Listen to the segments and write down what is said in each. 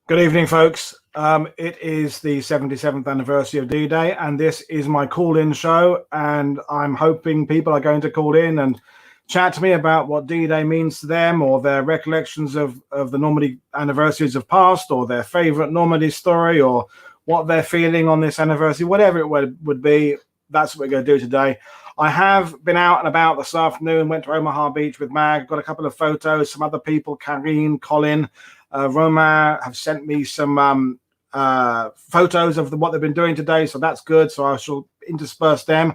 Good evening, folks. It is the 77th anniversary of D-Day, and this is my call-in show, and I'm hoping people are going to call in and chat to me about what D-Day means to them, or their recollections of the Normandy anniversaries of past, or their favorite Normandy story, or what they're feeling on this anniversary, whatever it would be. That's what we're going to do today. I have been out and about this afternoon, went to Omaha Beach with Mag, got a couple of photos, some other people, Karine, Colin, Romain have sent me some photos of what they've been doing today, so that's good. So I shall intersperse them.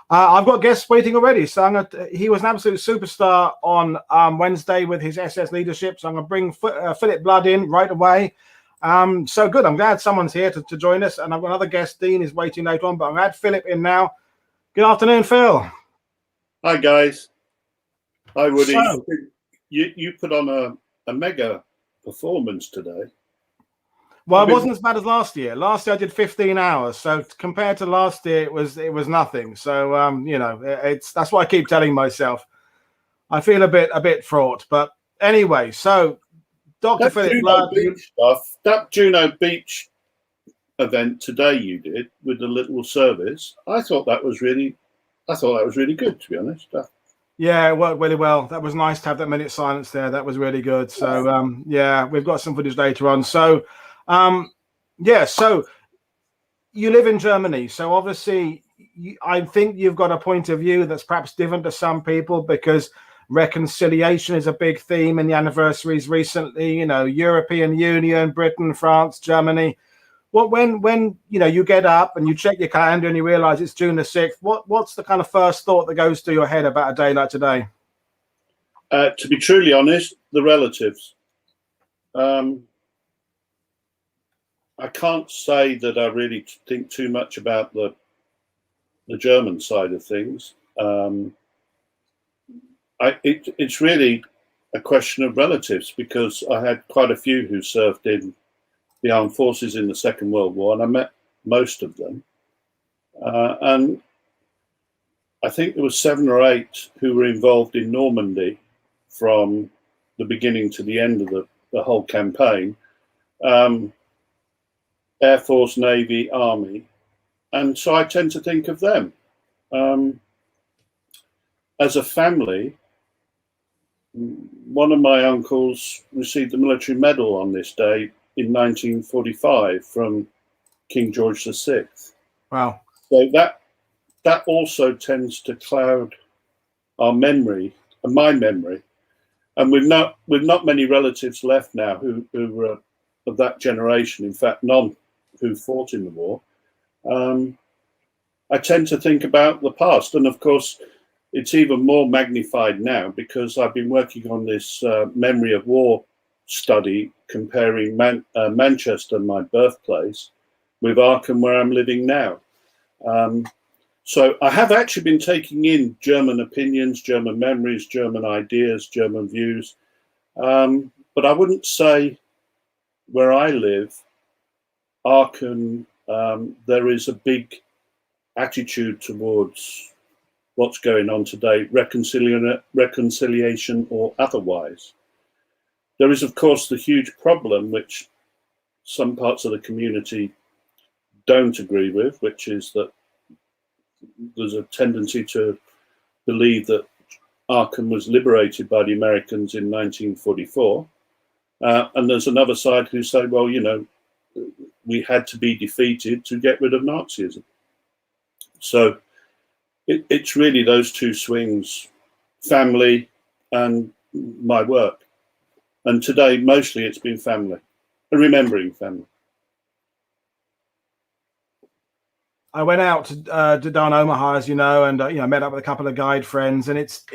I've got guests waiting already. So he was an absolute superstar on Wednesday with his SS leadership. So I'm going to bring Philip Blood in right away. So good. I'm glad someone's here to join us. And I've got another guest. Dean is waiting later on, but I'm glad Philip in now. Good afternoon, Phil. Hi, guys. Hi, Woody. So, you put on a mega performance today. Well, it wasn't as bad as last year. Last year I did 15 hours, so compared to last year, it was nothing. So you know, that's what I keep telling myself. I feel a bit fraught, but anyway. So, Dr. Philip Blood, that Juno Beach event today you did with the little service, I thought that was really good, to be honest. Yeah, it worked really well. That was nice to have that minute silence there. That was really good. So yeah, we've got some footage later on. So yeah, so you live in Germany. So obviously I think you've got a point of view that's perhaps different to some people, because reconciliation is a big theme in the anniversaries recently. You know, European Union, Britain, France, Germany. Well, when you know, you get up and you check your calendar and you realize it's June the 6th, what's the kind of first thought that goes through your head about a day like today? To be truly honest, the relatives. I can't say that I really think too much about the German side of things. It's really a question of relatives, because I had quite a few who served in the armed forces in the Second World War, and I met most of them. And I think there were 7 or 8 who were involved in Normandy from the beginning to the end of the whole campaign. Air Force, Navy, Army. And so I tend to think of them. As a family, one of my uncles received the military medal on this day in 1945 from King George VI. Wow. So that also tends to cloud our memory, and my memory. And we've not many relatives left now who were of that generation. In fact, none who fought in the war. I tend to think about the past, and of course, it's even more magnified now because I've been working on this memory of war study, comparing Manchester, my birthplace, with Aachen, where I'm living now. So I have actually been taking in German opinions, German memories, German ideas, German views, but I wouldn't say where I live, Aachen, there is a big attitude towards what's going on today, reconciliation or otherwise. There is, of course, the huge problem which some parts of the community don't agree with, which is that there's a tendency to believe that Aachen was liberated by the Americans in 1944. And there's another side who say, well, you know, we had to be defeated to get rid of Nazism. So it's really those two swings, family and my work. And today, mostly it's been family, and remembering family. I went out to down Omaha, as you know, and you know, met up with a couple of guide friends, and it's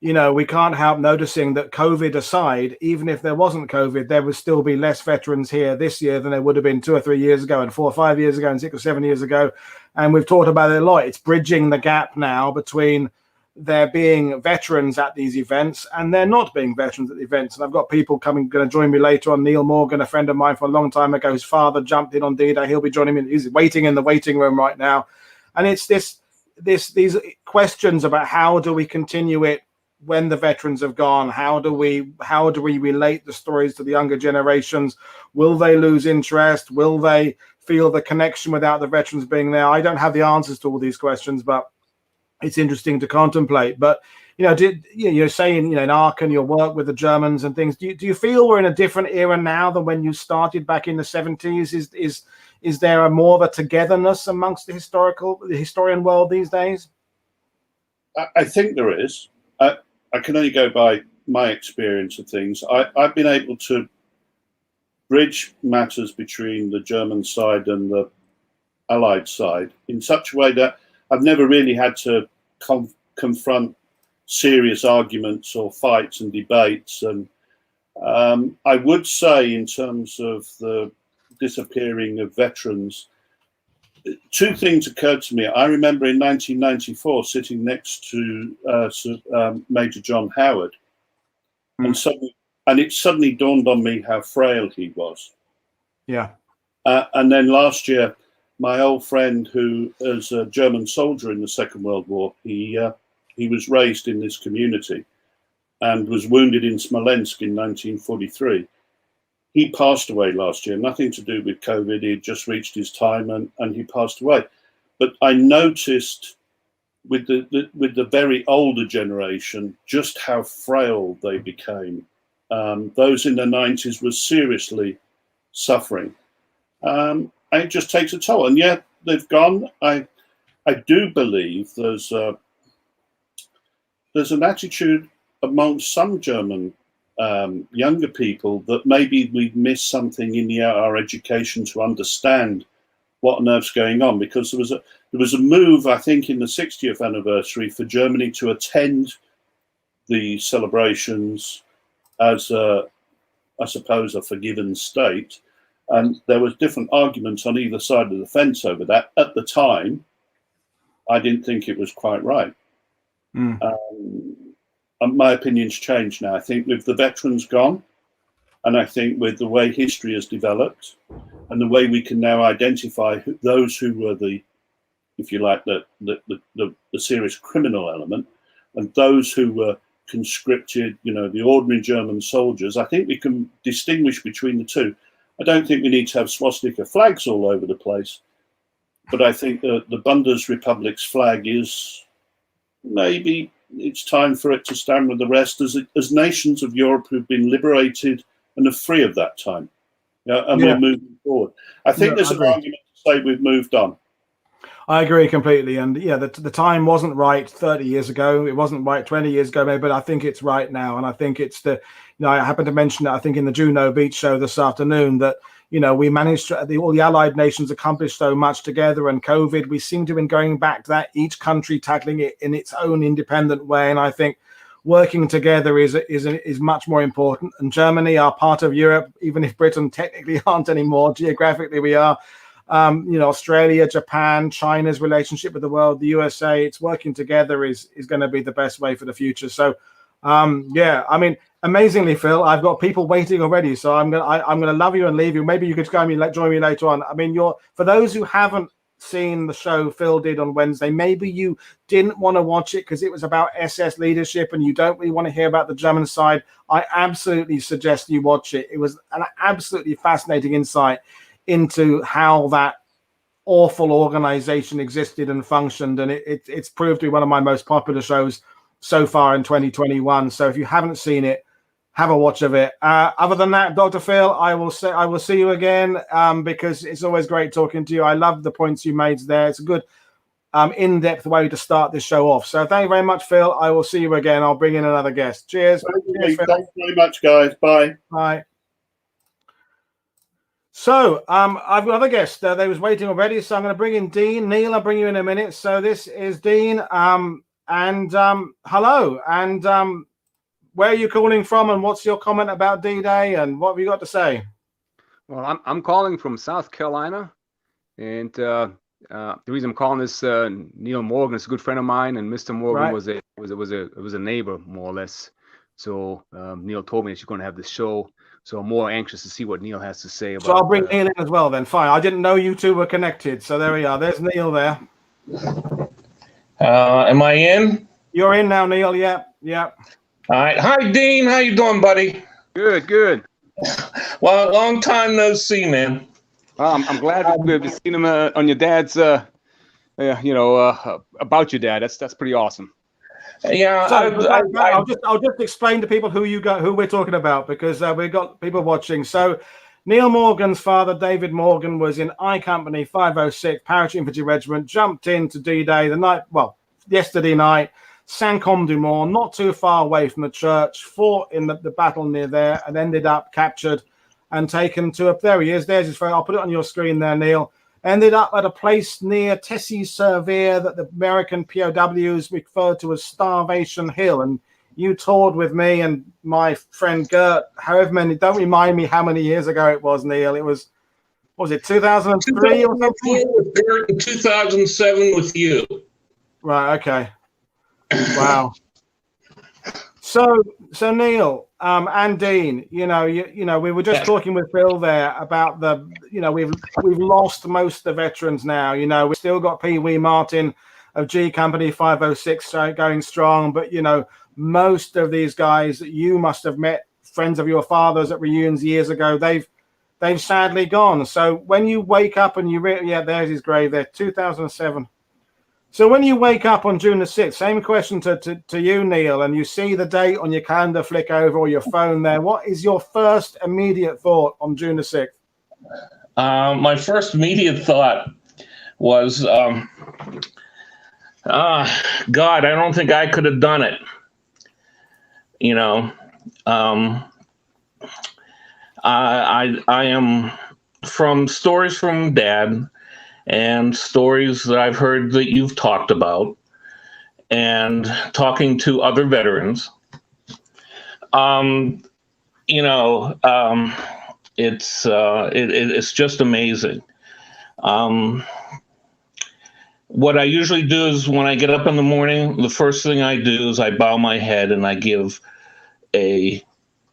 you know, we can't help noticing that COVID aside, even if there wasn't COVID, there would still be less veterans here this year than there would have been 2 or 3 years ago, and 4 or 5 years ago, and 6 or 7 years ago. And we've talked about it a lot. It's bridging the gap now between there being veterans at these events and there not being veterans at the events. And I've got people going to join me later on. Neil Morgan, a friend of mine from a long time ago, his father jumped in on D-Day. He'll be joining me. He's waiting in the waiting room right now. And it's these questions about how do we continue it when the veterans have gone? How do we relate the stories to the younger generations? Will they lose interest? Will they feel the connection without the veterans being there? I don't have the answers to all these questions, but it's interesting to contemplate. But you're saying, in Aachen, your work with the Germans and things. Do you feel we're in a different era now than when you started back in the 70s? Is there more of a togetherness amongst the historian world these days? I think there is. I can only go by my experience of things. I've been able to bridge matters between the German side and the Allied side in such a way that I've never really had to confront serious arguments or fights and debates. And I would say, in terms of the disappearing of veterans, two things occurred to me. I remember in 1994 sitting next to Major John Howard, and it suddenly dawned on me how frail he was. Yeah. And then last year, my old friend, who was a German soldier in the Second World War, he was raised in this community and was wounded in Smolensk in 1943. He passed away last year, nothing to do with COVID. He had just reached his time and he passed away. But I noticed with the very older generation just how frail they became. Those in the 90s were seriously suffering. And it just takes a toll. And yet they've gone. I do believe there's an attitude amongst some German younger people that maybe we've missed something in our education to understand what on earth's going on, because there was a move, I think, in the 60th anniversary for Germany to attend the celebrations as I suppose a forgiven state, and there was different arguments on either side of the fence over that. At the time, I didn't think it was quite right. And my opinion's changed now. I think with the veterans gone, and I think with the way history has developed, and the way we can now identify those who were the, if you like, the serious criminal element, and those who were conscripted, the ordinary German soldiers, I think we can distinguish between the two. I don't think we need to have swastika flags all over the place, but I think the Bundesrepublik's flag is maybe it's time for it to stand with the rest as nations of Europe who've been liberated and are free of that time. We're moving forward. I think there's an argument to say we've moved on. I agree completely. And the time wasn't right 30 years ago. It wasn't right 20 years ago, maybe, but I think it's right now. And I think it's I happened to mention it, I think, in the Juno Beach show this afternoon, that, we managed to, all the Allied nations accomplished so much together, and COVID, we seem to have been going back to that, each country tackling it in its own independent way. And I think working together is much more important. And Germany are part of Europe, even if Britain technically aren't anymore. Geographically, we are. Australia, Japan, China's relationship with the world, the USA, it's working together is going to be the best way for the future. So, amazingly, Phil, I've got people waiting already. So I'm gonna love you and leave you. Maybe you could join me later on. For those who haven't seen the show Phil did on Wednesday, maybe you didn't want to watch it because it was about SS leadership and you don't really want to hear about the German side. I absolutely suggest you watch it. It was an absolutely fascinating insight into how that awful organization existed and functioned, and it's proved to be one of my most popular shows so far in 2021. So if you haven't seen it, have a watch of it. Other than that, Dr. Phil, I will see you again, because it's always great talking to you. I love the points you made there. It's a good in-depth way to start this show off. So thank you very much, Phil. I will see you again. I'll bring in another guest. Cheers. Cheers, Phil. Thanks very much, guys. Bye. Bye. So I've got other guests. They was waiting already, so I'm going to bring in Dean. Neil, I'll bring you in a minute. So this is Dean. Hello. And where are you calling from, and what's your comment about D-Day, and what have you got to say? Well, I'm calling from South Carolina, and the reason I'm calling this Neil Morgan is a good friend of mine, and Mr. Morgan was a neighbor, more or less. So Neil told me that you're going to have this show. So I'm more anxious to see what Neil has to say about. So I'll bring Neil in as well then. Fine. I didn't know you two were connected. So there we are. There's Neil there. Am I in? You're in now, Neil. Yeah, yeah. All right. Hi, Dean. How you doing, buddy? Good, good. Well, long time no see, man. I'm glad we've seen him on your dad's, about your dad. That's pretty awesome. Yeah, So I'll just explain to people who we're talking about, because we've got people watching. So Neil Morgan's father, David Morgan, was in I Company 506 Parachute Infantry Regiment, jumped into D-Day yesterday night, Saint-Côme-du-Mont, not too far away from the church, fought in the battle near there, and ended up captured and taken to there he is. There's his phone. I'll put it on your screen there, Neil. Ended up at a place near Tessy-sur-Vire that the American POWs referred to as Starvation Hill. And you toured with me and my friend Gert, however many, don't remind me how many years ago it was, Neil. It was it 2003 or something? With Gert in 2007 with you. Right, okay. Wow. So Neil, and Dean, we were just talking with Phil there about we've lost most of the veterans now. We've still got Pee Wee Martin of G Company 506 going strong, but most of these guys that you must have met, friends of your father's at reunions years ago, they've sadly gone. So when you wake up and there's his grave there, 2007. So when you wake up on June the 6th, same question to you, Neil, and you see the date on your calendar flick over or your phone there, what is your first immediate thought on June the 6th? My first immediate thought was, God, I don't think I could have done it. I am from stories from Dad and stories that I've heard that you've talked about, and talking to other veterans. It's just amazing. What I usually do is when I get up in the morning, the first thing I do is I bow my head and I give a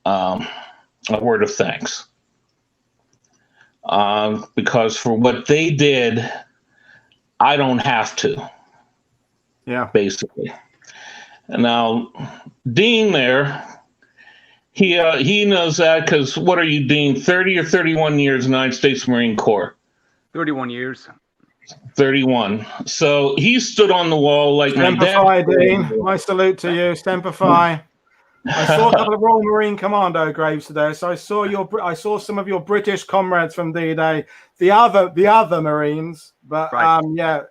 word of thanks. Because for what they did, I don't have to. Yeah. Basically. And now, Dean there, he knows that because what are you, Dean? 30 or 31 years United States Marine Corps? 31 years. 31. So he stood on the wall like Semper my dad. Fi, Dean. My salute to you. Semper Fi. I saw a couple of Royal Marine Commando graves today, so I saw some of your British comrades from D-Day, the other Marines, but right.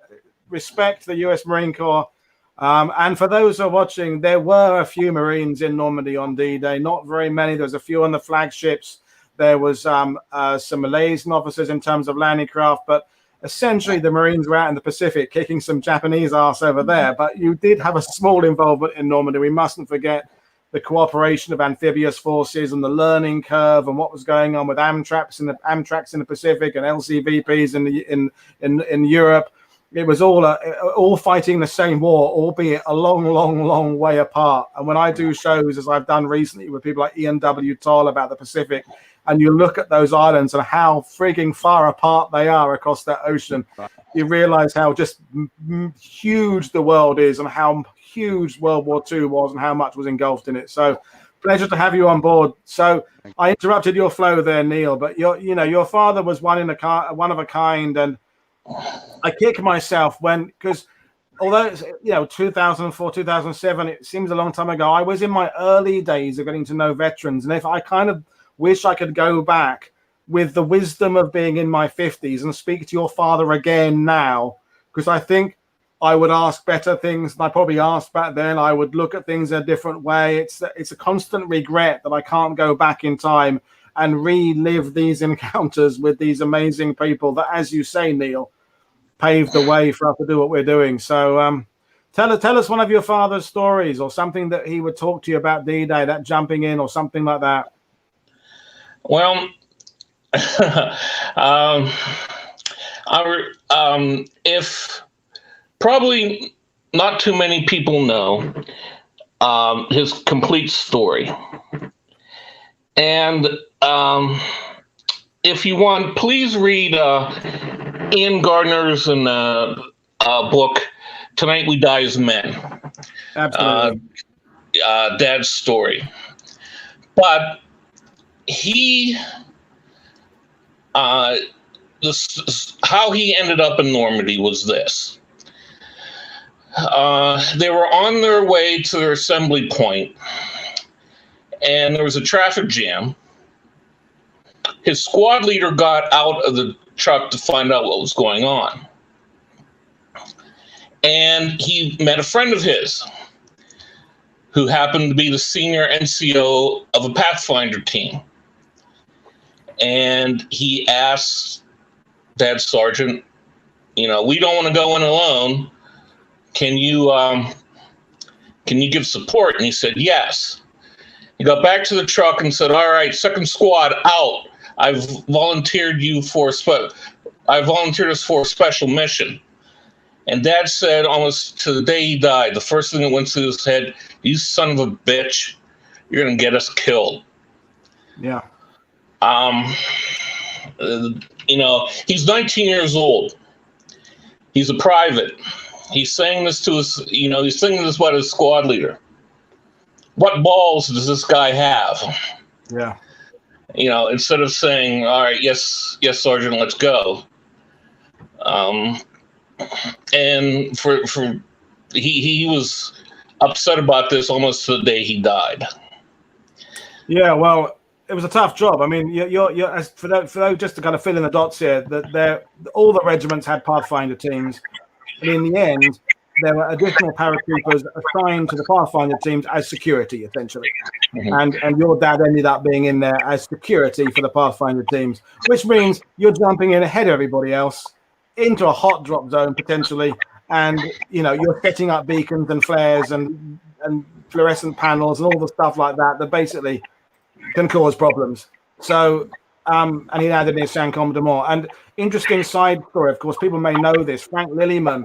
Respect the U.S. Marine Corps. And for those who are watching, there were a few Marines in Normandy on D-Day, not very many. There was a few on the flagships. There was some Malaysian officers in terms of landing craft, but essentially the Marines were out in the Pacific kicking some Japanese ass over there. But you did have a small involvement in Normandy. We mustn't forget the cooperation of amphibious forces and the learning curve and what was going on with Amtracs in the Pacific and LCVPs in Europe. It was all fighting the same war, albeit a long way apart. And when I do shows, as I've done recently with people like Ian W. Toll about the Pacific, and you look at those islands and how frigging far apart they are across that ocean, you realize how just huge the world is and how huge World War II was and how much was engulfed in it. So pleasure to have you on board. So I interrupted your flow there, Neil, but your father was one of a kind, and I kick myself because although it's 2004, 2007, it seems a long time ago. I was in my early days of getting to know veterans, and if I kind of wish I could go back with the wisdom of being in my 50s and speak to your father again now, because I think I would ask better things than I probably asked back then. I would look at things in a different way. It's a constant regret that I can't go back in time and relive these encounters with these amazing people that, as you say, Neil, paved the way for us to do what we're doing. So tell us one of your father's stories, or something that he would talk to you about D-Day, that jumping in or something like that. Well, if probably not too many people know his complete story. And if you want, please read Ian Gardner's and book, Tonight We Die as Men. Absolutely. Dad's story. But he, how he ended up in Normandy was this. They were on their way to their assembly point, and there was a traffic jam. His squad leader got out of the truck to find out what was going on. And he met a friend of his who happened to be the senior NCO of a Pathfinder team. And he asked Dad Sergeant, we don't want to go in alone. Can you give support? And he said, yes. He got back to the truck and said, all right, second squad out. I've volunteered us for a special mission. And Dad said almost to the day he died, the first thing that went through his head, you son of a bitch, you're going to get us killed. Yeah. He's 19 years old. He's a private. He's saying this to he's saying this about his squad leader. What balls does this guy have? Yeah. Instead of saying, all right, yes, Sergeant, let's go. And he was upset about this almost to the day he died. Yeah, well, it was a tough job. I mean, you're for those just to kind of fill in the dots here, that all the regiments had Pathfinder teams, and in the end, there were additional paratroopers assigned to the Pathfinder teams as security, essentially. Mm-hmm. And your dad ended up being in there as security for the Pathfinder teams, which means you're jumping in ahead of everybody else into a hot drop zone potentially, and you're setting up beacons and flares and fluorescent panels and all the stuff like that basically can cause problems. So and he added in Sancom de Mort. And interesting side story, of course, people may know this. Frank Lillyman,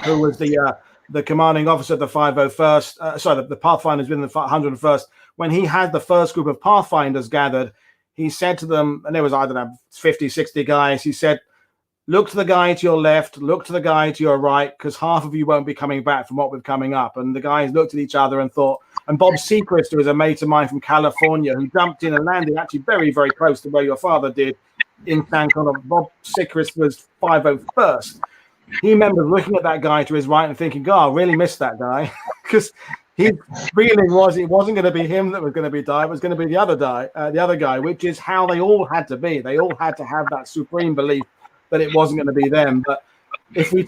who was the commanding officer of the 501st, the Pathfinders within the 101st, when he had the first group of Pathfinders gathered, he said to them, and there was, 50, 60 guys, he said, look to the guy to your left, look to the guy to your right, because half of you won't be coming back from what we're coming up. And the guys looked at each other and thought, and Bob Seacrest, who was a mate of mine from California, who jumped in and landed actually very, very close to where your father did in San Connor. Bob Seacrest was 501st. He remembers looking at that guy to his right and thinking, God, I really missed that guy. Because his feeling was it wasn't going to be him that was going to be die, it was going to be the other guy, which is how they all had to be. They all had to have that supreme belief that it wasn't going to be them. But if we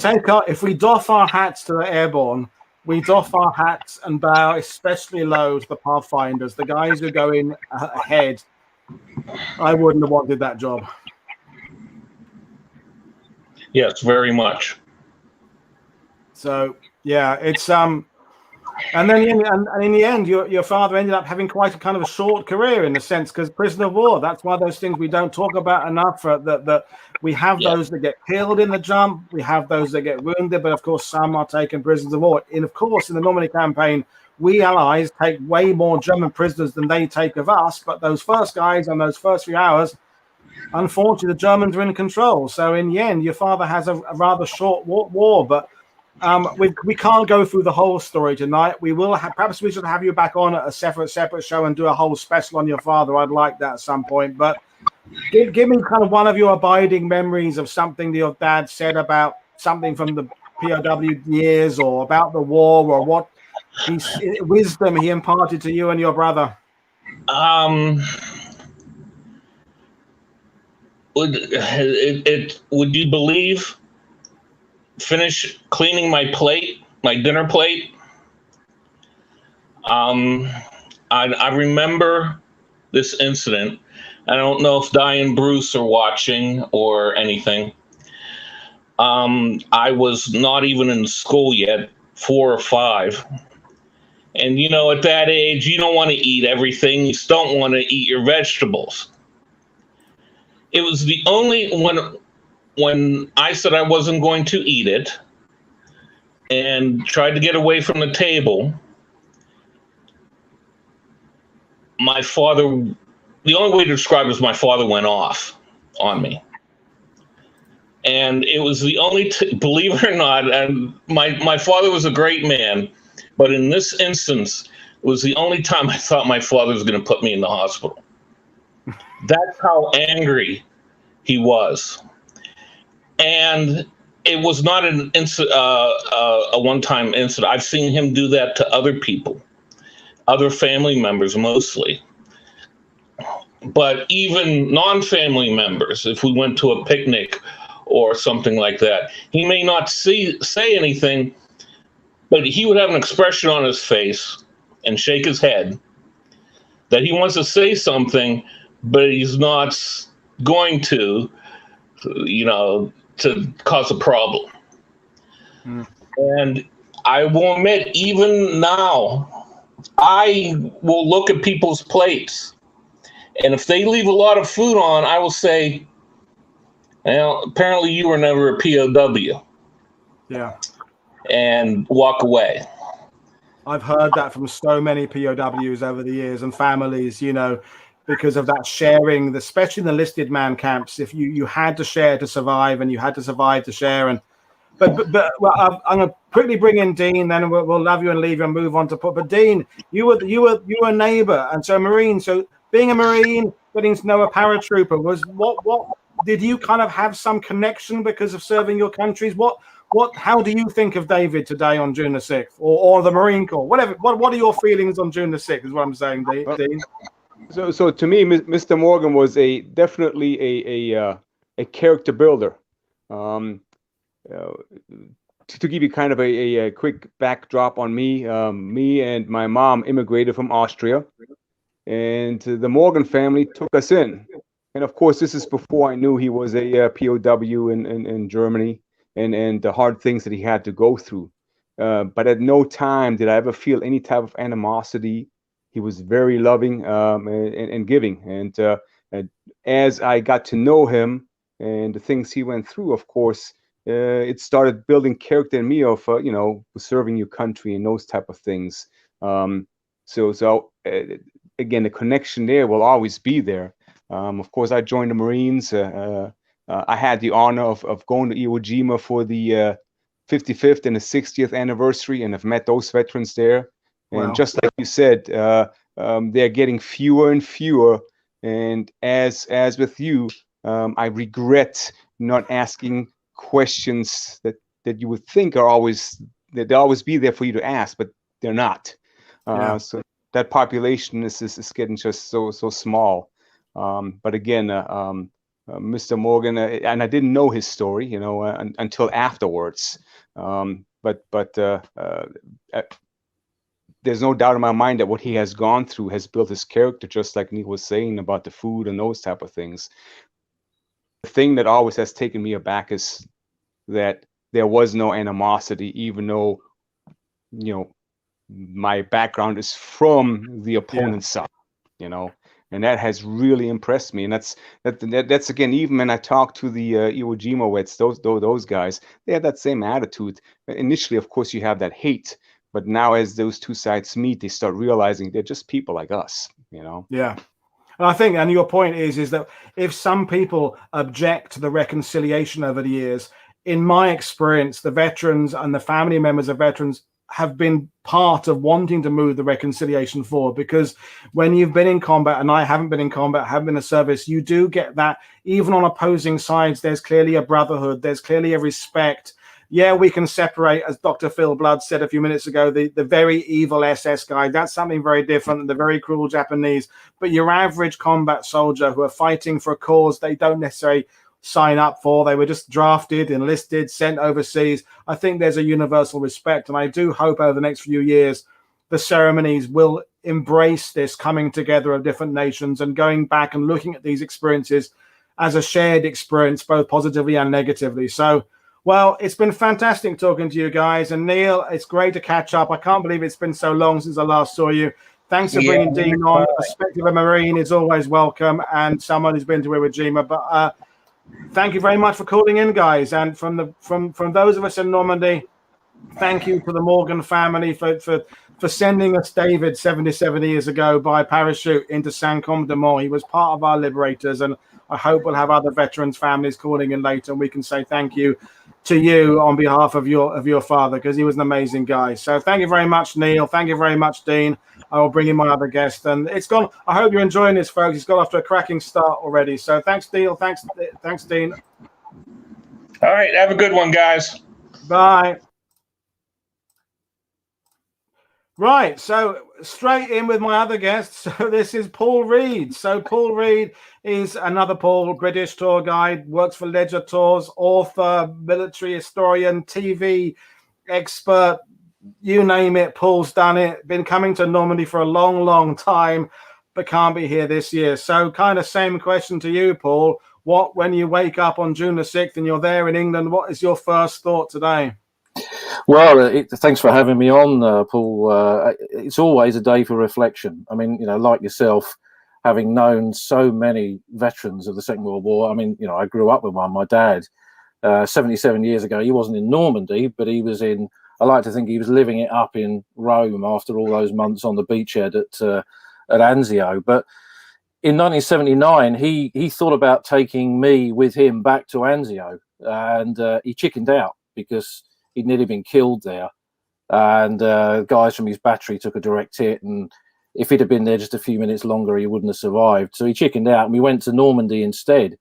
doff our hats to the airborne, we doff our hats and bow especially low to the Pathfinders, the guys who go in ahead. I wouldn't have wanted that job. Yes, very much. So yeah, it's and then in the end, your father ended up having quite a kind of a short career in a sense, because prisoner of war. That's one of those things we don't talk about enough. That we have those that get killed in the jump, we have those that get wounded, but of course some are taken prisoners of war. And of course, in the Normandy campaign, we Allies take way more German prisoners than they take of us. But those first guys on those first few hours, unfortunately, the Germans are in control. So in the end, your father has a rather short war, but. We can't go through the whole story tonight. We will perhaps we should have you back on at a separate show and do a whole special on your father. I'd like that at some point. But give me kind of one of your abiding memories of something that your dad said about something from the POW years, or about the war, or what wisdom he imparted to you and your brother. Would you believe? Finish cleaning my dinner plate. I remember this incident. I don't know if Di and Bruce are watching or anything. I was not even in school yet, 4 or 5. And at that age, you don't want to eat everything. You just don't want to eat your vegetables. It was the only when I said I wasn't going to eat it and tried to get away from the table, my father, the only way to describe it is my father went off on me. And it was the only, believe it or not, and my father was a great man, but in this instance, it was the only time I thought my father was going to put me in the hospital. That's how angry he was. And it was not a one-time incident. I've seen him do that to other people, other family members mostly. But even non-family members, if we went to a picnic or something like that, he may not say anything, but he would have an expression on his face and shake his head that he wants to say something, but he's not going to, to cause a problem. And I will admit, even now, I will look at people's plates, and if they leave a lot of food on, I will say, well, apparently you were never a POW. Yeah. And walk away. I've heard that from so many POWs over the years and families, because of that sharing, especially in the listed man camps. If you had to share to survive, and you had to survive to share. And but well, I'm going to quickly bring in Dean, then we'll love you and leave you and move on to put. But Dean, you were a neighbor, and so a Marine. So being a Marine, getting to know a paratrooper, was what did you kind of have some connection because of serving your countries? How do you think of David today on June the 6th, or the Marine Corps? Whatever. What are your feelings on June the 6th? Is what I'm saying, Dean. So to me, Mr. Morgan was definitely a character builder. To give you kind of a quick backdrop on me, me and my mom immigrated from Austria, and the Morgan family took us in. And of course, this is before I knew he was a POW in Germany, and the hard things that he had to go through. But at no time did I ever feel any type of animosity. He was very loving and giving. And as I got to know him and the things he went through, of course, it started building character in me of, serving your country and those type of things. So again, the connection there will always be there. Of course, I joined the Marines. I had the honor of going to Iwo Jima for the 55th and the 60th anniversary, and I've met those veterans there. And wow. Just like you said, they're getting fewer and fewer. And as with you, I regret not asking questions that you would think are always, that they'll always be there for you to ask, but they're not. So that population is getting just so small. But again, Mr. Morgan, and I didn't know his story, until afterwards. But there's no doubt in my mind that what he has gone through has built his character, just like Neil was saying about the food and those type of things. The thing that always has taken me aback is that there was no animosity, even though, my background is from the opponent's side, and that has really impressed me. And that's again, even when I talk to the Iwo Jima vets, those guys, they have that same attitude. Initially, of course, you have that hate, but now as those two sides meet, they start realizing they're just people like us, Yeah. And I think, and your point is that if some people object to the reconciliation over the years, in my experience, the veterans and the family members of veterans have been part of wanting to move the reconciliation forward, because when you've been in combat, and I haven't been in combat, I haven't been in service, you do get that even on opposing sides, there's clearly a brotherhood, there's clearly a respect. Yeah, we can separate, as Dr. Phil Blood said a few minutes ago, the very evil SS guy. That's something very different than the very cruel Japanese. But your average combat soldier who are fighting for a cause they don't necessarily sign up for, they were just drafted, enlisted, sent overseas. I think there's a universal respect. And I do hope over the next few years, the ceremonies will embrace this coming together of different nations and going back and looking at these experiences as a shared experience, both positively and negatively. So, well, it's been fantastic talking to you guys. And Neil, it's great to catch up. I can't believe it's been so long since I last saw you. Thanks for bringing Dean on. The perspective of a Marine is always welcome, and someone who's been to Iwo Jima. But thank you very much for calling in, guys. And from those of us in Normandy, thank you to the Morgan family for sending us David 77 years ago by parachute into Saint-Côme-de-Mont. He was part of our liberators, and I hope we'll have other veterans families calling in later, and we can say thank you to you on behalf of your father, because he was an amazing guy. So thank you very much, Neil. Thank you very much, Dean. I will bring in my other guest, and it's gone. I hope you're enjoying this, folks. It's got off to a cracking start already. So thanks, Neil. Thanks, Dean. All right, have a good one, guys. Bye. Right, so straight in with my other guest. So this is Paul Reed. So Paul Reed is another Paul, British tour guide, works for Ledger Tours, author, military historian, TV expert, you name it. Paul's done it. Been coming to Normandy for a long, long time, but can't be here this year. So kind of same question to you, Paul. When you wake up on June the 6th and you're there in England, what is your first thought today? Well, thanks for having me on, Paul. It's always a day for reflection. I mean, like yourself, having known so many veterans of the Second World War. I mean, I grew up with one. My dad, 77 years ago, he wasn't in Normandy, but he was in. I like to think he was living it up in Rome after all those months on the beachhead at Anzio. But in 1979, he thought about taking me with him back to Anzio, and he chickened out because he'd nearly been killed there, and guys from his battery took a direct hit, and if he'd have been there just a few minutes longer, he wouldn't have survived. So he chickened out, and we went to Normandy instead,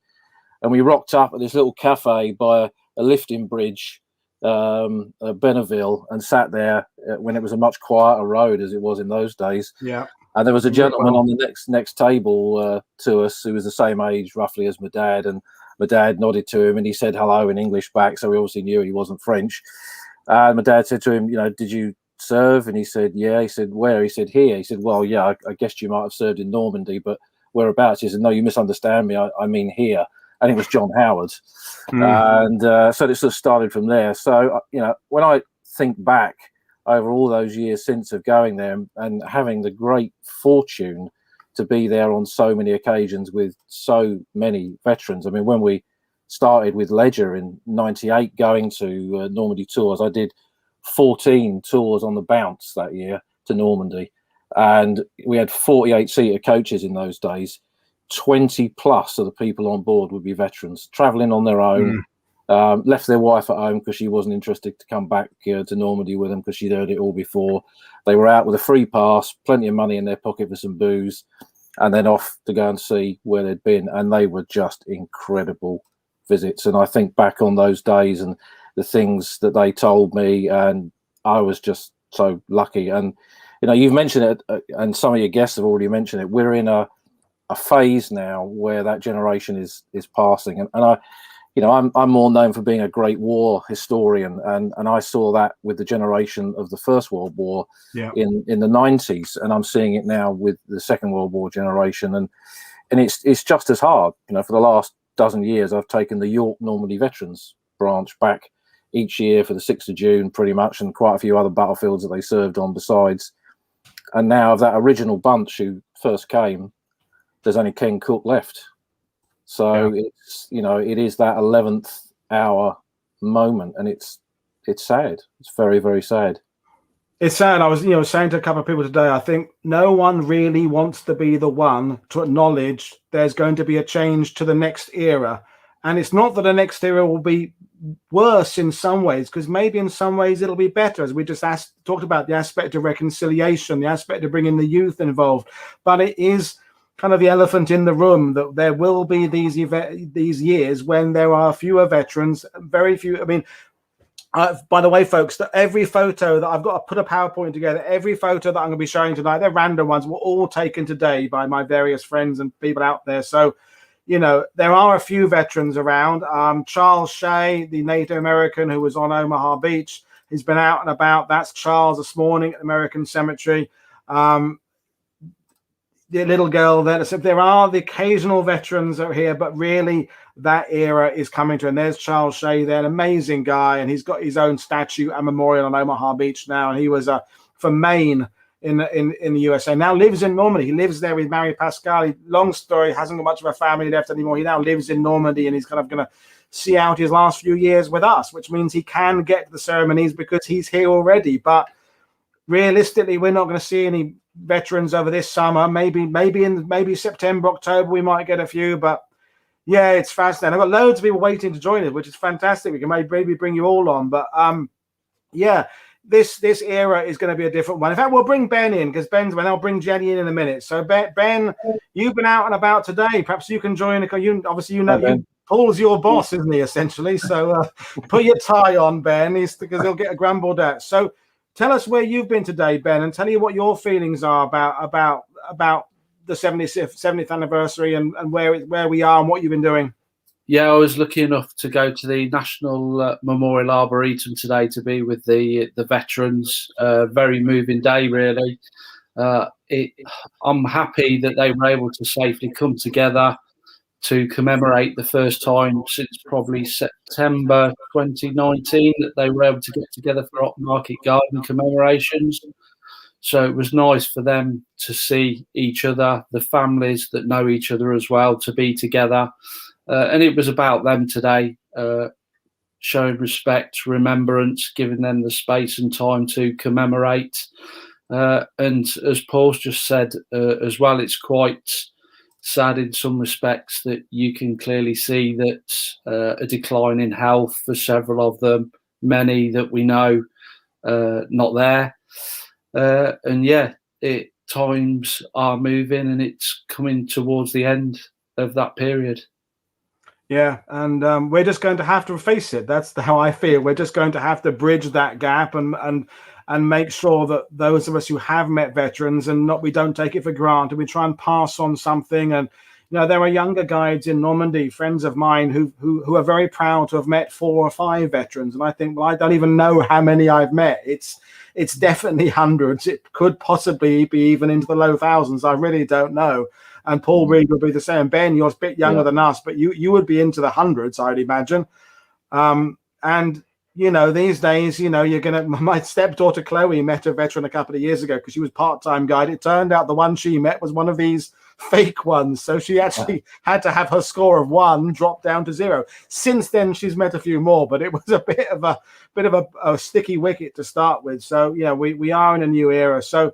and we rocked up at this little cafe by a lifting bridge, Benneville, and sat there when it was a much quieter road as it was in those days. Yeah. And there was a gentleman on the next table to us who was the same age roughly as my dad, and my dad nodded to him and he said hello in English back, so we obviously knew he wasn't French. And my dad said to him, did you serve? And he said, yeah. He said, where? He said, here. He said, well, yeah, I guessed you might have served in Normandy, but whereabouts? He said, no, you misunderstand me. I mean here. And it was John Howard. And so it sort of started from there. So, when I think back over all those years since of going there and having the great fortune to be there on so many occasions with so many veterans. I mean, when we started with Ledger in '98 going to Normandy tours, I did 14 tours on the bounce that year to Normandy. And we had 48-seater coaches in those days. 20 plus of the people on board would be veterans traveling on their own, left their wife at home because she wasn't interested to come back to Normandy with them because she'd heard it all before. They were out with a free pass, plenty of money in their pocket for some booze, and then off to go and see where they'd been. And they were just incredible visits. And I think back on those days and the things that they told me, and I was just so lucky. And, you've mentioned it, and some of your guests have already mentioned it. We're in a phase now where that generation is passing. And I, I'm more known for being a great war historian, and I saw that with the generation of the First World War in the 90s, and I'm seeing it now with the Second World War generation, and it's just as hard. For the last dozen years, I've taken the York Normandy Veterans branch back each year for the 6th of June, pretty much, and quite a few other battlefields that they served on besides. And now of that original bunch who first came, there's only Ken Cook left. So it's, it is that 11th hour moment, and it's sad. It's very, very sad. It's sad. I was, saying to a couple of people today, I think no one really wants to be the one to acknowledge there's going to be a change to the next era. And it's not that the next era will be worse in some ways, because maybe in some ways it'll be better, as we just talked about the aspect of reconciliation, the aspect of bringing the youth involved. But it is kind of the elephant in the room that there will be these years when there are fewer veterans, very few. I mean, by the way, folks, that every photo that I've got to put a PowerPoint together, every photo that I'm going to be showing tonight, they're random ones, were all taken today by my various friends and people out there. So, there are a few veterans around. Charles Shea, the Native American who was on Omaha Beach, he's been out and about. That's Charles this morning at American Cemetery. The little girl there. So there are the occasional veterans out here, but really that era is coming to. And there's Charles Shea there, an amazing guy, and he's got his own statue and memorial on Omaha Beach now. And he was from Maine in the USA. Now lives in Normandy. He lives there with Mary Pascal. Long story, hasn't got much of a family left anymore. He now lives in Normandy, and he's kind of going to see out his last few years with us, which means he can get to the ceremonies because he's here already. But realistically, we're not going to see any veterans over this summer. Maybe September, October, we might get a few, but Yeah, it's fascinating. I've got loads of people waiting to join us, which is fantastic. We can maybe bring you all on, but yeah, this era is going to be a different one. In fact, we'll bring Ben in because Ben's. Well, I'll bring Jenny in a minute. So Ben, you've been out and about today. Perhaps you can join. Obviously, Paul's your boss, isn't he? Essentially, so put your tie on, Ben, because he'll get a grumbled at. So tell us where you've been today, Ben, and tell you what your feelings are about the 70th anniversary and where we are and what you've been doing. Yeah, I was lucky enough to go to the National Memorial Arboretum today to be with the veterans. Very moving day, really. I'm happy that they were able to safely come together to commemorate the first time since probably September 2019 that they were able to get together for Upmarket Garden commemorations. So it was nice for them to see each other, the families that know each other as well, to be together. And it was about them today, showing respect, remembrance, giving them the space and time to commemorate. And as Paul's just said as well, it's quite sad in some respects that you can clearly see that a decline in health for several of them, many that we know not there. And yeah, times are moving and it's coming towards the end of that period. Yeah, and we're just going to have to face it. That's how I feel. We're just going to have to bridge that gap and make sure that those of us who have met veterans we don't take it for granted. We try and pass on something. And there are younger guides in Normandy, friends of mine who are very proud to have met 4 or 5 veterans. And I think, well, I don't even know how many I've met. It's definitely hundreds. It could possibly be even into the low thousands. I really don't know. And Paul Reed will be the same. Ben, you're a bit younger than us, but you would be into the hundreds, I'd imagine. And these days, you're gonna. My stepdaughter Chloe met a veteran a couple of years ago because she was part-time guide. It turned out the one she met was one of these fake ones, so she actually had to have her score of 1 drop down to 0. Since then, she's met a few more, but it was a bit of a sticky wicket to start with. So we are in a new era. So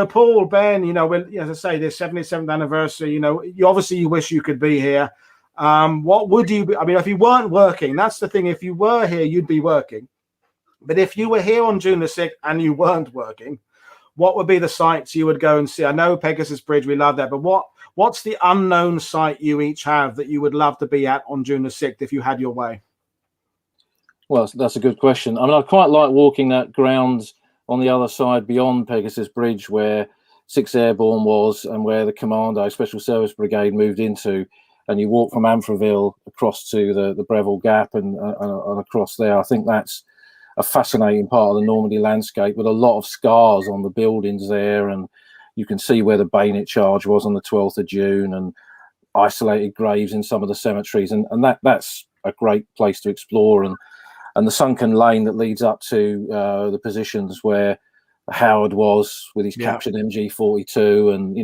Paul, Ben, as I say, this 77th anniversary, you wish you could be here. What would you be? I mean, if you weren't working, that's the thing. If you were here, you'd be working. But if you were here on June the 6th and you weren't working, what would be the sites you would go and see? I know Pegasus Bridge, we love that. But what's the unknown site you each have that you would love to be at on June the 6th if you had your way? Well, that's a good question. I mean, I quite like walking that ground on the other side beyond Pegasus Bridge where 6th Airborne was and where the Commando Special Service Brigade moved into, and you walk from Amfreville across to the Breville Gap and across there. I think that's a fascinating part of the Normandy landscape with a lot of scars on the buildings there, and you can see where the bayonet charge was on the 12th of June and isolated graves in some of the cemeteries, and that's a great place to explore, and the sunken lane that leads up to the positions where Howard was with his captured MG42, and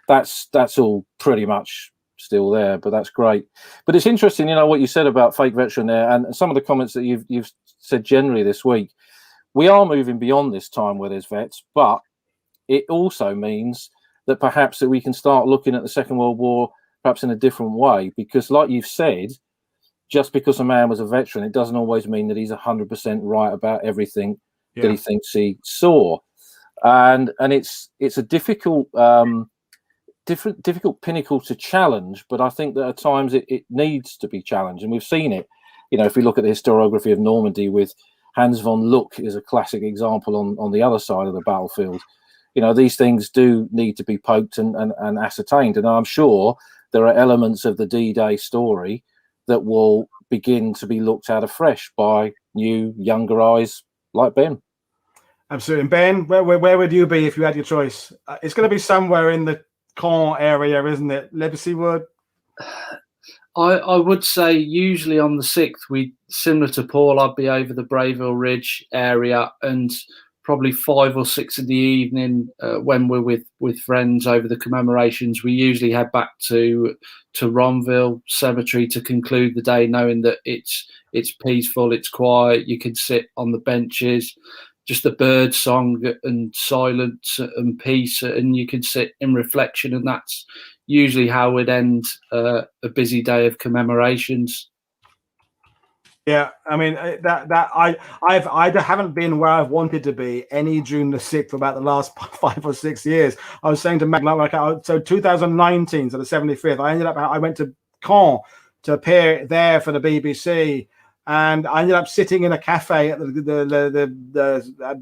that's all pretty much still there. But that's great. But it's interesting, what you said about fake veteran there, and some of the comments that you've said generally this week. We are moving beyond this time where there's vets, but it also means that perhaps that we can start looking at the Second World War perhaps in a different way, because like you've said, just because a man was a veteran, it doesn't always mean that he's 100% right about everything that he thinks he saw. And it's a difficult pinnacle to challenge, but I think that at times it needs to be challenged, and we've seen it. If we look at the historiography of Normandy with Hans von Luck is a classic example on the other side of the battlefield. These things do need to be poked and ascertained, and I'm sure there are elements of the D-Day story that will begin to be looked at afresh by new, younger eyes like Ben. Absolutely. And Ben, where would you be if you had your choice? It's going to be somewhere in the Caen area, isn't it? Legacy Wood? I would say usually on the 6th, similar to Paul, I'd be over the Brayville Ridge area, and probably 5 or 6 in the evening when we're with friends over the commemorations, we usually head back to Ronville Cemetery to conclude the day, knowing that it's peaceful, it's quiet, you can sit on the benches, just the bird song and silence and peace, and you can sit in reflection, and that's usually how we'd end a busy day of commemorations. Yeah, I mean I haven't been where I've wanted to be any June the 6th for about the last 5 or 6 years. I was saying to Meg, so 2019, so the 75th, I went to Caen to appear there for the BBC, and I ended up sitting in a cafe at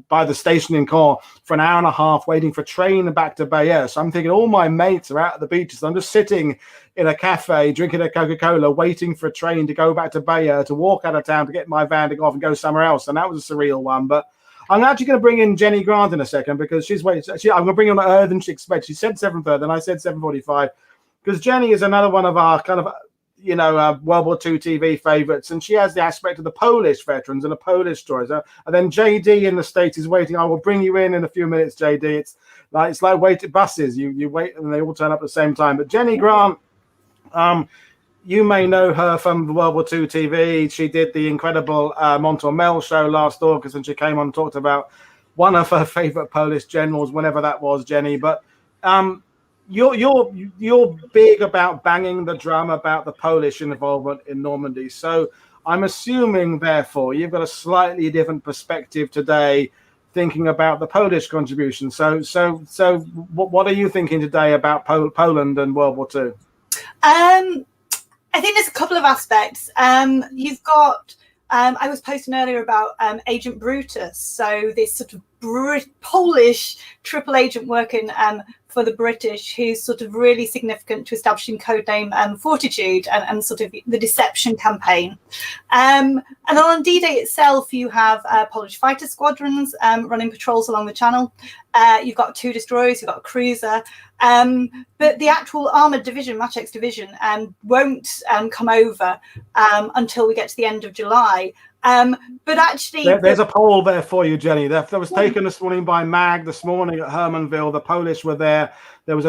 by the station in Caen for an hour and a half waiting for a train back to Bayeux. So I'm thinking all my mates are out at the beaches. So I'm just sitting in a cafe drinking a Coca-Cola, waiting for a train to go back to Bayeux, to walk out of town, to get my van to go off and go somewhere else. And that was a surreal one. But I'm actually going to bring in Jenny Grant in a second, because she's waiting. I'm going to bring her on earlier than she expects. She said 7:30, and I said 7:45, because Jenny is another one of our kind of, World War II TV favorites, and she has the aspect of the Polish veterans and the Polish stories. And then JD in the States is waiting. I will bring you in a few minutes, JD. It's like waiting buses. You wait and they all turn up at the same time. But Jenny Grant, you may know her from the World War II TV. She did the incredible Montormel show last August, and she came on and talked about one of her favorite Polish generals, whenever that was, Jenny. But you're big about banging the drum about the Polish involvement in Normandy. So I'm assuming, therefore, you've got a slightly different perspective today, thinking about the Polish contribution. So what are you thinking today about Poland and World War II? I think there's a couple of aspects. You've got, I was posting earlier about Agent Brutus. So this sort of Polish triple agent working for the British, who's sort of really significant to establishing codename Fortitude and sort of the deception campaign. And then on D-Day itself, you have Polish fighter squadrons running patrols along the channel. You've got 2 destroyers, you've got a cruiser. But the actual armoured division, Maczek's division, won't come over until we get to the end of July. But actually, there's a poll there for you, Jenny. That was taken this morning by Mag this morning at Hermanville. The Polish were there. There was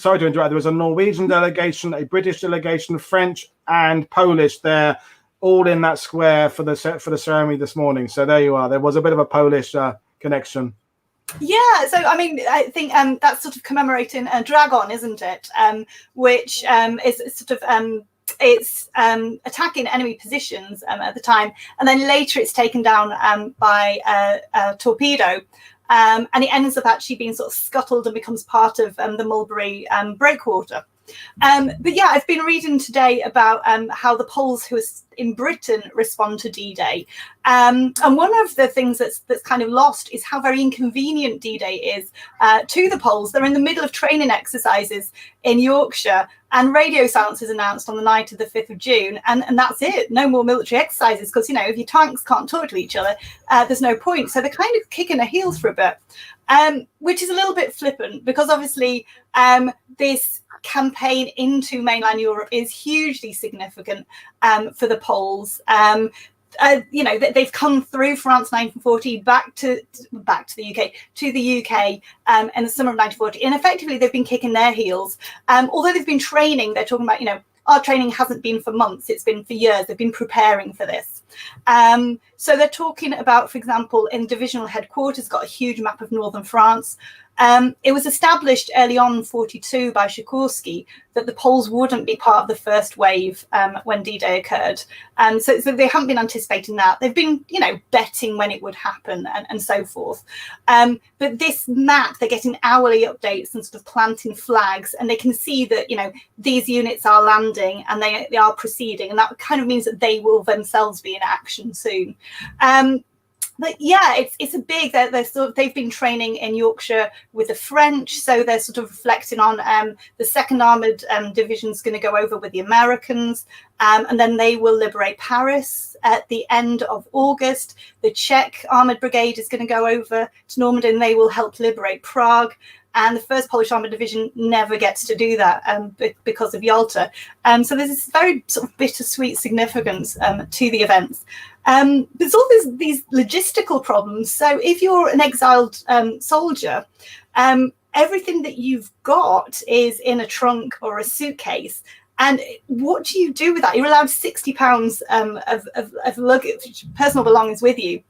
sorry to interrupt. There was a Norwegian delegation, a British delegation, French and Polish there, all in that square for the ceremony this morning. So there you are. There was a bit of a Polish connection. Yeah, so I mean, I think that's sort of commemorating Dragon, isn't it? Which is sort of it's attacking enemy positions at the time, and then later it's taken down by a torpedo, and it ends up actually being sort of scuttled and becomes part of the Mulberry breakwater. But yeah, I've been reading today about how the Poles who are in Britain respond to D-Day. And one of the things that's kind of lost is how very inconvenient D-Day is to the Poles. They're in the middle of training exercises in Yorkshire, and radio silence is announced on the night of the 5th of June. And that's it. No more military exercises, because, if your tanks can't talk to each other, there's no point. So they're kind of kicking their heels for a bit, which is a little bit flippant, because obviously this campaign into mainland Europe is hugely significant for the Poles. They've come through France 1940 back to the UK in the summer of 1940, and effectively they've been kicking their heels. Although they've been training, they're talking about, our training hasn't been for months, it's been for years. They've been preparing for this. So they're talking about, for example, in divisional headquarters, got a huge map of northern France. It was established early on in 42 by Sikorski that the Poles wouldn't be part of the first wave when D-Day occurred. So they haven't been anticipating that. They've been, betting when it would happen and so forth. But this map, they're getting hourly updates and sort of planting flags, and they can see that, these units are landing and they are proceeding. And that kind of means that they will themselves be in action soon. But yeah, it's a big. They've been training in Yorkshire with the French, so they're sort of reflecting on the 2nd Armoured Division's going to go over with the Americans, and then they will liberate Paris at the end of August. The Czech Armoured Brigade is going to go over to Normandy, and they will help liberate Prague. And the 1st Polish Armoured Division never gets to do that because of Yalta. So there's this very sort of bittersweet significance to the events. There's all these logistical problems. So if you're an exiled soldier, everything that you've got is in a trunk or a suitcase. And what do you do with that? You're allowed 60 pounds of luggage, personal belongings with you.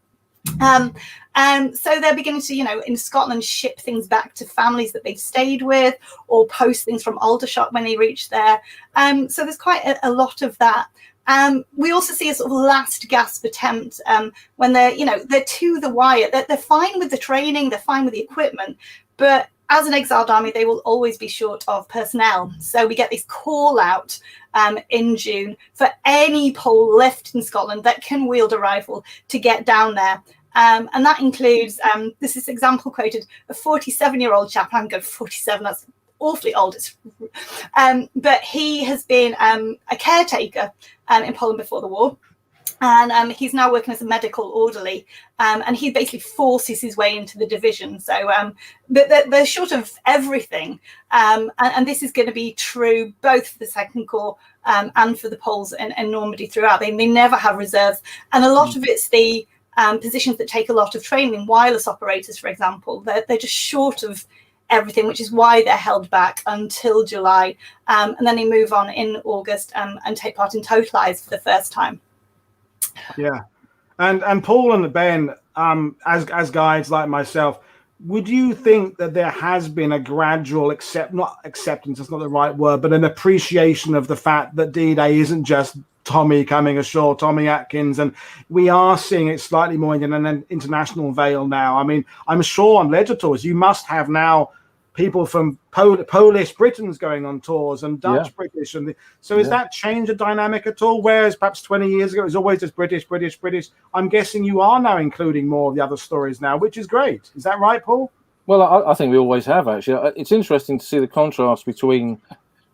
So they're beginning to, in Scotland, ship things back to families that they've stayed with, or post things from Aldershot when they reach there. So there's quite a lot of that. We also see a sort of last gasp attempt when they're to the wire. They're fine with the training, they're fine with the equipment, but as an exiled army, they will always be short of personnel. So we get this call out in June for any Pole left in Scotland that can wield a rifle to get down there. And that includes, this is example quoted, a 47-year-old chap. I'm going 47, that's awfully old. But he has been a caretaker in Poland before the war. And he's now working as a medical orderly, and he basically forces his way into the division. So they're short of everything, and this is going to be true both for the Second Corps and for the Poles in Normandy throughout. They never have reserves, and a lot of it's the positions that take a lot of training. Wireless operators, for example, they're just short of everything, which is why they're held back until July, and then they move on in August and take part in Totalize for the first time. Yeah, and Paul and Ben, as guides like myself, would you think that there has been a gradual not acceptance, that's not the right word, but an appreciation of the fact that D-Day isn't just Tommy coming ashore, Tommy Atkins, and we are seeing it slightly more in an international veil now? I mean, I'm sure on ledger tours you must have now people from Polish Britons going on tours and Dutch British, and so is that change a dynamic at all? Whereas perhaps 20 years ago it was always just British. I'm guessing you are now including more of the other stories now, which is great. Is that right, Paul? Well, I think we always have, actually. It's interesting to see the contrast between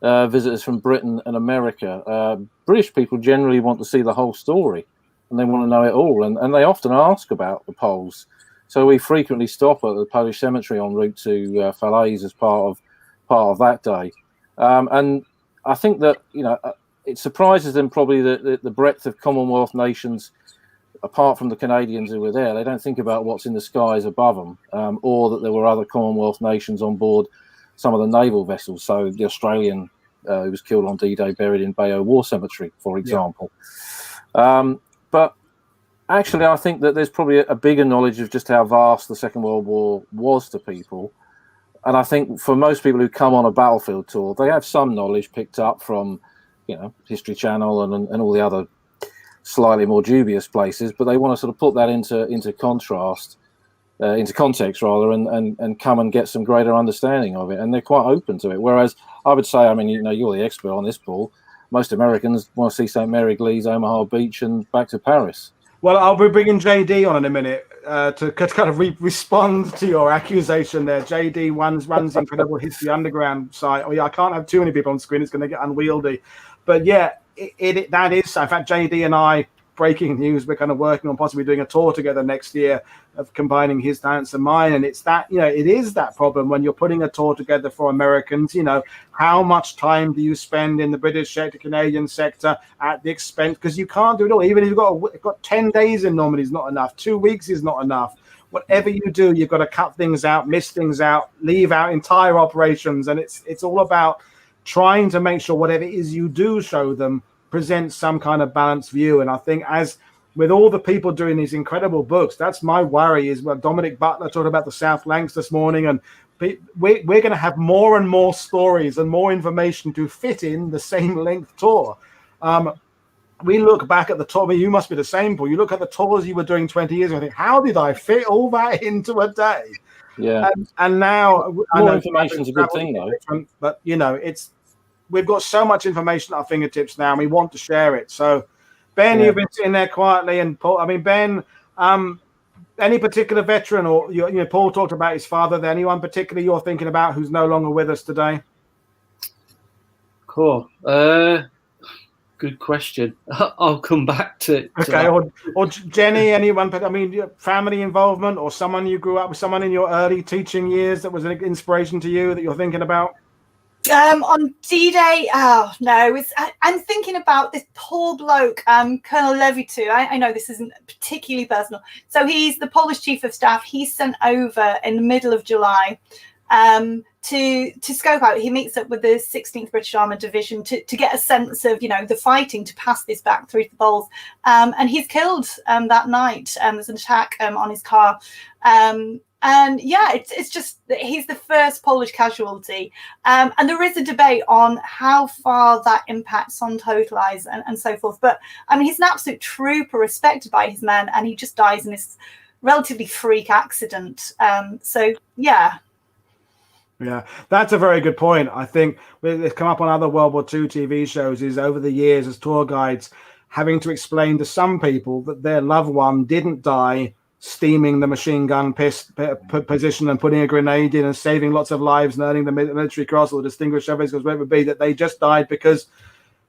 visitors from Britain and America. British people generally want to see the whole story, and they want to know it all, and they often ask about the Poles. So we frequently stop at the Polish cemetery en route to Falaise as part of that day, and I think that it surprises them probably that the breadth of Commonwealth nations, apart from the Canadians who were there. They don't think about what's in the skies above them, or that there were other Commonwealth nations on board some of the naval vessels. So the Australian who was killed on D-Day buried in Bayeux War Cemetery, for example. But actually, I think that there's probably a bigger knowledge of just how vast the Second World War was to people. And I think for most people who come on a battlefield tour, they have some knowledge picked up from, History Channel and all the other slightly more dubious places, but they want to sort of put that into context, and come and get some greater understanding of it. And they're quite open to it. Whereas I would say, you're the expert on this, Paul, most Americans want to see St. Mary Glees, Omaha Beach, and back to Paris. Well, I'll be bringing JD on in a minute to kind of respond to your accusation there. JD runs the Incredible History Underground site. Oh, yeah, I can't have too many people on screen. It's going to get unwieldy. But yeah, that is. In fact, JD and I, breaking news, we're kind of working on possibly doing a tour together next year of combining his talents and mine. And it's that, it is that problem when you're putting a tour together for Americans, how much time do you spend in the British sector, Canadian sector at the expense? Because you can't do it all. Even if you've got 10 days in Normandy is not enough. 2 weeks is not enough. Whatever you do, you've got to cut things out, miss things out, leave out entire operations. And it's all about trying to make sure whatever it is you do show them presents some kind of balanced view. And I think as with all the people doing these incredible books, that's my worry is what Dominic Butler talked about the South Lancs this morning. And we're going to have more and more stories and more information to fit in the same length tour. We look back at the tour, you must be the same, Paul. You look at the tours you were doing 20 years ago and think, how did I fit all that into a day? Yeah. And now more information is a good thing, though. But we've got so much information at our fingertips now, and we want to share it. So, Ben, you've been sitting there quietly, and Paul. Ben, any particular veteran, or Paul talked about his father. There, anyone particularly you're thinking about who's no longer with us today? Cool. Good question. I'll come back to okay. Or Jenny, anyone? But family involvement, or someone you grew up with, someone in your early teaching years that was an inspiration to you that you're thinking about. On D-Day, no, I'm thinking about this poor bloke, Colonel Levitu. I know this isn't particularly personal. So he's the Polish Chief of Staff. He's sent over in the middle of July to scope out. He meets up with the 16th British Armoured Division to get a sense of, the fighting to pass this back through the Poles. And he's killed that night. There's an attack on his car. And yeah, it's just that he's the first Polish casualty. And there is a debate on how far that impacts on totalize and so forth. But I mean, he's an absolute trooper, respected by his men, and he just dies in this relatively freak accident. So yeah. Yeah, that's a very good point. I think it's come up on other World War II TV shows, is over the years as tour guides having to explain to some people that their loved one didn't die steaming the machine gun position and putting a grenade in and saving lots of lives and earning the military cross or distinguished service, because whatever it would be, that they just died because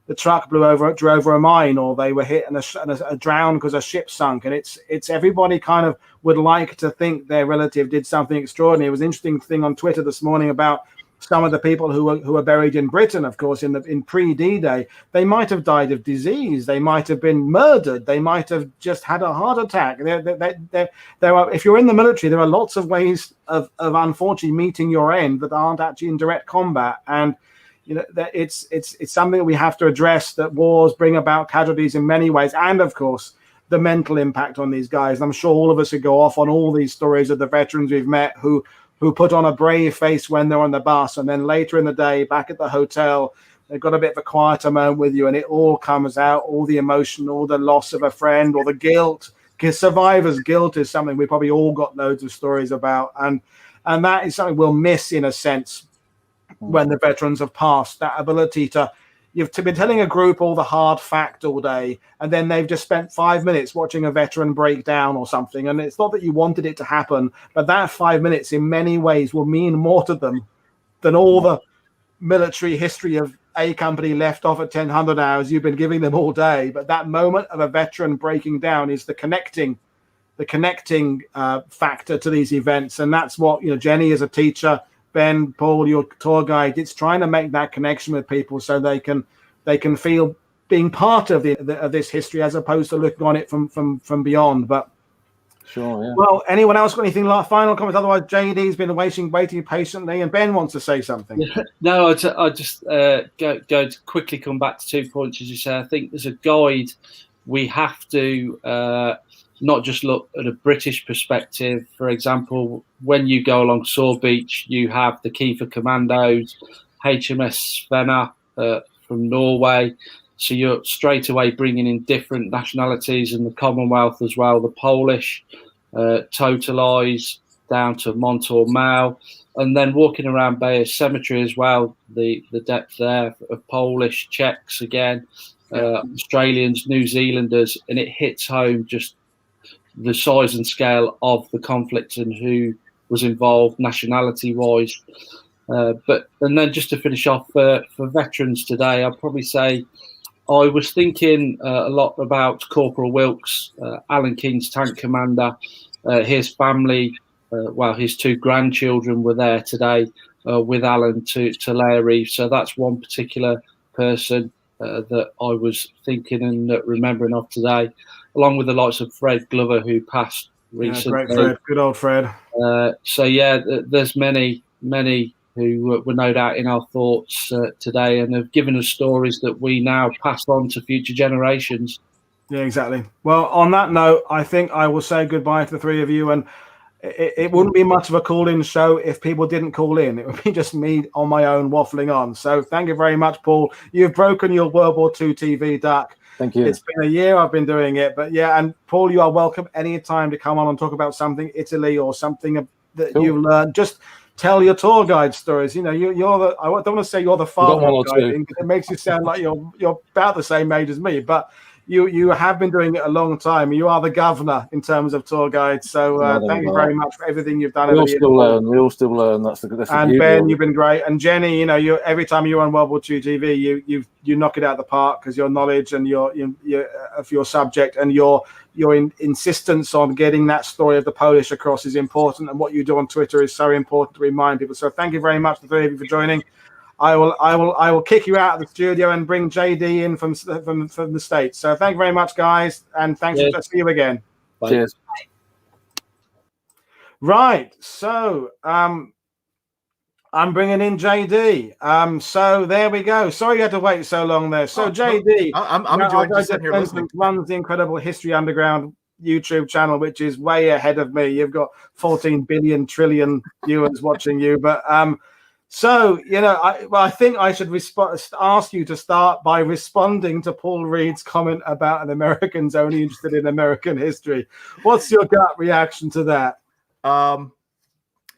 the truck drove over a mine, or they were hit and drowned because a ship sunk. And it's everybody kind of would like to think their relative did something extraordinary. It was an interesting thing on Twitter this morning about some of the people who were buried in Britain, of course, in pre-D-Day. They might have died of disease. They might have been murdered. They might have just had a heart attack. There are, if you're in the military, there are lots of ways of unfortunately meeting your end that aren't actually in direct combat. And that it's something that we have to address, that wars bring about casualties in many ways, and of course the mental impact on these guys. And I'm sure all of us could go off on all these stories of the veterans we've met who put on a brave face when they're on the bus, and then later in the day back at the hotel they've got a bit of a quieter moment with you, and it all comes out, all the emotion, all the loss of a friend, or the guilt. Because survivor's guilt is something we probably all got loads of stories about, and that is something we'll miss in a sense when the veterans have passed. That ability to, you've been telling a group all the hard fact all day, and then they've just spent 5 minutes watching a veteran break down or something. And it's not that you wanted it to happen, but that 5 minutes in many ways will mean more to them than all the military history of A Company left off at 1000 hours you've been giving them all day. But that moment of a veteran breaking down is the connecting factor to these events. And that's what, Jenny as a teacher, Ben, Paul, your tour guide, it's trying to make that connection with people so they can feel being part of this history, as opposed to looking on it from beyond. But sure, yeah. Well, anyone else got anything final comments? Otherwise, JD's been waiting patiently, and Ben wants to say something. No, I just go to quickly come back to 2 points, as you say. I think there's a guide we have to not just look at a British perspective. For example, when you go along Saw Beach, you have the Kiefer Commandos, HMS Svena from Norway. So you're straight away bringing in different nationalities and the Commonwealth as well, the Polish, Totalize, down to Montauk Mao. And then walking around Bayeux Cemetery as well, the depth there of Polish, Czechs again, Australians, New Zealanders, and it hits home just the size and scale of the conflict and who was involved nationality-wise. And then just to finish off for veterans today, I'd probably say I was thinking a lot about Corporal Wilkes, Alan King's tank commander. His family, his 2 grandchildren were there today with Alan to Larry. So that's one particular person that I was thinking and remembering of today, along with the likes of Fred Glover, who passed recently. Yeah, great Fred, good old Fred. There's many who were no doubt in our thoughts today, and have given us stories that we now pass on to future generations. Yeah, exactly. Well, on that note, I think I will say goodbye to the 3 of you, and it wouldn't be much of a call-in show if people didn't call in. It would be just me on my own waffling on. So thank you very much, Paul. You've broken your World War II TV duck. Thank you. It's been a year I've been doing it, but yeah, and Paul, you are welcome any time to come on and talk about something Italy or something that you've learned. Just tell your tour guide stories. You're the, I don't want to say you're the father of guiding, because it makes you sound like you're about the same age as me, but you have been doing it a long time. You are the governor in terms of tour guides. So thank you very much for everything you've done. We all still learn. That's the and Ben, you've been great. And Jenny, you every time you're on World War II TV, you knock it out of the park, because your knowledge and your of your subject and your insistence on getting that story of the Polish across is important. And what you do on Twitter is so important to remind people. So thank you very much, the 3 of you, for joining. I will kick you out of the studio and bring JD in from the States. So thank you very much, guys, and thanks for see you again. Bye. Cheers. Right. So I'm bringing in JD. So there we go. Sorry you had to wait so long there. So JD, I'm enjoying just sitting here listening. Runs the incredible History Underground YouTube channel, which is way ahead of me. You've got 14 billion trillion viewers watching you. But so, you know, I think I should ask you to start by responding to Paul Reed's comment about an American's only interested in American history. What's your gut reaction to that?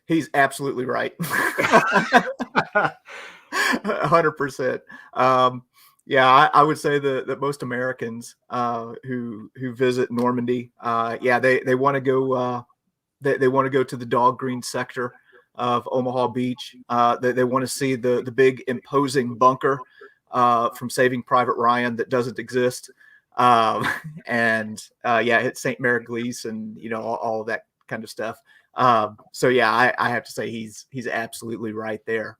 He's absolutely right. 100%. Yeah, I would say that most Americans who visit Normandy, they want to go. They want to go to the dog green sector of Omaha Beach. They want to see the big imposing bunker from Saving Private Ryan that doesn't exist, it's St. Mary Glees and all of that kind of stuff. So yeah, I have to say he's absolutely right there.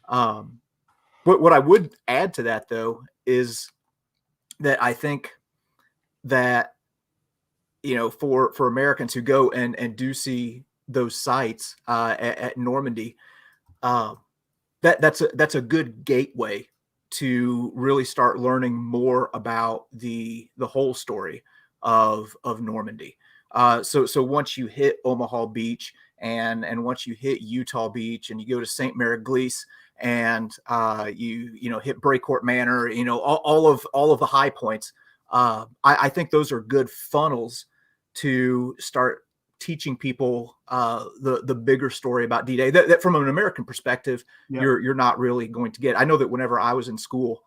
What I would add to that though is that I think that for Americans who go and do see those sites at Normandy, that's a good gateway to really start learning more about the whole story of Normandy. So once you hit Omaha Beach and once you hit Utah Beach and you go to St. Mary Glees and you hit Brecourt Manor, all of the high points, I think those are good funnels to start teaching people the bigger story about D-Day that from an American perspective, you're not really going to get. I know that whenever I was in school,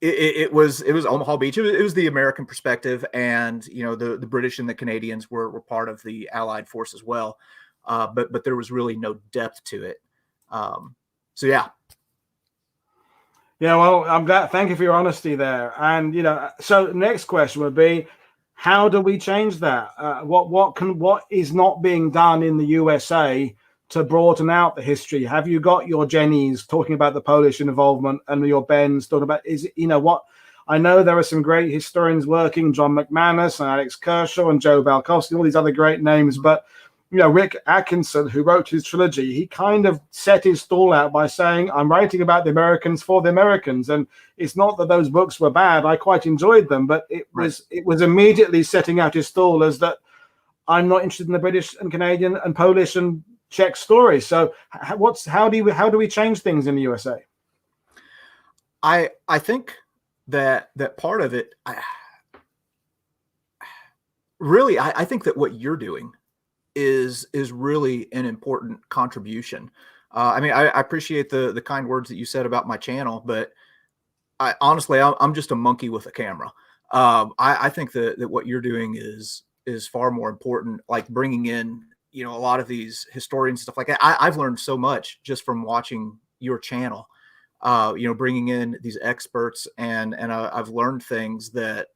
it was Omaha Beach. It was the American perspective, and the British and the Canadians were part of the Allied force as well. But there was really no depth to it. So yeah. Yeah, well, I'm glad. Thank you for your honesty there. And so next question would be, how do we change that? What is not being done in the USA to broaden out the history? Have you got your Jennies talking about the Polish involvement and your Bens talking about I know there are some great historians working, John McManus and Alex Kershaw and Joe Balkowski, all these other great names, but Rick Atkinson, who wrote his trilogy, he kind of set his stall out by saying, I'm writing about the Americans for the Americans. And it's not that those books were bad. I quite enjoyed them, but it was immediately setting out his stall as that I'm not interested in the British and Canadian and Polish and Czech stories. So how do we change things in the USA? I think that part of it, I think that what you're doing is really an important contribution. I appreciate the kind words that you said about my channel, but honestly, I'm just a monkey with a camera. I think that what you're doing is far more important, like bringing in, a lot of these historians, stuff like that. I've learned so much just from watching your channel, bringing in these experts and I've learned things that,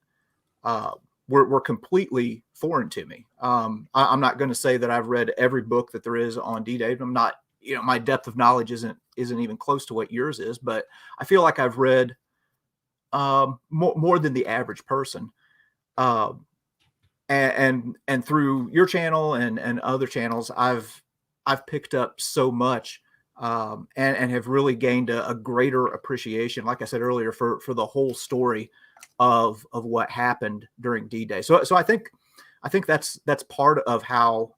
were completely foreign to me. I'm not going to say that I've read every book that there is on D-Day. I'm not, my depth of knowledge isn't even close to what yours is, but I feel like I've read more than the average person. And through your channel and other channels, I've picked up so much and have really gained a greater appreciation, like I said earlier, for the whole story of what happened during D-Day. So I think that's part of how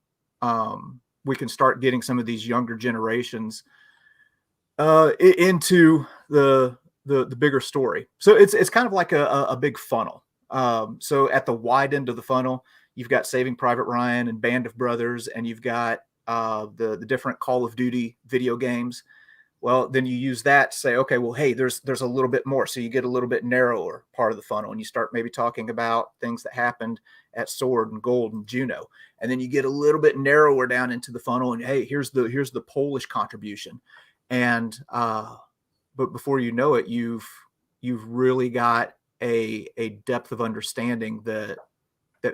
we can start getting some of these younger generations into the bigger story. So it's kind of like a big funnel. So at the wide end of the funnel, you've got Saving Private Ryan and Band of Brothers, and you've got the different Call of Duty video games. Well, then you use that to say, okay, well, hey, there's a little bit more. So you get a little bit narrower part of the funnel, and you start maybe talking about things that happened at Sword and Gold and Juno. And then you get a little bit narrower down into the funnel, and hey, here's the Polish contribution. And but before you know it, you've really got a depth of understanding that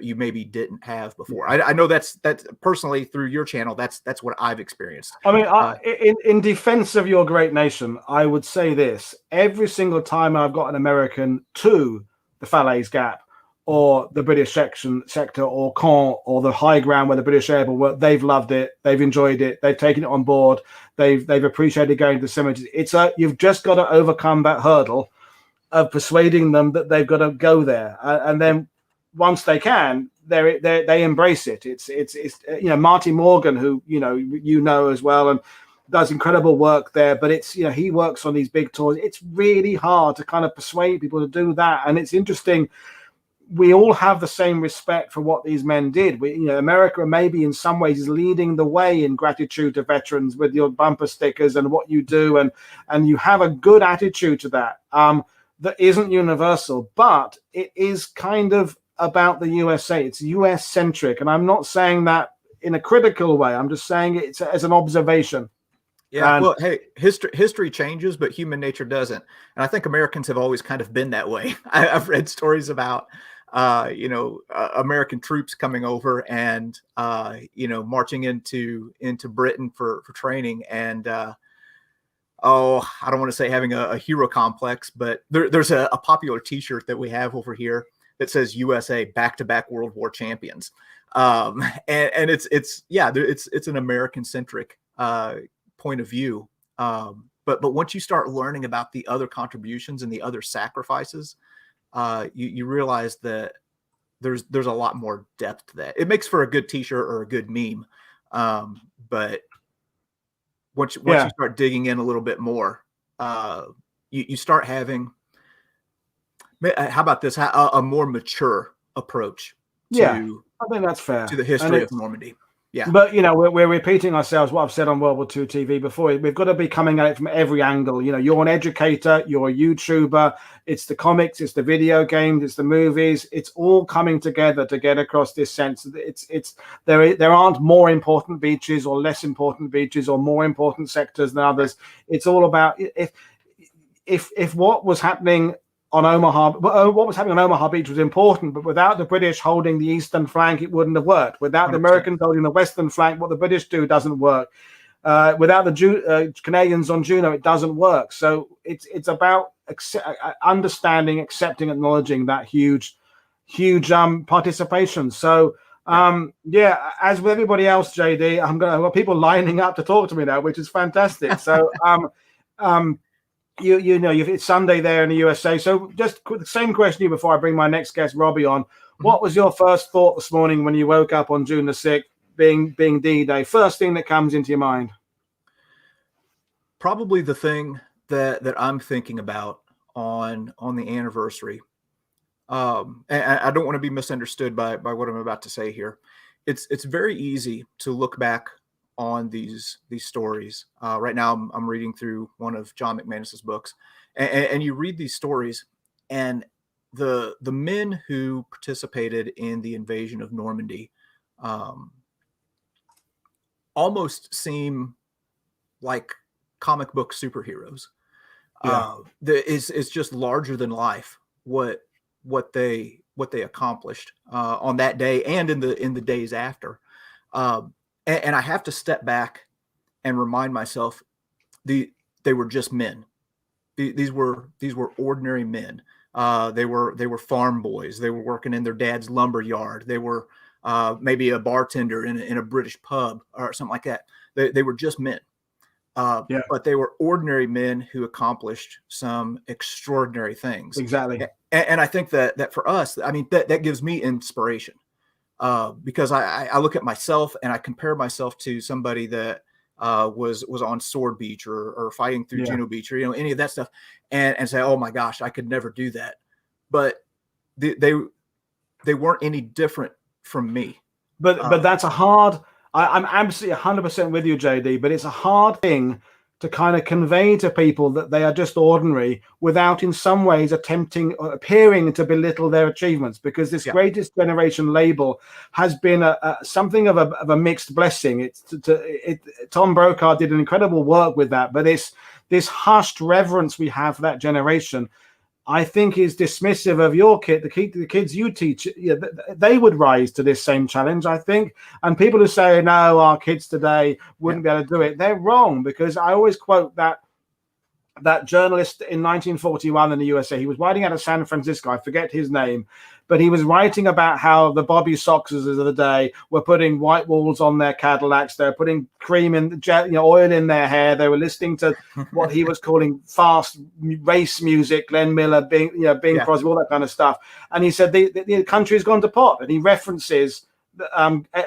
you maybe didn't have before. I know that's personally through your channel. That's what I've experienced. I mean, in defense of your great nation, I would say this: every single time I've got an American to the Falaise Gap, or the British sector or Caen or the high ground where the British airborne were, they've loved it, they've enjoyed it, they've taken it on board, they've appreciated going to the cemeteries. You've just got to overcome that hurdle of persuading them that they've got to go there, and then once they can, they embrace it. It's Marty Morgan, who you know as well, and does incredible work there. But it's he works on these big tours. It's really hard to kind of persuade people to do that, and it's interesting. We all have the same respect for what these men did. America maybe in some ways is leading the way in gratitude to veterans with your bumper stickers and what you do, and you have a good attitude to that. That isn't universal, but it is kind of about the USA. It's US centric, and I'm not saying that in a critical way. I'm just saying it as an observation. Yeah, well, hey, history changes, but human nature doesn't, and I think Americans have always kind of been that way. I've read stories about American troops coming over and marching into Britain for training, and I don't want to say having a hero complex, but there's a popular T-shirt that we have over here that says USA back-to-back World War champions, and it's an American centric point of view, but once you start learning about the other contributions and the other sacrifices, you realize that there's a lot more depth to that. It makes for a good T-shirt or a good meme, but once you start digging in a little bit more, you start having, how about this, a more mature approach to, I think that's fair, to the history of Normandy. Yeah, but we're repeating ourselves. What I've said on World War II TV before. We've got to be coming at it from every angle. You're an educator, you're a YouTuber. It's the comics, it's the video games, it's the movies. It's all coming together to get across this sense that there aren't more important beaches or less important beaches or more important sectors than others. It's all about if what was happening on Omaha Beach was important, but without the British holding the eastern flank, it wouldn't have worked. Without 100%. The Americans holding the western flank, what the British do doesn't work. Without the Canadians on Juno, it doesn't work. So it's about understanding, accepting, acknowledging that huge participation. So as with everybody else, JD, I've got people lining up to talk to me now, which is fantastic. So it's Sunday there in the USA. So just the same question to you before I bring my next guest, Robbie, on. What was your first thought this morning when you woke up on June the 6th, being D-Day? First thing that comes into your mind? Probably the thing that I'm thinking about on the anniversary. And I don't want to be misunderstood by what I'm about to say here. It's very easy to look back on these stories. Right now I'm reading through one of John McManus's books, and you read these stories, and the men who participated in the invasion of Normandy almost seem like comic book superheroes. It's just larger than life what they accomplished on that day and in the days after. And I have to step back and remind myself, they were just men. These were ordinary men. They were farm boys. They were working in their dad's lumber yard. They were maybe a bartender in a British pub or something like that. They were just men. But they were ordinary men who accomplished some extraordinary things. Exactly. And I think that for us, I mean, that gives me inspiration. Because I look at myself and I compare myself to somebody that was on Sword Beach or fighting through Juno Beach or any of that stuff, and say, oh my gosh, I could never do that. But they weren't any different from me. But that's a hard. I'm absolutely 100% with you, JD. But it's a hard thing to kind of convey to people that they are just ordinary without in some ways attempting or appearing to belittle their achievements, because this greatest generation label has been something of a mixed blessing. Tom Brokaw did an incredible work with that, but it's this hushed reverence we have for that generation, I think, is dismissive of your kid, the kids you teach. They would rise to this same challenge, I think. And people who say, no, our kids today wouldn't be able to do it, they're wrong, because I always quote that journalist in 1941 in the USA. He was writing out of San Francisco. I forget his name, but he was writing about how the Bobby Soxers of the day were putting white walls on their Cadillacs. They were putting cream in, oil in their hair. They were listening to what he was calling fast race music, Glenn Miller, Bing Crosby, all that kind of stuff. And he said the country's gone to pot, and he references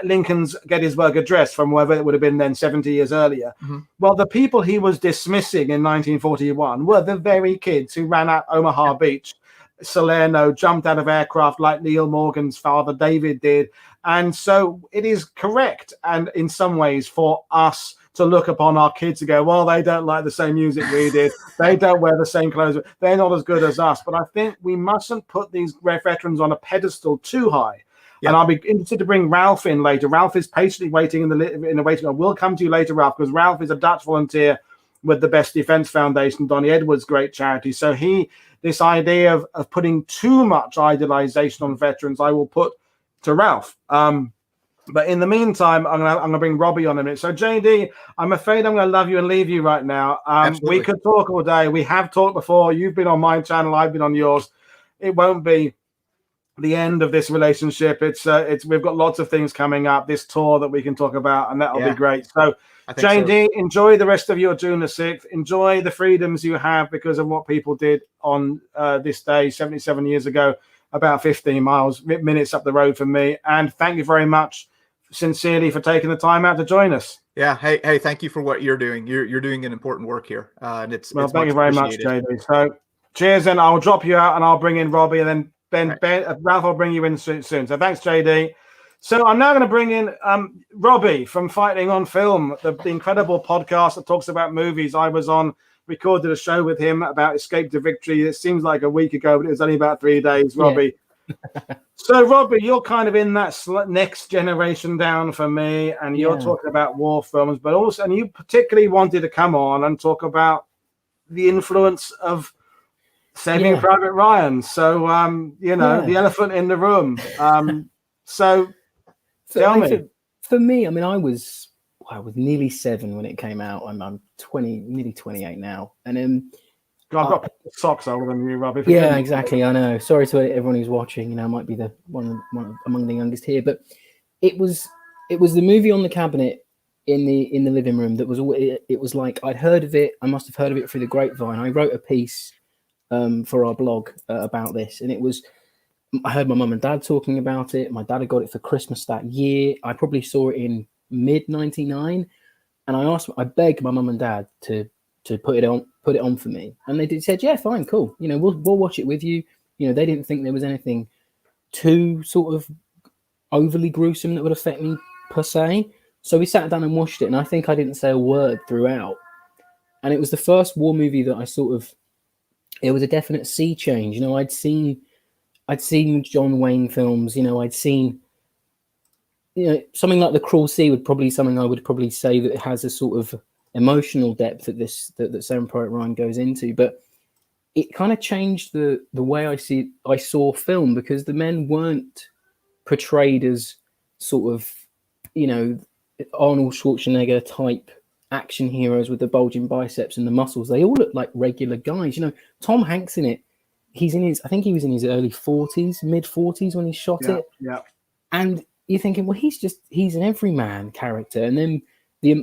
Lincoln's Gettysburg Address from wherever it would have been then 70 years earlier. Well, the people he was dismissing in 1941 were the very kids who ran out Omaha Beach, Salerno, jumped out of aircraft like Neil Morgan's father David did. And so it is correct, and in some ways, for us to look upon our kids and go, well, they don't like the same music we did. They don't wear the same clothes. They're not as good as us. But I think we mustn't put these veterans on a pedestal too high. Yeah. And I'll be interested to bring Ralph in later. Ralph is patiently waiting in the waiting room. We'll come to you later, Ralph, because Ralph is a Dutch volunteer with the Best Defense Foundation, Donny Edwards' great charity. So this idea of putting too much idealization on veterans, I will put to Ralph. But in the meantime, I'm gonna bring Robbie on a minute. So JD, I'm afraid I'm gonna love you and leave you right now. We could talk all day. We have talked before. You've been on my channel. I've been on yours. It won't be the end of this relationship. It's we've got lots of things coming up, this tour that we can talk about, and that'll be great. So JD, enjoy the rest of your June the 6th. Enjoy the freedoms you have because of what people did on this day 77 years ago, about 15 minutes up the road from me. And thank you very much sincerely for taking the time out to join us. Yeah, hey, thank you for what you're doing. You're doing an important work here, and it's thank you very much, JD. So cheers, and I'll drop you out and I'll bring in Robbie, and then Ralph, I'll bring you in soon. So thanks, JD. So I'm now going to bring in Robbie from Fighting on Film, the incredible podcast that talks about movies. I was recorded a show with him about Escape to Victory. It seems like a week ago, but it was only about 3 days, Robbie. Yeah. So, Robbie, you're kind of in that next generation down for me, and you're talking about war films, but also, and you particularly wanted to come on and talk about the influence of Saving Private Ryan. So, the elephant in the room. Tell me. For me, I mean, I was nearly 7 when it came out. I'm 20, nearly 28 now, and I've got socks older than you, Robbie. Yeah, exactly. I know. Sorry to everyone who's watching. I might be the one among the youngest here, but it was the movie on the cabinet in the living room that was. It was like I'd heard of it. I must have heard of it through the grapevine. I wrote a piece for our blog about this, and it was. I heard my mum and dad talking about it. My dad had got it for Christmas that year. I probably saw it in mid '99, and I begged my mum and dad to put it on for me, and they said, yeah, fine, cool. We'll watch it with you. They didn't think there was anything too sort of overly gruesome that would affect me per se. So we sat down and watched it, and I think I didn't say a word throughout. And it was the first war movie that I it was a definite sea change. I'd seen John Wayne films, I'd seen, something like The Cruel Sea would probably something I would probably say that it has a sort of emotional depth that Saving Private Ryan goes into, but it kind of changed the way I saw film, because the men weren't portrayed as sort of, Arnold Schwarzenegger type action heroes with the bulging biceps and the muscles. They all look like regular guys. Tom Hanks in it. I think he was in his early 40s, mid 40s when he shot it. Yeah. And you're thinking, well, he's an everyman character. And then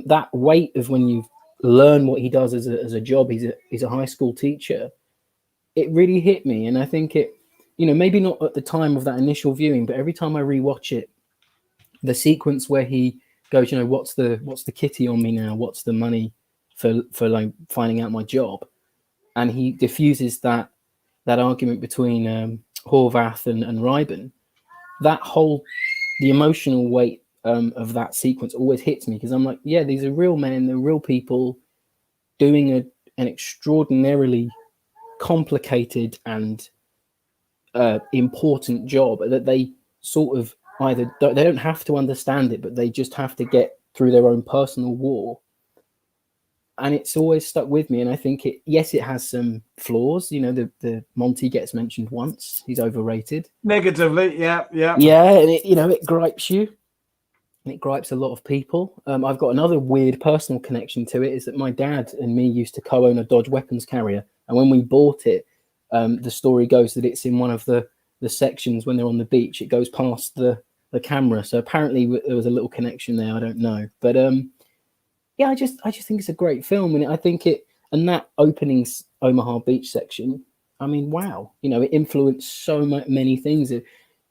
that weight of when you learn what he does as a job, he's a high school teacher. It really hit me. And I think it, maybe not at the time of that initial viewing, but every time I rewatch it, the sequence where he goes, what's the kitty on me now? What's the money for like finding out my job? And he diffuses that argument between Horvath and Reiben, the emotional weight of that sequence always hits me, because I'm like, yeah, these are real men, they're real people doing an extraordinarily complicated and important job that they sort of they don't have to understand it, but they just have to get through their own personal war. And it's always stuck with me. And I think it has some flaws. The Monty gets mentioned once. He's overrated. Negatively, yeah. Yeah, and it gripes you. And it gripes a lot of people. I've got another weird personal connection to it, is that my dad and me used to co-own a Dodge weapons carrier. And when we bought it, the story goes that it's in one of the the sections when they're on the beach, it goes past the camera. So apparently there was a little connection there. I don't know, but yeah, I just think it's a great film, and I think and that opening Omaha Beach section, I mean, wow, you know, it influenced so many things.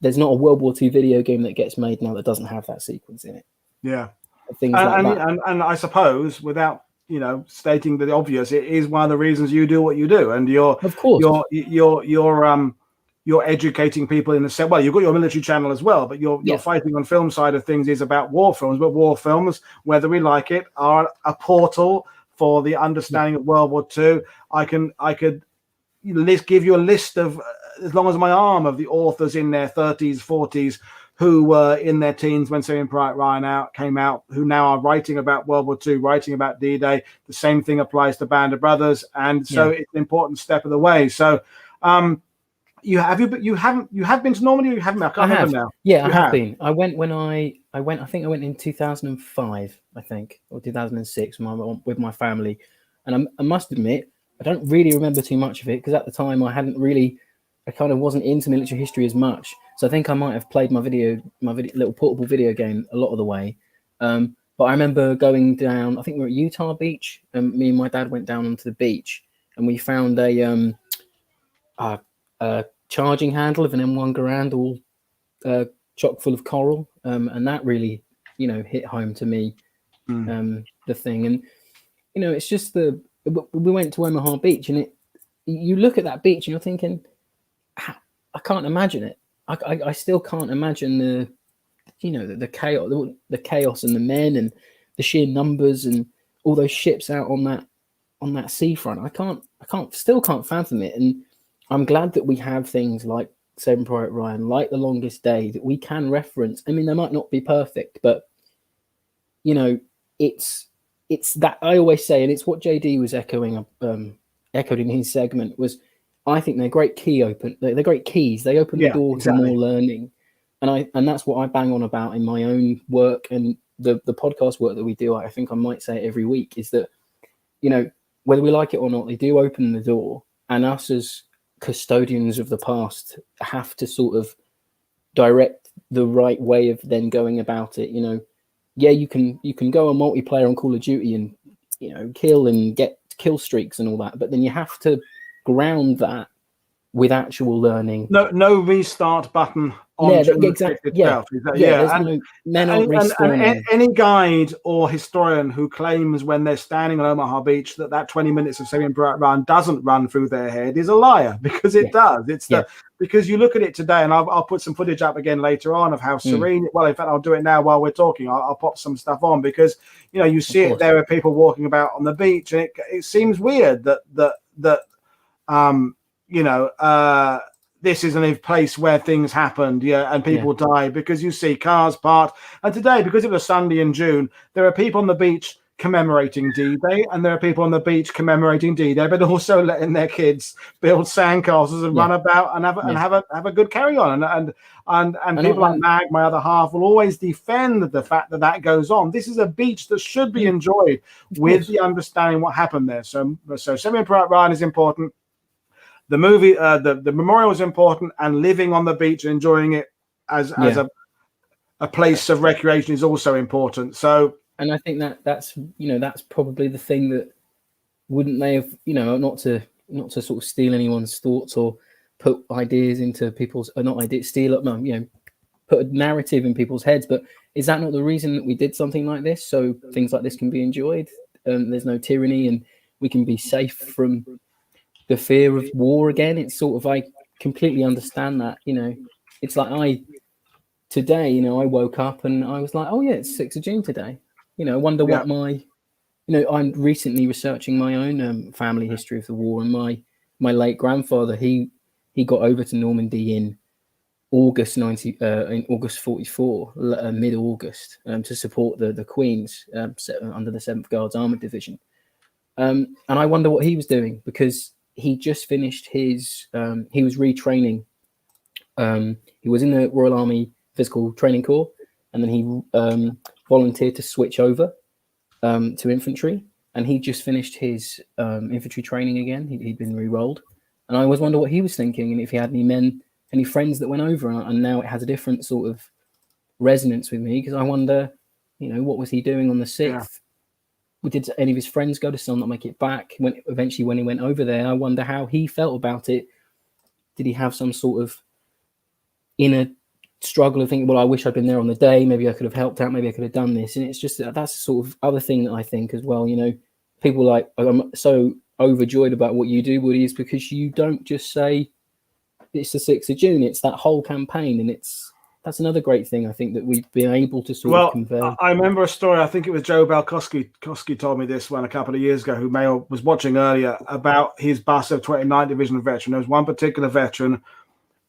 There's not a World War II video game that gets made now that doesn't have that sequence in it. Yeah, things like that. And I suppose, without stating the obvious, it is one of the reasons you do what you do, and you're educating people in the sense. Well, you've got your military channel as well, but your fighting on film side of things is about war films. But war films, whether we like it, are a portal for the understanding of World War II. I could give you a list of as long as my arm of the authors in their 30s, 40s who were in their teens when Saving Private Ryan came out, who now are writing about World War II, writing about D-Day. The same thing applies to Band of Brothers, and so it's an important step of the way. So, you have been to Normandy, or you haven't? I can't remember now. Yeah, I have been. I went when I went. I think I went in 2005, I think, or 2006, with my family. And I must admit, I don't really remember too much of it because at the time I kind of wasn't into military history as much. So I think I might have played my little portable video game a lot of the way. But I remember going down, I think we were at Utah Beach, and me and my dad went down onto the beach, and we found a charging handle of an M1 Garand, all chock full of coral. And that really, hit home to me, the thing. And, it's just we went to Omaha Beach, and you look at that beach and you're thinking, I can't imagine it. I still can't imagine the chaos and the men and the sheer numbers and all those ships out on that seafront. I still can't fathom it. And I'm glad that we have things like Saving Private Ryan, like The Longest Day, that we can reference. I mean, they might not be perfect, but it's that I always say, and it's what JD was echoed in his segment, was I think they're great they're great keys. They open the door to more learning. And that's what I bang on about in my own work and the podcast work that we do. I think I might say it every week, is that, whether we like it or not, they do open the door, and us as custodians of the past have to sort of direct the right way of then going about it. You can go on multiplayer on Call of Duty and kill and get kill streaks and all that, but then you have to ground that with actual learning. No restart button on exactly. Itself. And any guide or historian who claims when they're standing on Omaha Beach that 20 minutes of Saving Private Ryan doesn't run through their head is a liar, because it does. It's because you look at it today, and I'll put some footage up again later on of how serene. Well, in fact, I'll do it now while we're talking. I'll pop some stuff on, because you see it there with people walking about on the beach, and it seems weird that this isn't a place where things happened, and people die, because you see cars parked. And today, because it was Sunday in June, there are people on the beach commemorating D-Day, and there are people on the beach commemorating D-Day, but also letting their kids build sandcastles and run about and have a good carry on. And people like Mag, my other half, will always defend the fact that goes on. This is a beach that should be enjoyed with the understanding what happened there. So Saving Private Ryan is important. The movie, the memorial is important, and living on the beach and enjoying it as a place of recreation is also important. So, and I think that's probably the thing that wouldn't they have, not to sort of steal anyone's thoughts or put ideas into people's, or not ideas, steal up, put a narrative in people's heads. But is that not the reason that we did something like this? So things like this can be enjoyed. There's no tyranny, and we can be safe from the fear of war again. It's sort of, I completely understand that. It's like today, I woke up and I was like, oh yeah, it's 6th of June today. I wonder what I'm recently researching my own family history of the war, and my late grandfather, he got over to Normandy in August 44, mid-August, to support the Queen's under the 7th Guards Armoured Division. And I wonder what he was doing, because he just finished his, he was retraining. He was in the Royal Army Physical Training Corps, and then he volunteered to switch over to infantry. And he just finished his infantry training again. He'd been re-rolled. And I always wonder what he was thinking, and if he had any men any friends that went over, and now it has a different sort of resonance with me, because I wonder, you know, what was he doing on the 6th? Did any of his friends go to still not make it back? When he went over there, I wonder how he felt about it. Did he have some sort of inner struggle of thinking, well, I wish I'd been there on the day, maybe I could have helped out, maybe I could have done this? And it's just that's the sort of other thing that I think as well, you know, people like, I'm so overjoyed about what you do, Woody, is because you don't just say it's the 6th of June, it's that whole campaign, and that's another great thing I think that we've been able to sort of convey. I remember a story, I think it was Joe Balkowski told me this one a couple of years ago, who was watching earlier, about his bus of 29th Division veteran. There was one particular veteran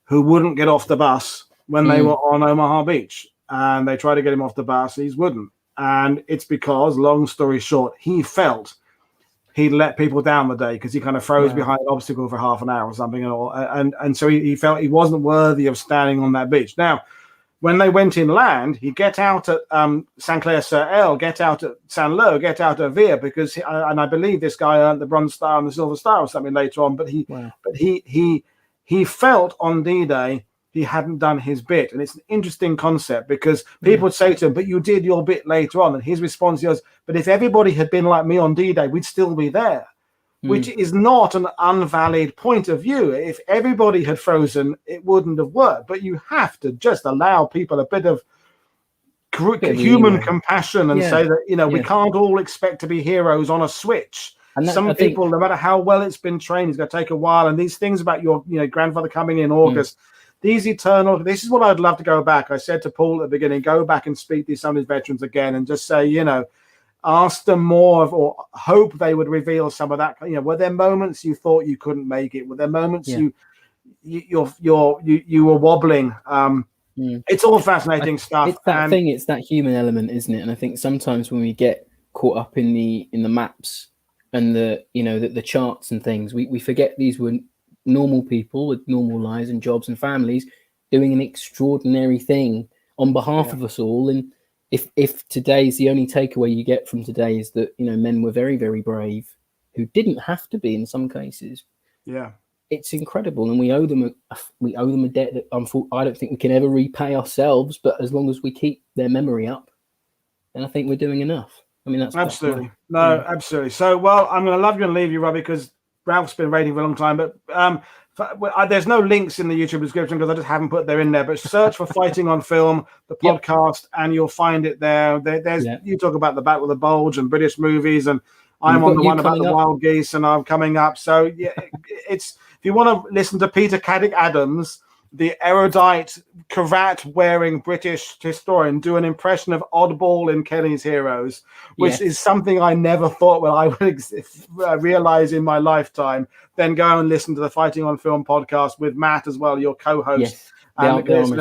who wouldn't get off the bus when they were on Omaha Beach, and they tried to get him off the bus, he wouldn't. And it's because, long story short, he felt he'd let people down the day because he kind of froze behind an obstacle for half an hour or something, and so he felt he wasn't worthy of standing on that beach. Now, when they went inland, he'd get out at St. Clair-sur-Elde, get out at Saint-Lô, get out at Vire, because, and I believe this guy earned the Bronze Star and the Silver Star or something later on, but he felt on D-Day he hadn't done his bit. And it's an interesting concept, because people would say to him, but you did your bit later on. And his response was, but if everybody had been like me on D-Day, we'd still be there. Which is not an unvalid point of view. If everybody had frozen, it wouldn't have worked. But you have to just allow people a bit of human compassion and say that, you know, we can't all expect to be heroes on a switch. And some people, no matter how well it's been trained, it's going to take a while. And these things about your, you know, grandfather coming in August, these eternal, this is what I'd love to go back. I said to Paul at the beginning, go back and speak to some of these veterans again and just say, you know, ask them more of, or hope they would reveal some of that. You know, were there moments you thought you couldn't make it? Were there moments you were wobbling? It's all fascinating stuff. It's that thing. It's that human element, isn't it? And I think sometimes when we get caught up in the maps and the charts and things, we forget these were normal people with normal lives and jobs and families doing an extraordinary thing on behalf of us all. And if today's the only takeaway you get from today is that, you know, men were very, very brave who didn't have to be in some cases. Yeah, it's incredible, and we owe them a debt that I don't think we can ever repay ourselves. But as long as we keep their memory up, then I think we're doing enough. I mean, that's absolutely absolutely. So, well, I'm going to love you and leave you, Robbie, because Ralph's been waiting for a long time, but there's no links in the YouTube description because I just haven't put them in there. But search for Fighting on Film, the podcast, and you'll find it there. You talk about the Battle of the Bulge and British movies, and I'm on the one about the wild geese, and I'm coming up. So yeah, it's if you want to listen to Peter Caddick Adams, the erudite cravat-wearing British historian, do an impression of Oddball in Kelly's Heroes, which is something I never thought I would realize in my lifetime. Then go and listen to the Fighting on Film podcast with Matt as well, your co-host. Yes. And it's an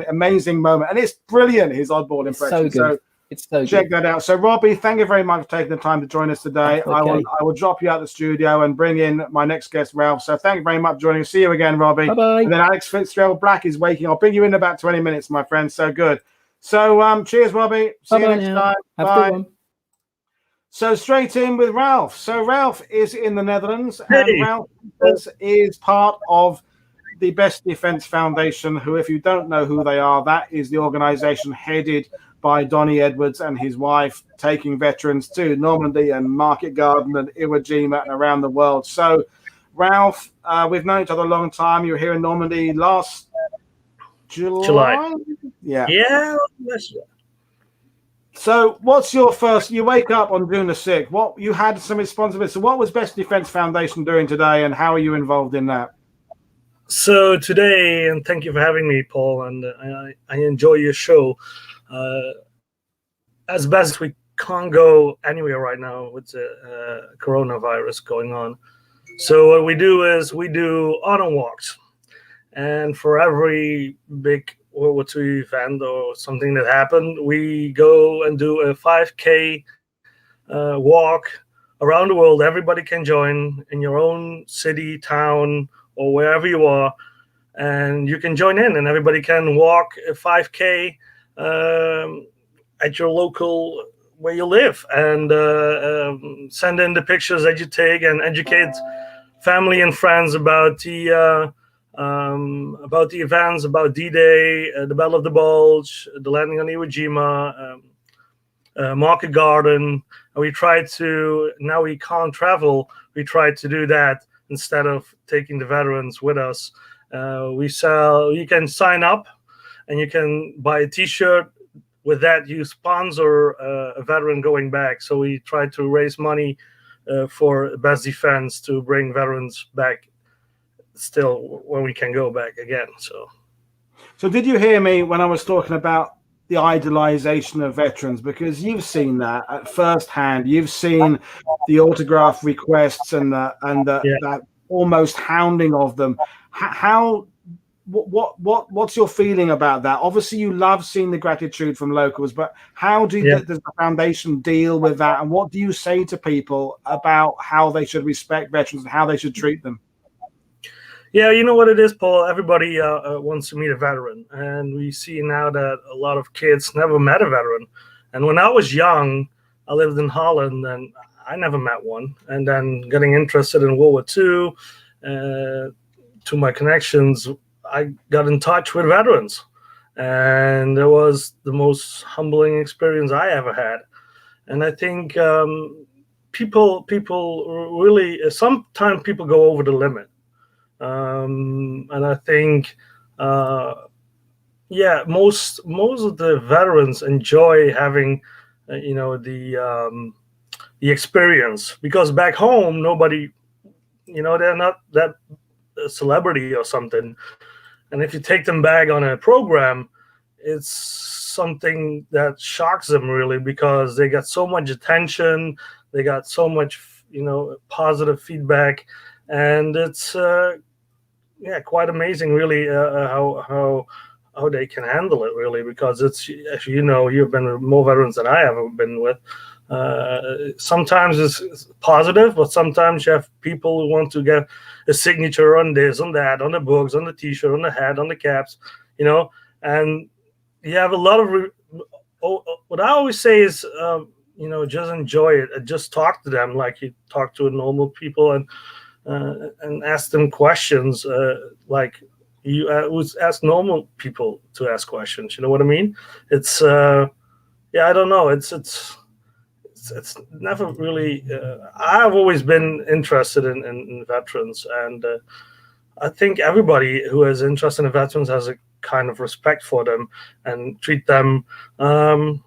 amazing moment. And it's brilliant, his Oddball impression. It's so good. It's so check that out. So, Robbie, thank you very much for taking the time to join us today. Okay. I will drop you out of the studio and bring in my next guest, Ralph. So thank you very much for joining us. See you again, Robbie. Bye-bye. And then Alex Fitzgerald Black is waking. I'll bring you in about 20 minutes, my friend. So good. So cheers, Robbie. See you next time. Have Bye. a good one. So straight in with Ralph. So Ralph is in the Netherlands, and Ralph is part of the Best Defense Foundation, who, if you don't know who they are, that is the organization headed by Donny Edwards and his wife, taking veterans to Normandy and Market Garden and Iwo Jima and around the world. So, Ralph, we've known each other a long time. You were here in Normandy last July. Yeah. So, what's your first? You wake up on June the 6th. What you had some responsibility. So, what was Best Defense Foundation doing today, and how are you involved in that? So today, and thank you for having me, Paul, and I enjoy your show. As best we can't go anywhere right now with the coronavirus going on. So what we do is we do honor walks. And for every big World War II event or something that happened, we go and do a 5K walk around the world. Everybody can join in your own city, town, or wherever you are. And you can join in, and everybody can walk a 5K at your local where you live, and send in the pictures that you take and educate family and friends about the about the events, about D-Day, the Battle of the Bulge, the landing on Iwo Jima, Market Garden. And we tried to, now we can't travel, we tried to do that instead of taking the veterans with us. You can sign up and you can buy a t-shirt. With that, you sponsor a veteran going back. So we try to raise money for Best Defense to bring veterans back still when we can go back again. So did you hear me when I was talking about the idolization of veterans? Because you've seen that at first hand. You've seen the autograph requests and that almost hounding of them. What's your feeling about that? Obviously, you love seeing the gratitude from locals, but how does the foundation deal with that? And what do you say to people about how they should respect veterans and how they should treat them? Yeah, you know what it is, Paul? Everybody wants to meet a veteran. And we see now that a lot of kids never met a veteran. And when I was young, I lived in Holland and I never met one. And then getting interested in World War II, to my connections, I got in touch with veterans. And it was the most humbling experience I ever had. And I think people really, sometimes people go over the limit. And I think, most of the veterans enjoy having, the experience, because back home nobody, they're not that celebrity or something, and if you take them back on a program, it's something that shocks them really, because they got so much attention, they got so much, positive feedback, and it's quite amazing, really, how they can handle it, really, because it's, as you know, you've been with more veterans than I have been with. Sometimes it's positive, but sometimes you have people who want to get a signature on this, on that, on the books, on the T-shirt, on the hat, on the caps, and you have a lot of. What I always say is, just enjoy it. Just talk to them like you talk to normal people, and ask them questions like you would ask normal people to ask questions. You know what I mean? It's I don't know. It's never really. I've always been interested in veterans, and I think everybody who is interested in veterans has a kind of respect for them, and treat them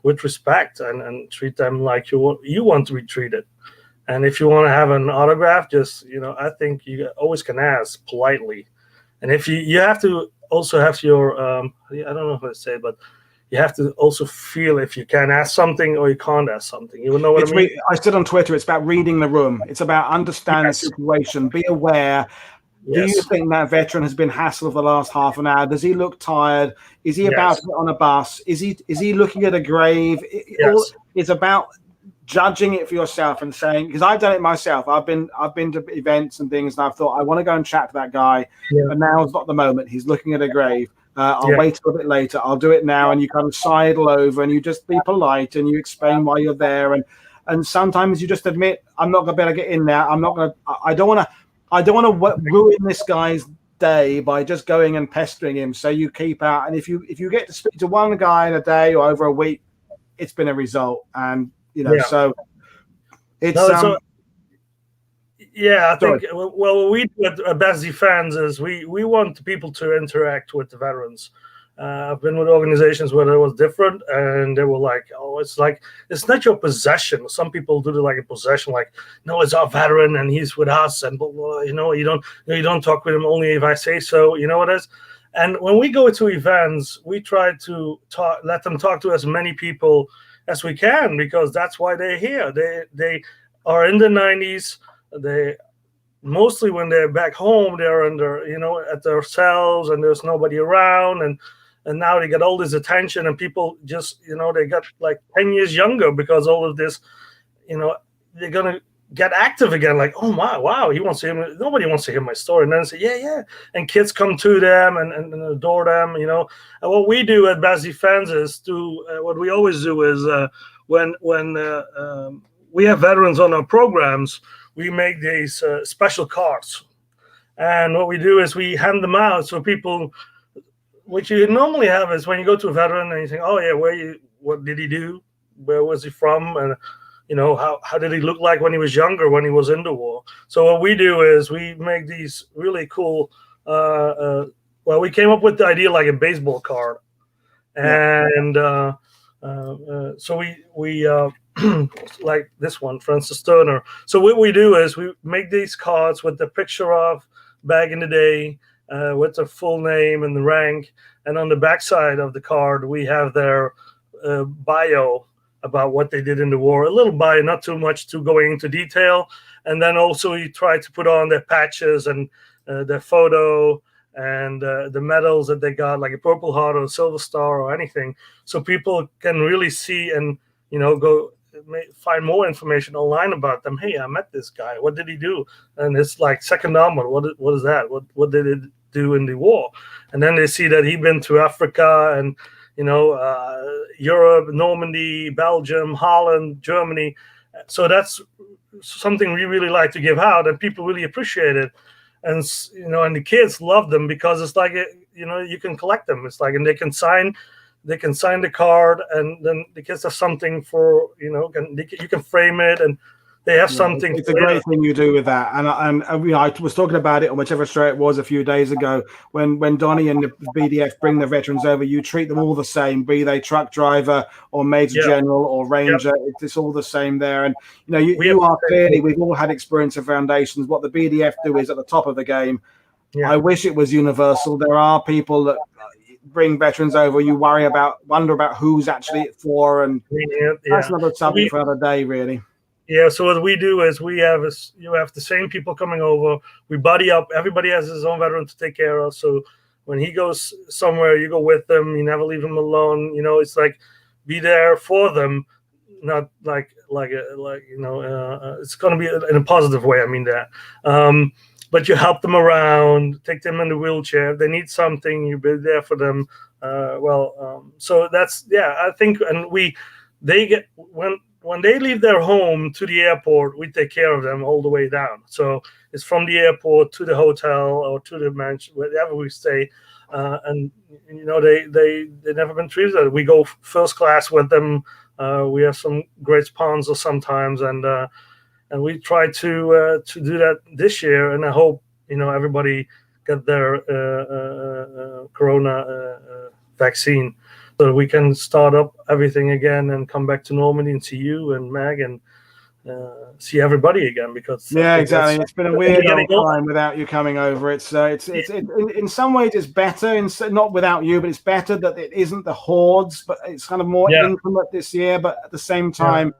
with respect, and treat them like you want to be treated. And if you want to have an autograph, just, I think you always can ask politely. And if you have to also have your, I don't know how to say it, but you have to also feel if you can ask something or you can't ask something. You know what I mean? I said on Twitter, it's about reading the room. It's about understanding the situation. Be aware. Yes. Do you think that veteran has been hassled for the last half an hour? Does he look tired? Is he about to get on a bus? Is he looking at a grave? It's about judging it for yourself and saying, because I've done it myself. I've been to events and things, and I've thought, I want to go and chat to that guy, but now is not the moment. He's looking at a grave. I'll wait a bit later. I'll do it now. And you kind of sidle over and you just be polite and you explain why you're there. And sometimes you just admit, I'm not going to be able to get in there. I don't want to ruin this guy's day by just going and pestering him. So you keep out. And if you get to speak to one guy in a day or over a week, it's been a result. And so it's I think what we do at Best Defense is we want people to interact with the veterans. I've been with organizations where it was different, and they were like, "Oh, it's not your possession." Some people do it like a possession, like, "No, it's our veteran, and he's with us, and blah, blah, you don't talk with him only if I say so." You know what it is? And when we go to events, we try to let them talk to as many people as we can, because that's why they're here. They are in the 90s. They mostly, when they're back home, they're under, at their cells, and there's nobody around, and now they get all this attention, and people just, they got like 10 years younger because all of this, they're gonna get active again. Like, oh my, wow, he wants to hear. Nobody wants to hear my story, and then say, yeah, and kids come to them and adore them, And what we do at Best Defense is what we always do is when we have veterans on our programs, we make these special cards, And what we do is we hand them out so people. What you normally have is when you go to a veteran and you think, oh yeah, what did he do? Where was he from? And how did he look like when he was younger, when he was in the war? So what we do is we make these really cool. We came up with the idea like a baseball card, and so we like this one, Francis Turner. So what we do is we make these cards with the picture of back in the day. With the full name and the rank, and on the backside of the card we have their bio about what they did in the war, a little bio, not too much to going into detail, and then also we try to put on their patches and their photo and the medals that they got, like a Purple Heart or a Silver Star or anything, so people can really see and go find more information online about them. Hey, I met this guy. What did he do? And it's like second armor. What is that? What did it do in the war? And then they see that he'd been to Africa and Europe, Normandy, Belgium, Holland, Germany. So that's something we really like to give out, and people really appreciate it. And and the kids love them because it's like you can collect them. It's like, and they can sign the card, and then the kids have something for you can frame it, and they have something. It's a great thing you do with that, and I was talking about it on whichever show it was a few days ago when Donnie and the BDF bring the veterans over. You treat them all the same, be they truck driver or major general or ranger. It's all the same there, and you are clearly, we've all had experience of foundations. What the BDF do is at the top of the game. I wish it was universal. There are people that bring veterans over, you wonder about who's actually it for, and that's another subject for another day, really. So what we do is you have the same people coming over, we buddy up, everybody has his own veteran to take care of, so when he goes somewhere you go with them, you never leave him alone. It's like be there for them, not it's going to be in a positive way, I mean that. But you help them around, take them in the wheelchair. If they need something, you be there for them. So that's, I think, and they get, when they leave their home to the airport, we take care of them all the way down. So it's from the airport to the hotel or to the mansion, wherever we stay. And they never been treated. We go first class with them. We have some great sponsors sometimes, and we try to do that this year, and I hope everybody get their corona vaccine so that we can start up everything again and come back to Normandy and see you and Meg and see everybody again, because exactly. It's been a weird long time without you coming over. It's in some ways it's better, not without you, but it's better that it isn't the hordes, but it's kind of more intimate this year. But at the same time,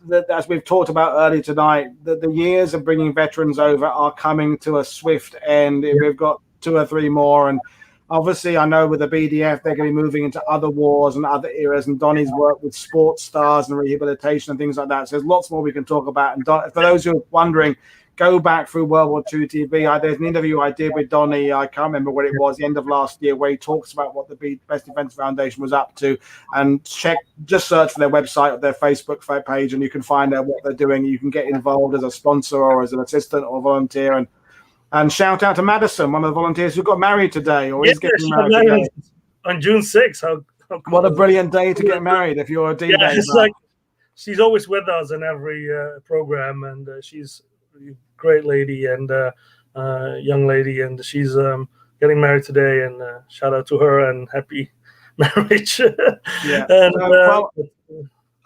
that, as we've talked about earlier tonight, the years of bringing veterans over are coming to a swift end. We've got 2 or 3 more, and obviously I know with the BDF they're going to be moving into other wars and other eras, and Donnie's work with sports stars and rehabilitation and things like that. So there's lots more we can talk about. And for those who are wondering, go back through World War II TV. There's an interview I did with Donnie, I can't remember what it was, the end of last year, where he talks about what the Best Defense Foundation was up to. And just search for their website or their Facebook page, and you can find out what they're doing. You can get involved as a sponsor or as an assistant or volunteer. And shout out to Madison, one of the volunteers who got married today, or is getting married today. On June 6th. How cool. What a brilliant day to get married if you're a DDay. It's like she's always with us in every program, and she's a great lady and young lady, and she's getting married today. And shout out to her and happy marriage.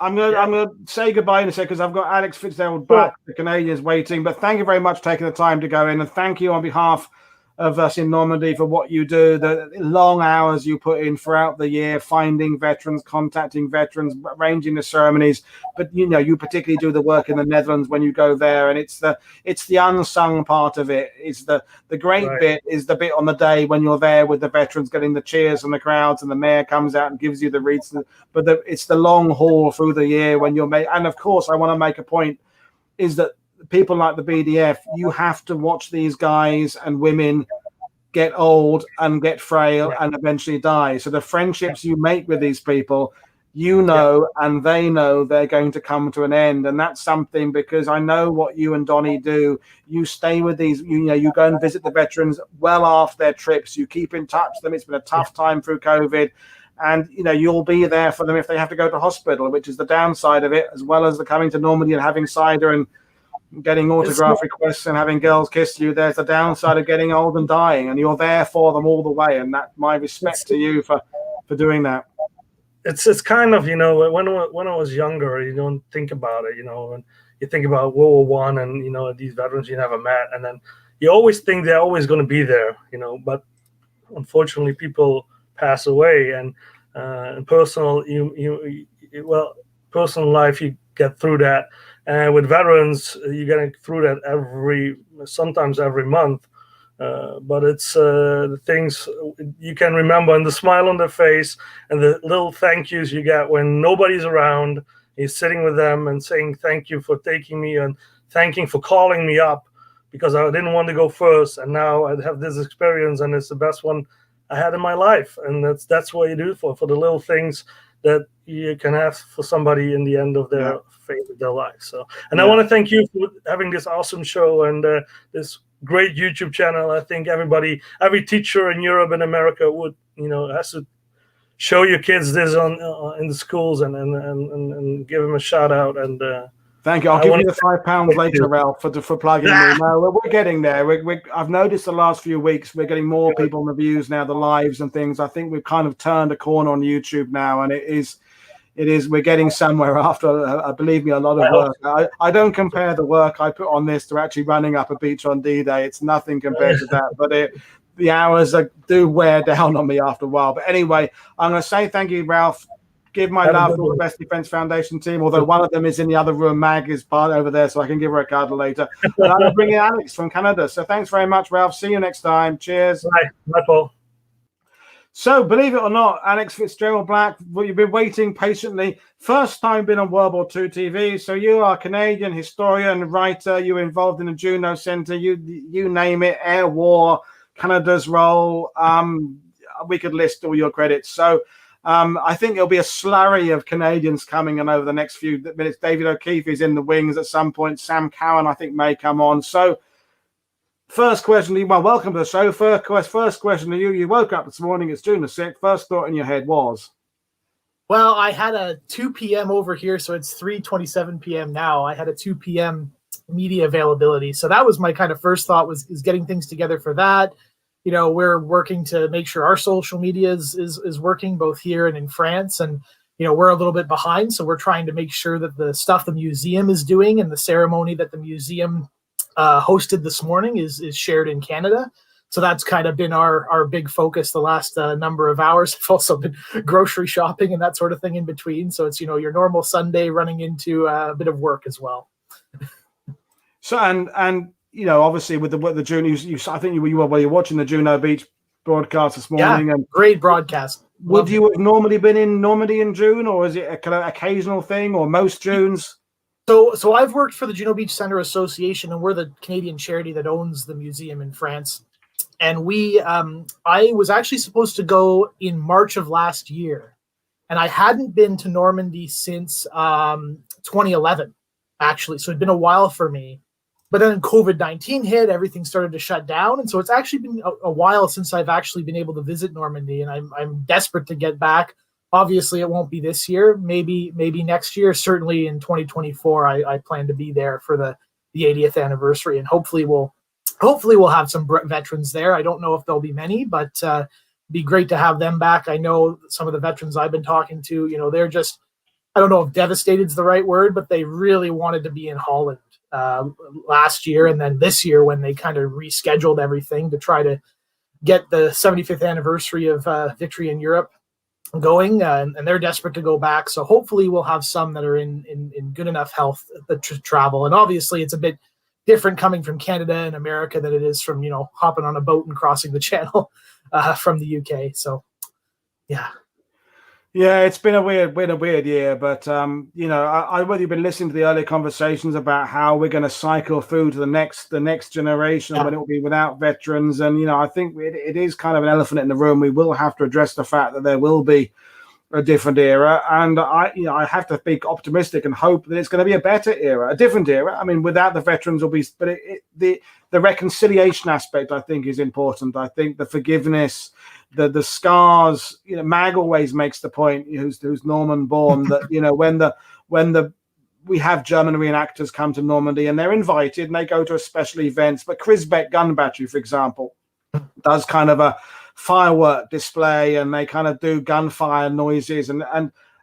I'm gonna say goodbye in a second because I've got Alex Fitzgerald back, the Canadians, waiting. But thank you very much for taking the time to go in, and thank you on behalf of us in Normandy for what you do, the long hours you put in throughout the year, finding veterans, contacting veterans, arranging the ceremonies. But you particularly do the work in the Netherlands when you go there, and it's the unsung part of it. It's the great bit is the bit on the day when you're there with the veterans, getting the cheers from the crowds, and the mayor comes out and gives you the wreaths. But it's the long haul through the year when you're and of course I want to make a point is that people like the BDF, you have to watch these guys and women get old and get frail and eventually die. So the friendships you make with these people, you know, and they know they're going to come to an end. And that's something, because I know what you and Donnie do. You stay with these, you know, you go and visit the veterans well after their trips. You keep in touch with them. It's been a tough time through COVID. And, you know, you'll be there for them if they have to go to hospital, which is the downside of it, as well as the coming to Normandy and having cider and getting autograph requests and having girls kiss you. There's the downside of getting old and dying, and you're there for them all the way. And that, my respect to you for doing that. It's kind of, you know, when I was younger, you don't think about it, you know, and you think about World War I and, you know, these veterans you never met, and then you always think they're always going to be there, you know, but unfortunately people pass away, and personal personal life, you get through that, and with veterans you get through that sometimes every month. But it's the things you can remember, and the smile on their face, and the little thank yous you get when nobody's around. You're sitting with them and saying thank you for taking me, and thanking for calling me up, because I didn't want to go first, and now I have this experience, and it's the best one I had in my life. And that's what you do for the little things that you can have for somebody in the end of their phase of their life. So, and I want to thank you for having this awesome show and this great YouTube channel. I think every teacher in Europe and America would, you know, has to show your kids this in the schools and give them a shout out. And thank you. I'll give you the £5 later, Ralph, for plugging me. No, we're getting there. I've noticed the last few weeks we're getting more people in the views now, the lives and things. I think we've kind of turned a corner on YouTube now, and it is we're getting somewhere after, believe me, a lot of work. I don't compare the work I put on this to actually running up a beach on D-Day. It's nothing compared to that, but the hours do wear down on me after a while. But anyway, I'm going to say thank you, Ralph. Give my love to the Best Defense Foundation team, although one of them is in the other room. Mag is part over there, so I can give her a card later. And I'm going to bring in Alex from Canada. So thanks very much, Ralph. See you next time. Cheers. Bye, Paul. So, believe it or not, Alex Fitzgerald Black, you've been waiting patiently. First time been on World War II TV. So you are a Canadian historian, writer. You're involved in the Juno Center. You name it, air war, Canada's role. We could list all your credits. So I think there'll be a slurry of Canadians coming in over the next few minutes. David O'Keefe is in the wings at some point. Sam Cowan, I think, may come on. So first question, well, welcome to the show. First question to you. You woke up this morning, it's June the 6th. First thought in your head was? Well, I had a 2 p.m. over here, so it's 3:27 p.m. now. I had a 2 p.m. media availability. So that was my kind of first thought, was getting things together for that. You know, we're working to make sure our social media is working both here and in France. And, you know, we're a little bit behind. So we're trying to make sure that the stuff the museum is doing and the ceremony that the museum hosted this morning is shared in Canada. So that's kind of been our big focus the last number of hours. I've also been grocery shopping and that sort of thing in between. So it's, you know, your normal Sunday running into a bit of work as well. So, and you know, obviously with the Juno, I think you were watching the Juno Beach broadcast this morning. Yeah, and great broadcast. Would you have normally been in Normandy in June, or is it a kind of occasional thing, or most Junes? So I've worked for the Juno Beach Center Association, and we're the Canadian charity that owns the museum in France. And I was actually supposed to go in March of last year, and I hadn't been to Normandy since 2011, actually. So it'd been a while for me. But then COVID-19 hit, everything started to shut down, and so it's actually been a while since I've actually been able to visit Normandy, and I'm desperate to get back. Obviously, it won't be this year. Maybe next year. Certainly in 2024, I plan to be there for the 80th anniversary, and hopefully we'll have some veterans there. I don't know if there'll be many, but it'd be great to have them back. I know some of the veterans I've been talking to, you know, they're just, I don't know if devastated is the right word, but they really wanted to be in Holland last year, and then this year when they kind of rescheduled everything to try to get the 75th anniversary of Victory in Europe going, and they're desperate to go back. So hopefully we'll have some that are in good enough health to travel. And obviously it's a bit different coming from Canada and America than it is from, you know, hopping on a boat and crossing the channel from the UK. So yeah, it's been a weird year, but you know, I've already been listening to the earlier conversations about how we're going to cycle through to the next generation when it will be without veterans. And you know, I think it is kind of an elephant in the room. We will have to address the fact that there will be a different era, and I have to be optimistic and hope that it's going to be a better era, a different era. I mean, without the veterans will be, but the reconciliation aspect, I think, is important. I think the forgiveness, the scars. Mag always makes the point, who's Norman born, that when we have German reenactors come to Normandy and they're invited and they go to special events, but Crisbeck Gun Battery, for example, does kind of a firework display, and they kind of do gunfire noises, and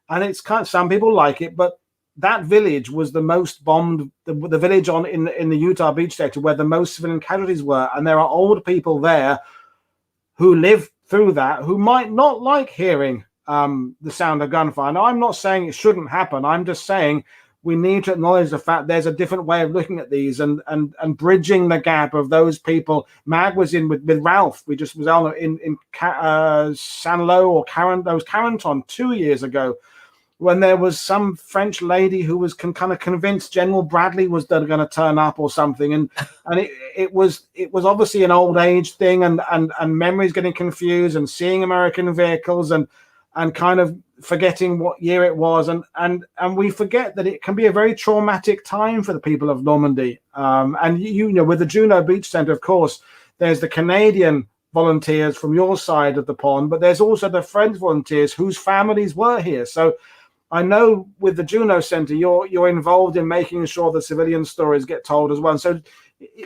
it's kind of, some people like it, but that village was the most bombed, the village in the Utah Beach sector where the most civilian casualties were, and there are old people there who live through that who might not like hearing the sound of gunfire. Now, I'm not saying it shouldn't happen. I'm just saying we need to acknowledge the fact there's a different way of looking at these and bridging the gap of those people. Mag was in with Ralph. We just was in San Lo or Carenton 2 years ago, when there was some French lady who was kind of convinced General Bradley was going to turn up or something, and it was obviously an old age thing, and memories getting confused, and seeing American vehicles and kind of forgetting what year it was, and we forget that it can be a very traumatic time for the people of Normandy. And with the Juno Beach Center, of course, there's the Canadian volunteers from your side of the pond, but there's also the French volunteers whose families were here. So I know with the Juno Center, you're involved in making sure the civilian stories get told as well. So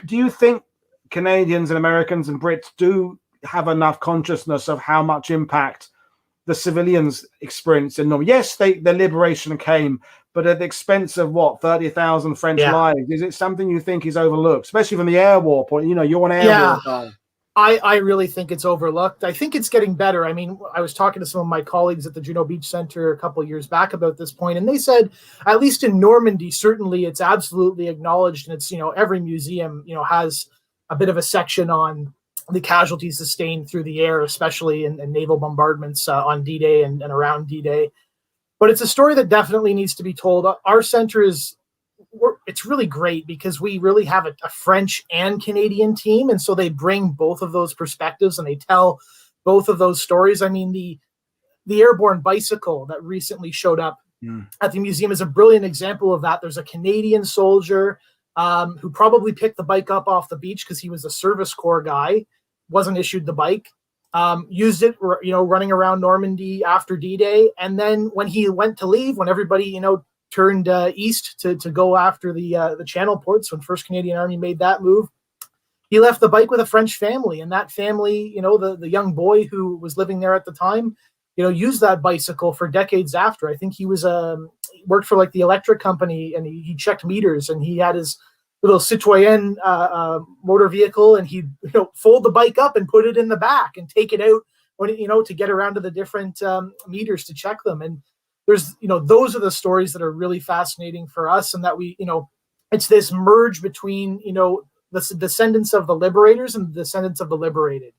do you think Canadians and Americans and Brits do have enough consciousness of how much impact the civilians experienced in Normandy? Yes, the liberation came, but at the expense of 30,000 French lives. Is it something you think is overlooked, especially from the air war point? You're an air war guy. I really think it's overlooked. I think it's getting better. I mean, I was talking to some of my colleagues at the Juno Beach Center a couple of years back about this point, and they said, at least in Normandy, certainly it's absolutely acknowledged, and it's, every museum, has a bit of a section on the casualties sustained through the air, especially in naval bombardments on D-Day and around D-Day. But it's a story that definitely needs to be told. Our center it's really great because we really have a French and Canadian team, and so they bring both of those perspectives and they tell both of those stories. I mean, the airborne bicycle that recently showed up at the museum is a brilliant example of that. There's a Canadian soldier who probably picked the bike up off the beach because he was a service corps guy, wasn't issued the bike, used it, running around Normandy after D-Day. And then when he went to leave, when everybody, turned east to go after the Channel ports, when 1st Canadian Army made that move, he left the bike with a French family. And that family, the young boy who was living there at the time, used that bicycle for decades after. I think he was worked for like the electric company, and he checked meters, and he had his little Citroën motor vehicle, and he'd fold the bike up and put it in the back and take it out when to get around to the different meters to check them. And there's those are the stories that are really fascinating for us, and that we it's this merge between the descendants of the liberators and the descendants of the liberated.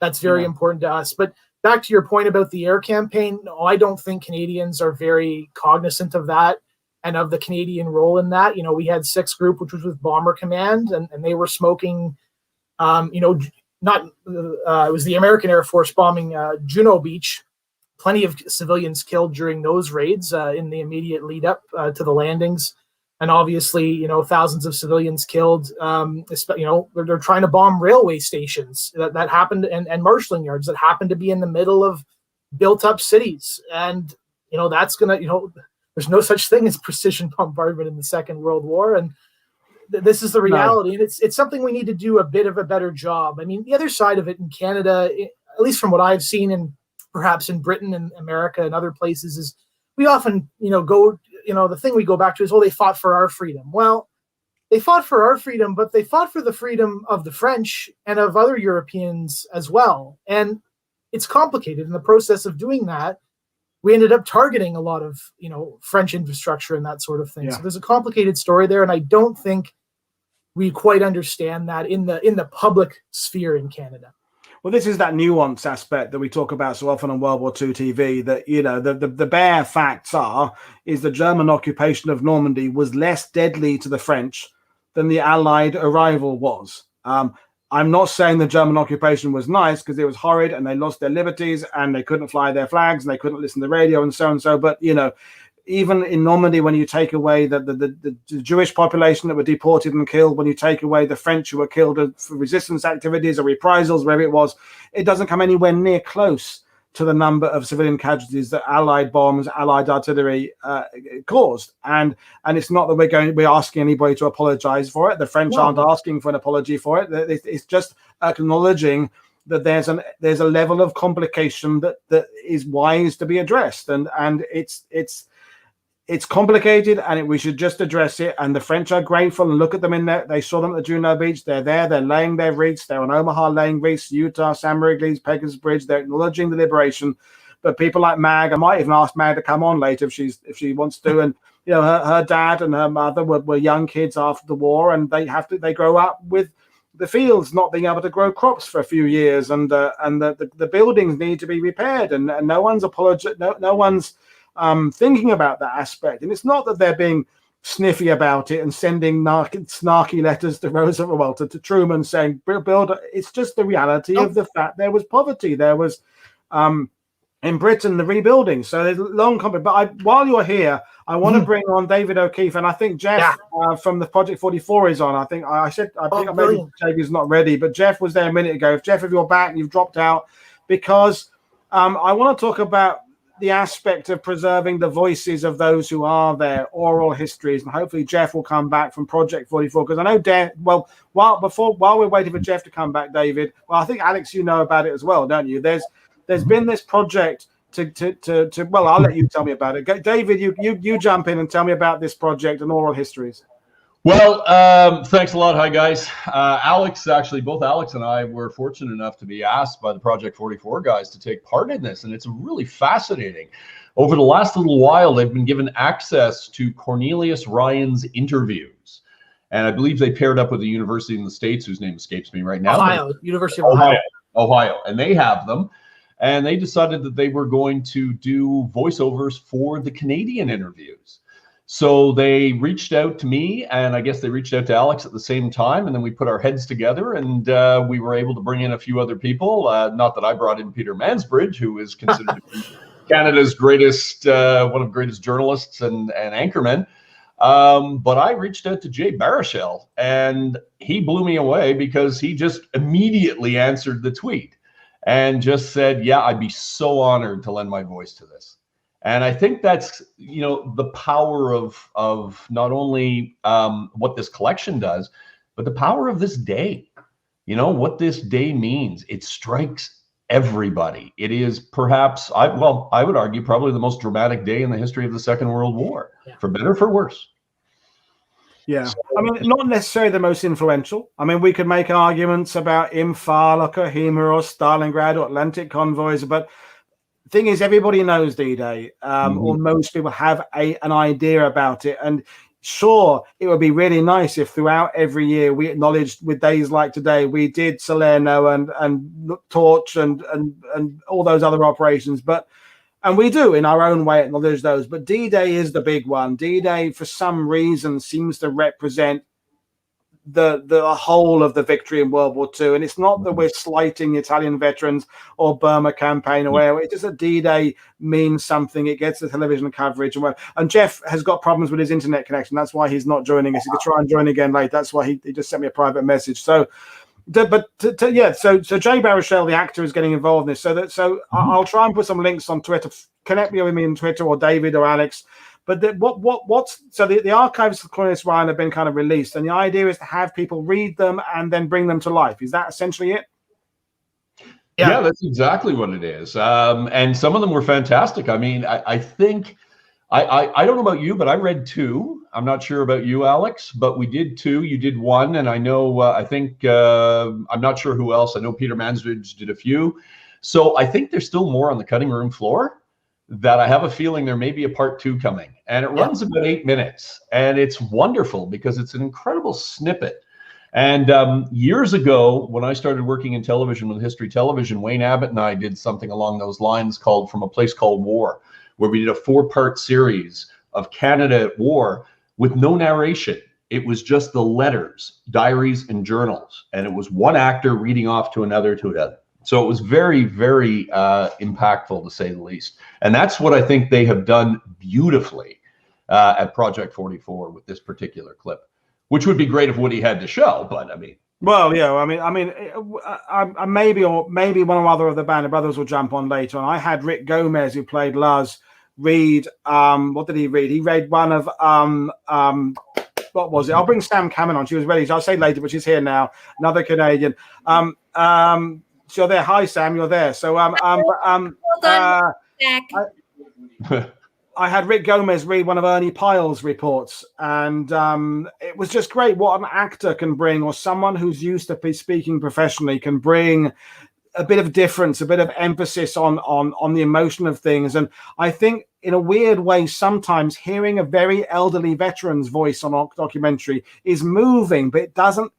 That's very important to us. But back to your point about the air campaign, no, I don't think Canadians are very cognizant of that and of the Canadian role in that. We had 6th Group, which was with Bomber Command, and they were smoking, it was the American Air Force bombing Juno Beach. Plenty of civilians killed during those raids in the immediate lead up to the landings. And obviously, thousands of civilians killed. They're trying to bomb railway stations that happened, and marshalling yards that happened to be in the middle of built up cities. And, that's going to, there's no such thing as precision bombardment in the Second World War. And this is the reality. No. And it's something we need to do a bit of a better job. I mean, the other side of it in Canada, at least from what I've seen, and perhaps in Britain and America and other places, is we often, the thing we go back to is, they fought for our freedom. Well, they fought for our freedom, but they fought for the freedom of the French and of other Europeans as well. And it's complicated. In the process of doing that, we ended up targeting a lot of, French infrastructure and that sort of thing. Yeah. So there's a complicated story there. And I don't think we quite understand that in the public sphere in Canada. Well, this is that nuance aspect that we talk about so often on World War II TV, that, the bare facts is the German occupation of Normandy was less deadly to the French than the Allied arrival was. I'm not saying the German occupation was nice, because it was horrid and they lost their liberties and they couldn't fly their flags and they couldn't listen to the radio and so and so. But, you know, even in Normandy, when you take away the Jewish population that were deported and killed, when you take away the French who were killed for resistance activities or reprisals, wherever it was, it doesn't come anywhere near close to the number of civilian casualties that Allied bombs, Allied artillery caused. And it's not that we're asking anybody to apologize for it. The French aren't asking for an apology for it. It's just acknowledging that there's a level of complication that is wise to be addressed. And it's complicated, and we should just address it. And the French are grateful, and look at them in there. They saw them at Juno Beach. They're there. They're laying their wreaths. They're on Omaha laying wreaths, Utah, San Mariglis, Pegasus Bridge. They're acknowledging the liberation. But people like Mag, I might even ask Mag to come on later if she wants to. And you know, her dad and her mother were young kids after the war, and they grow up with the fields not being able to grow crops for a few years, and the buildings need to be repaired, and no one's no one's thinking about that aspect. And it's not that they're being sniffy about it and sending snarky letters to Roosevelt, to Truman saying build. It's just the reality of the fact there was poverty. There was in Britain the rebuilding. So there's long comment. But while you're here, I want to bring on David O'Keefe, and I think Jeff from the Project 44 is on. I think maybe David's not ready, but Jeff was there a minute ago. If you're back, you've dropped out, because I want to talk about the aspect of preserving the voices of those who are there, oral histories, and hopefully Jeff will come back from Project 44, because I know while we're waiting for Jeff to come back, David, well, I think Alex, you know about it as well, don't you? There's been this project to well, I'll let you tell me about it. David, you jump in and tell me about this project and oral histories. Well, thanks a lot. Hi, guys. Alex, actually, both Alex and I were fortunate enough to be asked by the Project 44 guys to take part in this, and it's really fascinating. Over the last little while, they've been given access to Cornelius Ryan's interviews, and I believe they paired up with a university in the States whose name escapes me right now. University of Ohio, and they have them. And they decided that they were going to do voiceovers for the Canadian interviews. So they reached out to me, and I guess they reached out to Alex at the same time, and then we put our heads together, and we were able to bring in a few other people. Not that I brought in Peter Mansbridge, who is considered to be Canada's greatest, one of the greatest journalists and anchormen. But I reached out to Jay Baruchel, and he blew me away, because he just immediately answered the tweet and just said, yeah, I'd be so honored to lend my voice to this. And I think that's, you know, the power of not only what this collection does, but the power of this day. You know, what this day means. It strikes everybody. It is perhaps, I would argue, probably the most dramatic day in the history of the Second World War, for better or for worse. Yeah, I mean, not necessarily the most influential. I mean, we could make arguments about Imphal or Kohima or Stalingrad or Atlantic convoys, but the thing is, everybody knows D-Day, or most people have an idea about it. And sure, it would be really nice if throughout every year we acknowledged, with days like today, we did Salerno and Torch and all those other operations, and we do in our own way acknowledge those. But D-Day is the big one. D-Day, for some reason, seems to represent the whole of the victory in World War II. And it's not that we're slighting Italian veterans or Burma campaign or whatever. It's just that D-Day means something. It gets the television coverage. And Jeff has got problems with his internet connection. That's why he's not joining us. He could try and join again later. That's why he just sent me a private message. So Jay Baruchel, the actor, is getting involved in this. So I'll try and put some links on Twitter. Connect me with me on Twitter, or David or Alex. But the archives of Cornelius Ryan have been kind of released, and the idea is to have people read them and then bring them to life. Is that essentially it? Yeah, that's exactly what it is. And some of them were fantastic. I mean, I think I don't know about you, but I read 2. I'm not sure about you, Alex, but we did 2. You did 1, and I know, I think, I'm not sure who else. I know Peter Mansbridge did a few. So I think there's still more on the cutting room floor, that I have a feeling there may be a part 2 coming. And it runs about 8 minutes. And it's wonderful, because it's an incredible snippet. And years ago, when I started working in television with History Television, Wayne Abbott and I did something along those lines called From a Place Called War, where we did a 4-part series of Canada at war with no narration. it was just the letters, diaries, and journals. And it was one actor reading off to another to another. So it was very, very impactful, to say the least. And that's what I think they have done beautifully at Project 44 with this particular clip, which would be great if Woody had to show, but I mean. Well, yeah, I maybe one or other of the band of brothers will jump on later. And I had Rick Gomez, who played Luz, read, what did he read? He read one of, what was it? I'll bring Sam Cameron on. She was ready. I'll say later, but she's here now. Another Canadian. So you're there. Hi, Sam. You're there. So I had Rick Gomez read one of Ernie Pyle's reports, and it was just great. What an actor can bring, or someone who's used to speaking professionally can bring a bit of difference, a bit of emphasis on the emotion of things. And I think in a weird way, sometimes hearing a very elderly veteran's voice on a documentary is moving, but it doesn't.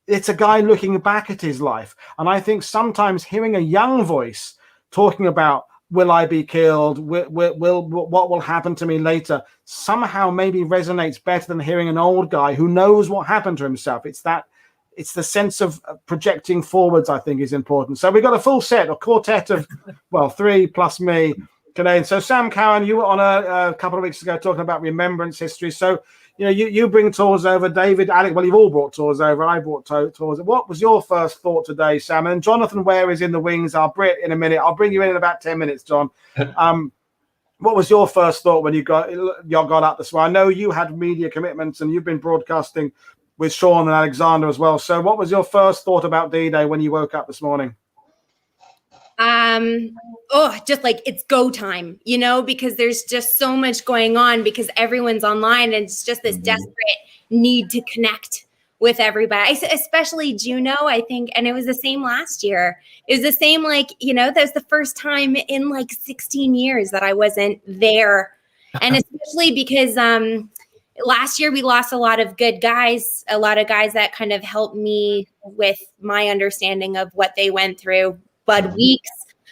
It's a guy looking back at his life. And I think sometimes hearing a young voice talking about, will I be killed? What will happen to me later? Somehow maybe resonates better than hearing an old guy who knows what happened to himself. It's the sense of projecting forwards, I think, is important. So we've got a full set, a quartet of, well, 3 plus me, Canadian. So Sam Cowan, you were on a couple of weeks ago talking about Remembrance history. So, you know, you bring tours over. David, Alec, well, you've all brought tours over. I brought tours. What was your first thought today, Sam? And Jonathan Ware is in the wings. I'll Brit in a minute. I'll bring you in about 10 minutes, John. What was your first thought when you got up this morning? I know you had media commitments and you've been broadcasting with Sean and Alexander as well. So what was your first thought about D-Day when you woke up this morning? Just like it's go time, you know, because there's just so much going on because everyone's online and it's just this desperate need to connect with everybody, especially Juno, I think. And it was the same last year. It was the same, like, you know, that was the first time in like 16 years that I wasn't there. And especially because, last year we lost a lot of good guys, a lot of guys that kind of helped me with my understanding of what they went through. Bud Weeks,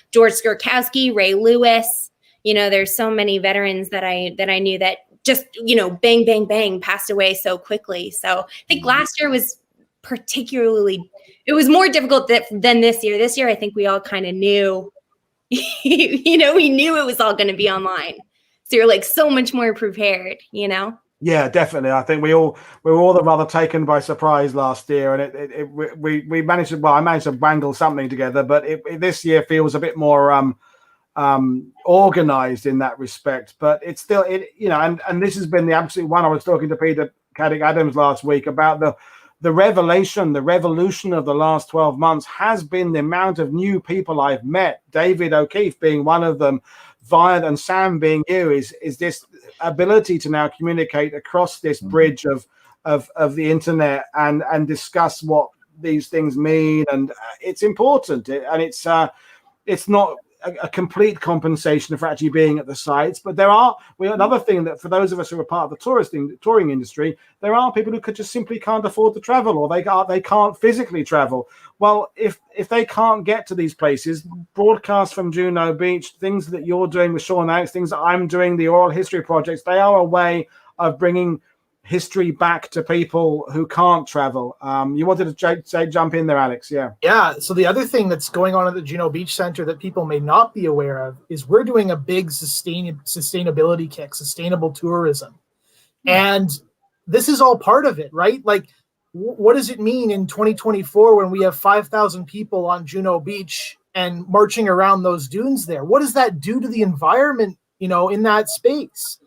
George Skirkowski, Ray Lewis. You know, there's so many veterans that I knew that just, you know, bang, bang, bang, passed away so quickly. So I think last year was particularly, it was more difficult than this year. This year, I think we all kind of knew, you know, we knew it was all going to be online. So you're like so much more prepared, you know? Yeah, definitely. I think we were all rather taken by surprise last year, and we managed to. Well, I managed to wangle something together, but this year feels a bit more organized in that respect. But it's still, you know, and this has been the absolute one. I was talking to Peter Caddick Adams last week about the revolution of the last 12 months has been the amount of new people I've met. David O'Keefe being one of them. Viant and Sam being you is this ability to now communicate across this bridge of the internet and discuss what these things mean, and it's important, and it's not a complete compensation for actually being at the sites, but another thing that for those of us who are part of the touring industry, there are people who could just simply can't afford to travel, or they can't physically travel. Well, if they can't get to these places, broadcasts from Juno Beach, things that you're doing with Sean Alex, things that I'm doing, the oral history projects, they are a way of bringing history back to people who can't travel. You wanted to jump in there, Alex? Yeah. So the other thing that's going on at the Juno Beach Center that people may not be aware of is we're doing a big sustainability kick, sustainable tourism. And this is all part of it, right? Like, what does it mean in 2024 when we have 5,000 people on Juno Beach and marching around those dunes there? What does that do to the environment, you know, in that space?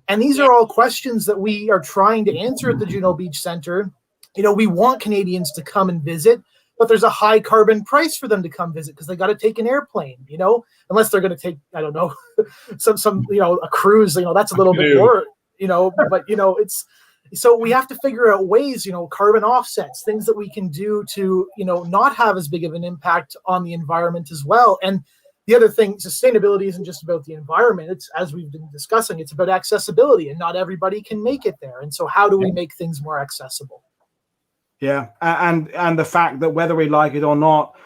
And these are all questions that we are trying to answer at the Juno Beach Center. You know, we want Canadians to come and visit, but there's a high carbon price for them to come visit because they got to take an airplane, you know, unless they're going to take, I don't know, some, you know, a cruise, you know, that's a little bit more, you know, but, you know, so we have to figure out ways, you know, carbon offsets, things that we can do to, you know, not have as big of an impact on the environment as well. And the other thing, sustainability isn't just about the environment. It's, as we've been discussing, it's about accessibility, and not everybody can make it there. And so how do we make things more accessible? Yeah, and the fact that whether we like it or not,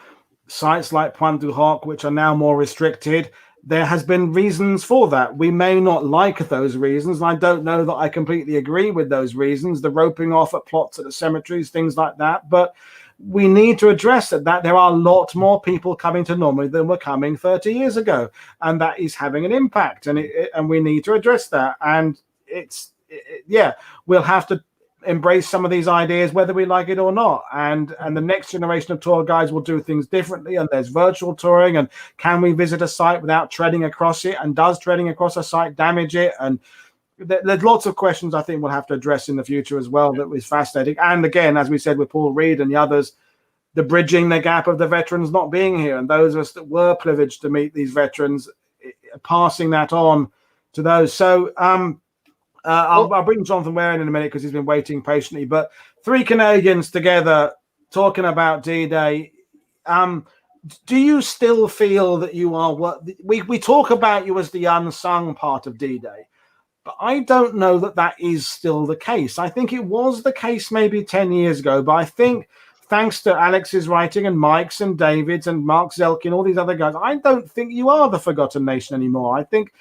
sites like Pointe du Hoc, which are now more restricted, there has been reasons for that. We may not like those reasons, and I don't know that I completely agree with those reasons, the roping off at plots at the cemeteries, things like that, but we need to address that there are a lot more people coming to Normandy than were coming 30 years ago, and that is having an impact, and we need to address that. And we'll have to embrace some of these ideas whether we like it or not, and the next generation of tour guides will do things differently, and there's virtual touring, and can we visit a site without treading across it, and does treading across a site damage it? And there's lots of questions I think we'll have to address in the future as well. That was fascinating. And again, as we said with Paul Reed and the others, the bridging the gap of the veterans not being here, and those of us that were privileged to meet these veterans, passing that on to those. So I'll bring Jonathan Waring in a minute because he's been waiting patiently. But three Canadians together talking about D-Day. Do you still feel that you are what we talk about you as the unsung part of D-Day? But I don't know that that is still the case. I think it was the case maybe 10 years ago. But I think thanks to Alex's writing and Mike's and David's and Mark Zelkin, all these other guys, I don't think you are the forgotten nation anymore. I think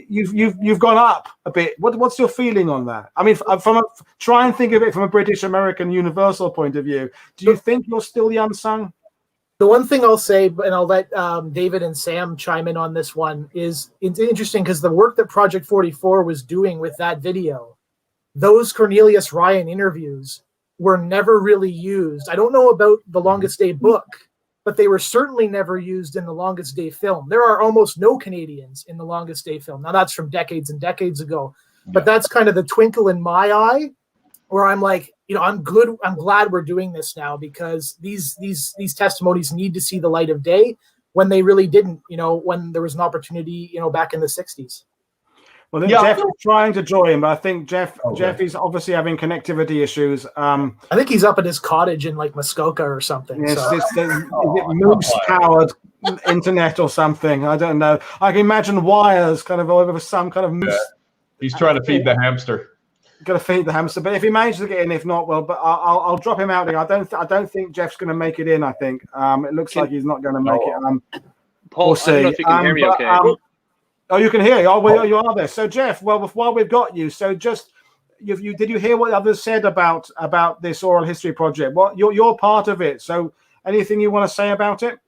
you've gone up a bit. What's your feeling on that? I mean, try and think of it from a British American universal point of view. Do you think you're still the unsung? The one thing I'll say, and I'll let David and Sam chime in on this one, is it's interesting because the work that Project 44 was doing with that video, those Cornelius Ryan interviews were never really used. I don't know about the Longest Day book, but they were certainly never used in the Longest Day film. There are almost no Canadians in the Longest Day film. Now that's from decades and decades ago, but that's kind of the twinkle in my eye where I'm like, I'm glad we're doing this now, because these testimonies need to see the light of day when they really didn't, when there was an opportunity, back in the 60s. Well, then Jeff is trying to join, but I think Jeff is obviously having connectivity issues. I think he's up at his cottage in like Muskoka or something. Yes, is it moose-powered internet or something? I don't know. I can imagine wires kind of over some kind of moose. Yeah. He's trying to feed the hamster. Got to feed the hamster, but if he manages to get in, if not, well, but I'll drop him out there. I don't think Jeff's going to make it in. I think it looks like he's not going to make it. Paul, we'll see. I don't know if you can hear me okay. Oh, you can hear. You are there. So, Jeff, well, while we've got you, so just did you hear what others said about this oral history project? What you're part of it. So, anything you want to say about it?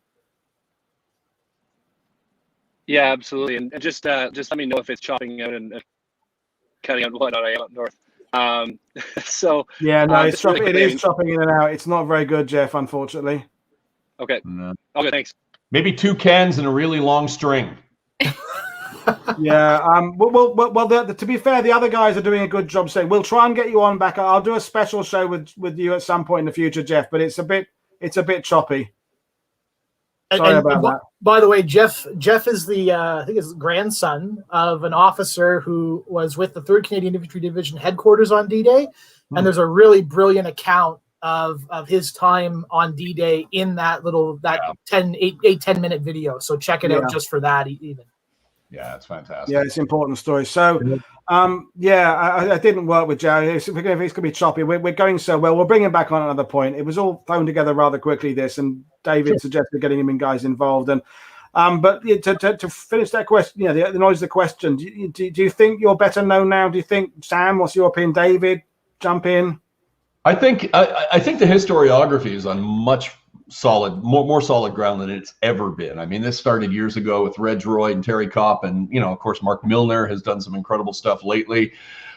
Yeah, absolutely. And just let me know if it's chopping out and cutting out what I am up north. So yeah, no, it is chopping in and out. It's not very good, Jeff, unfortunately. Okay. No. Okay, thanks. Maybe 2 cans and a really long string. Yeah. Well. To be fair, the other guys are doing a good job saying we'll try and get you on back. I'll do a special show with you at some point in the future, Jeff. But it's a bit choppy. Sorry about that. By the way, Jeff is the I think his grandson of an officer who was with the 3rd Canadian Infantry Division headquarters on D-Day, and there's a really brilliant account of his time on D-Day in that 10-minute video. So check it out just for that even. Yeah, it's fantastic. Yeah, it's an important story. So, I didn't work with Jerry. It's going to be choppy. We're going so well. We'll bring him back on another point. It was all thrown together rather quickly, this, and David suggested getting him in guys involved. And but to finish that question, the noise of the question, do you think you're better known now? Do you think, Sam, what's your opinion? David, jump in. I think the historiography is on much more solid ground than it's ever been. I mean, this started years ago with Reg Roy and Terry Kopp, and of course Mark Milner has done some incredible stuff lately,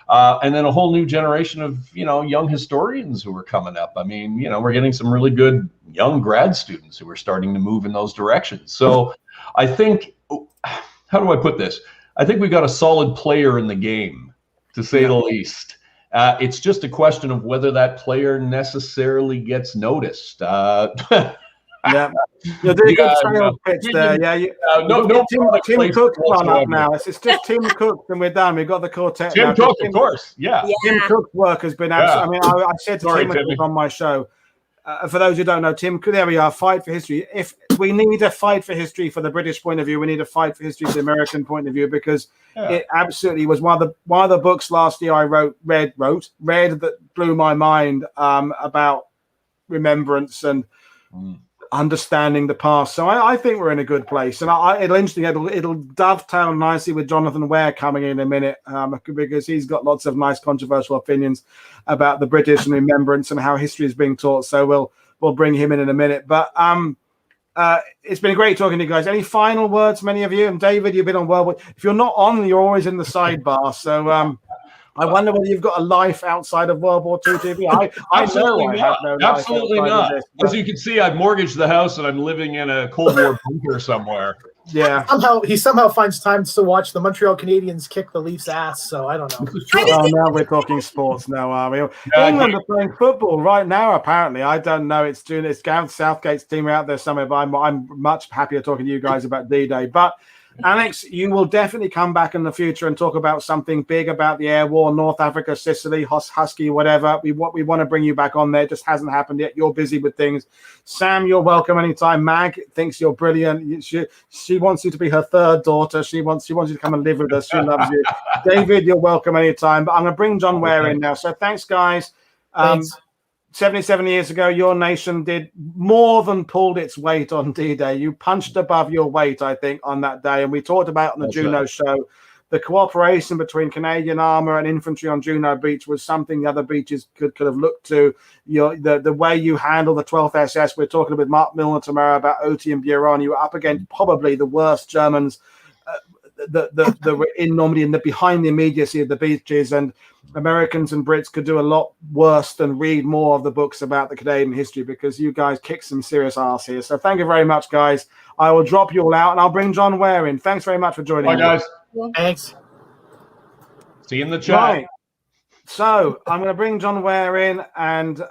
and then a whole new generation of young historians who are coming up. I mean, we're getting some really good young grad students who are starting to move in those directions. So I think, how do I put this? I think we've got a solid player in the game, to say the least. It's just a question of whether that player necessarily gets noticed. Yeah, you're doing a good sales pitch there. Yeah, Tim Cook's gone up now. It's just Tim Cook, and we're done. We've got the quartet. Tim Cook, of course. Yeah. Tim Cook's work has been absolutely. I mean, I said to Tim on my show. For those who don't know, Tim, there we are. Fight for history. If we need a fight for history for the British point of view, we need a fight for history for the American point of view, because it absolutely was one of the books last year I read that blew my mind about Remembrance and understanding the past. So I think we're in a good place, and it'll dovetail nicely with Jonathan Ware coming in a minute, because he's got lots of nice controversial opinions about the British and Remembrance and how history is being taught. So we'll bring him in a minute. But it's been great talking to you guys. Any final words, many of you? And David, you've been on World War. If you're not on, you're always in the sidebar. So I wonder whether you've got a life outside of World War II TV. I know I have no life Absolutely not. As you can see, I've mortgaged the house and I'm living in a Cold War bunker somewhere. Yeah. He somehow finds time to watch the Montreal Canadiens kick the Leafs' ass. So I don't know. Oh, now we're talking sports now, are we? Yeah, England are playing football right now, apparently. I don't know. It's June. It's Gareth Southgate's team out there somewhere, but I'm much happier talking to you guys about D-Day. But Alex, you will definitely come back in the future and talk about something big about the air war, North Africa, Sicily, Husky, whatever. We want to bring you back on there. It just hasn't happened yet. You're busy with things. Sam, you're welcome anytime. Mag thinks you're brilliant. She wants you to be her third daughter. She wants you to come and live with us. She loves you. David, you're welcome anytime. But I'm going to bring John Ware in now. So thanks, guys. Thanks. 77 years ago, your nation did more than pulled its weight on D-Day. You punched above your weight, I think, on that day. And we talked about on the Juno show, the cooperation between Canadian armor and infantry on Juno Beach was something the other beaches could have looked to. The way you handle the 12th SS, we're talking with Mark Milner tomorrow about Oti and Buron. You were up against probably the worst Germans that were in Normandy and behind the immediacy of the beaches, and Americans and Brits could do a lot worse than read more of the books about the Canadian history, because you guys kick some serious ass here. So thank you very much, guys. I will drop you all out and I'll bring John Ware in. Thanks very much for joining me. Bye, guys. Thanks. See you in the chat. Right. So I'm going to bring John Ware in and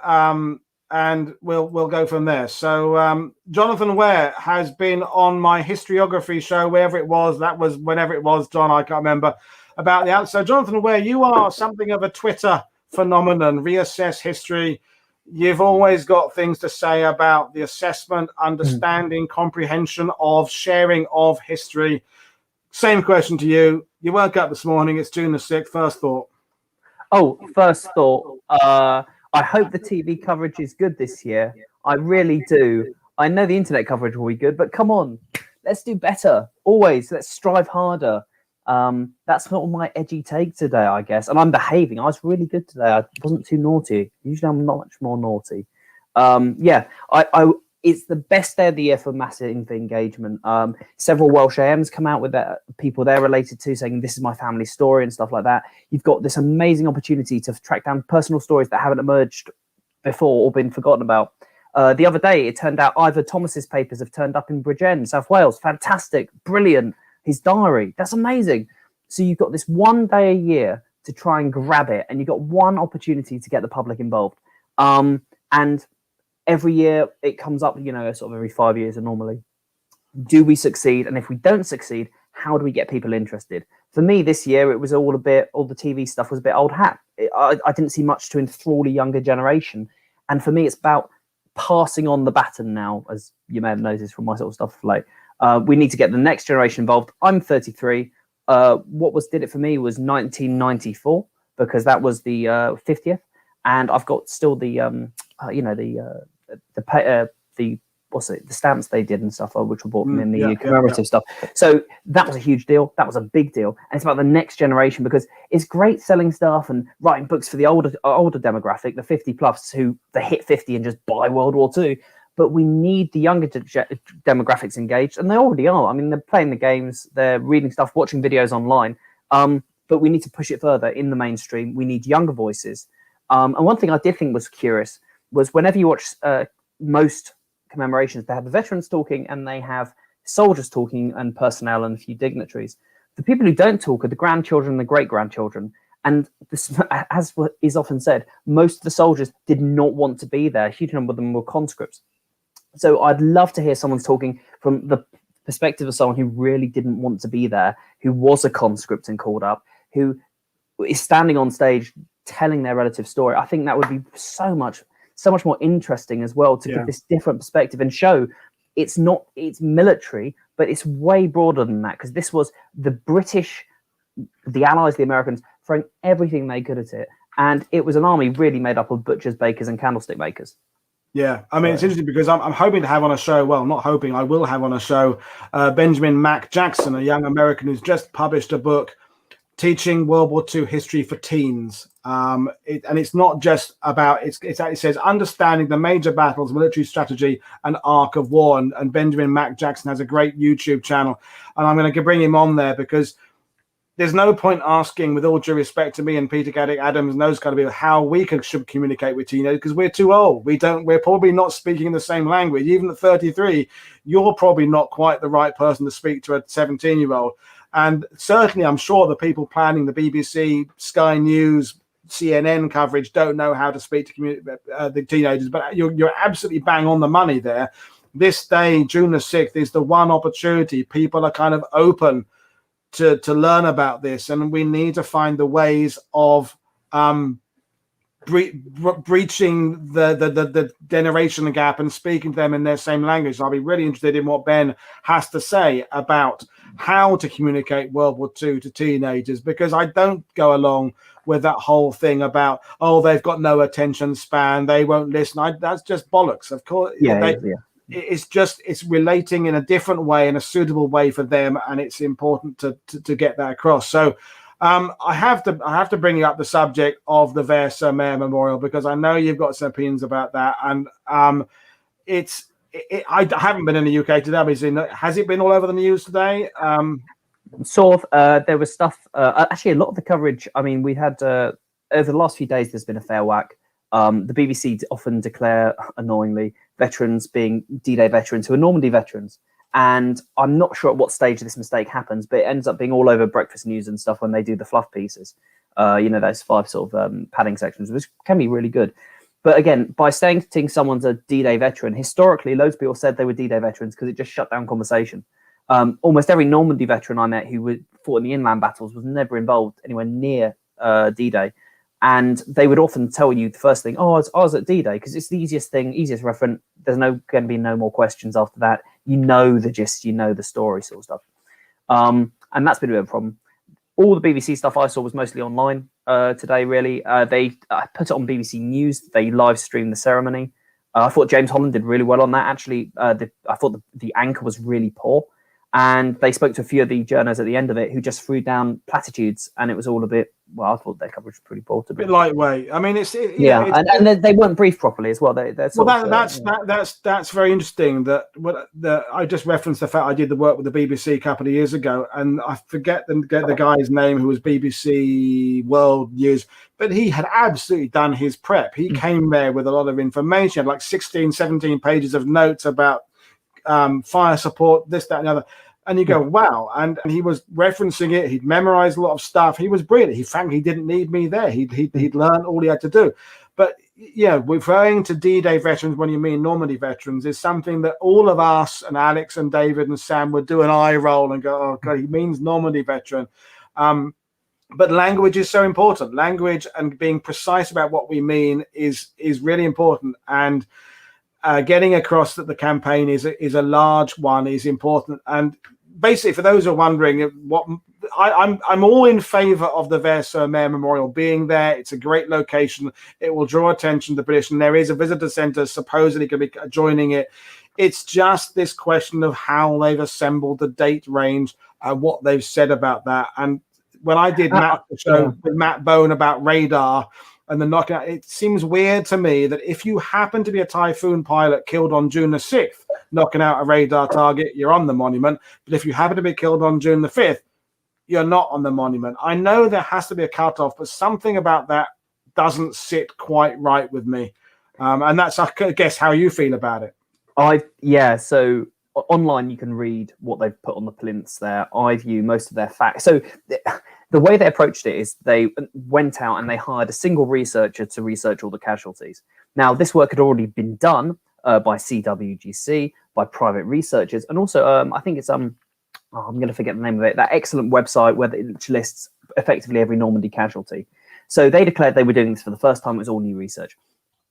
we'll go from there. So Jonathan Ware has been on my historiography show, wherever it was. That was whenever it was, John, I can't remember. About the so Jonathan Ware, you are something of a Twitter phenomenon. Reassess history. You've always got things to say about the assessment, understanding, comprehension of, sharing of history. Same question to you. You woke up this morning. It's June the 6th. First thought. Oh, first thought. I hope the TV coverage is good this year. I really do. I know the internet coverage will be good, but come on, let's do better. Always, let's strive harder. That's not my edgy take today, I guess. And I'm behaving. I was really good today. I wasn't too naughty. Usually I'm not much more naughty. It's the best day of the year for massive engagement. Several Welsh AMs come out with people they're related to, saying this is my family story and stuff like that. You've got this amazing opportunity to track down personal stories that haven't emerged before or been forgotten about. The other day, it turned out Ivor Thomas's papers have turned up in Bridgend, South Wales. Fantastic, brilliant. His diary, that's amazing. So you've got this one day a year to try and grab it, and you've got one opportunity to get the public involved. And every year it comes up, sort of every 5 years normally. Do we succeed? And if we don't succeed, how do we get people interested? For me this year, it was all the TV stuff was a bit old hat. I didn't see much to enthrall a younger generation. And for me, it's about passing on the baton now, as you may have noticed from my sort of stuff. Like, we need to get the next generation involved. I'm 33. What did it for me was 1994, because that was the 50th. And I've got still the stamps they did and stuff, which were bought in the commemorative stuff. So that was a huge deal. That was a big deal. And it's about the next generation, because it's great selling stuff and writing books for the older demographic, the 50 plus who they hit 50 and just buy World War II. But we need the younger demographics engaged, and they already are. I mean, they're playing the games, they're reading stuff, watching videos online. But we need to push it further in the mainstream. We need younger voices. And one thing I did think was curious was whenever you watch most commemorations, they have the veterans talking and they have soldiers talking and personnel and a few dignitaries. The people who don't talk are the grandchildren and the great-grandchildren. And this, as is often said, most of the soldiers did not want to be there. A huge number of them were conscripts. So I'd love to hear someone talking from the perspective of someone who really didn't want to be there, who was a conscript and called up, who is standing on stage telling their relative story. I think that would be so much more interesting as well, to give this different perspective and show it's military, but it's way broader than that, because this was the British, the Allies, the Americans throwing everything they could at it. And it was an army really made up of butchers, bakers and candlestick makers. Yeah, I mean, it's interesting because I'm hoping to have on a show, well, not hoping, I will have on a show, Benjamin Mack Jackson, a young American who's just published a book teaching World War II history for teens. And it's not just about, it says understanding the major battles, military strategy, and arc of war. And Benjamin Mack Jackson has a great YouTube channel. And I'm going to bring him on there because there's no point asking, with all due respect to me and Peter Gaddick Adams and those kind of people, how we should communicate with teenagers, because we're too old. We're probably not speaking the same language. Even at 33, you're probably not quite the right person to speak to a 17-year-old. And certainly, I'm sure the people planning the BBC, Sky News, CNN coverage don't know how to speak to the teenagers. But you're absolutely bang on the money there. This day, June the 6th, is the one opportunity. People are kind of open to learn about this, and we need to find the ways of breaching the generation gap and speaking to them in their same language. I'll be really interested in what Ben has to say about how to communicate World War II to teenagers, because I don't go along with that whole thing about, oh, they've got no attention span, they won't listen. That's just bollocks. Of course, it's relating in a different way, in a suitable way for them, and it's important to get that across. So I have to bring up the subject of the Vers-sur-Mer Memorial, because I know you've got some opinions about that, and I haven't been in the UK today. Obviously, has it been all over the news today? Sort of. There was stuff. Actually, a lot of the coverage. I mean, we had over the last few days. There's been a fair whack. The BBC often declare, annoyingly, veterans being D-Day veterans who are Normandy veterans. And I'm not sure at what stage this mistake happens, but it ends up being all over breakfast news and stuff when they do the fluff pieces. Those 5 sort of padding sections, which can be really good. But again, by stating someone's a D-Day veteran, historically, loads of people said they were D-Day veterans because it just shut down conversation. Almost every Normandy veteran I met who fought in the inland battles was never involved anywhere near D-Day. And they would often tell you the first thing, oh, I was at D-Day, because it's the easiest thing, reference. There's going to be no more questions after that. You know the gist, you know the story sort of stuff. And that's been a bit of a problem. All the BBC stuff I saw was mostly online today, really. They put it on BBC News. They live streamed the ceremony. I thought James Holland did really well on that. Actually, I thought the anchor was really poor. And they spoke to a few of the journos at the end of it who just threw down platitudes, and it was all a bit, well, I thought their coverage was pretty poor. A bit lightweight. I mean, and they weren't briefed properly as well. That's very interesting. That I just referenced the fact I did the work with the BBC a couple of years ago, and I forget the guy's name who was BBC World News, but he had absolutely done his prep. He came there with a lot of information, like 16, 17 pages of notes about fire support, this, that, and the other. And you go, wow. And he was referencing it. He'd memorized a lot of stuff. He was brilliant. He didn't need me there. He'd learned all he had to do. But referring to D-Day veterans when you mean Normandy veterans is something that all of us and Alex and David and Sam would do an eye roll and go, oh God, he means Normandy veteran. But language is so important. Language and being precise about what we mean is really important. And getting across that the campaign is a large one is important. And basically, for those who are wondering, what I'm all in favor of the Vers-sur-Mer Memorial being there. It's a great location. It will draw attention to the British, and there is a visitor centre supposedly going to be joining it. It's just this question of how they've assembled the date range and what they've said about that. And when I did with Matt Bone about radar and the knockout, it seems weird to me that if you happen to be a Typhoon pilot killed on June the 6th, knocking out a radar target, you're on the monument. But if you happen to be killed on June the 5th, you're not on the monument. I know there has to be a cutoff, but something about that doesn't sit quite right with me. And that's, I guess, how you feel about it. So online you can read what they've put on the plinths there. I view most of their facts. So the way they approached it is they went out and they hired a single researcher to research all the casualties. Now, this work had already been done by CWGC, by private researchers, and also I think it's I'm going to forget the name of it, that excellent website where it lists effectively every Normandy casualty. So they declared they were doing this for the first time. It was all new research.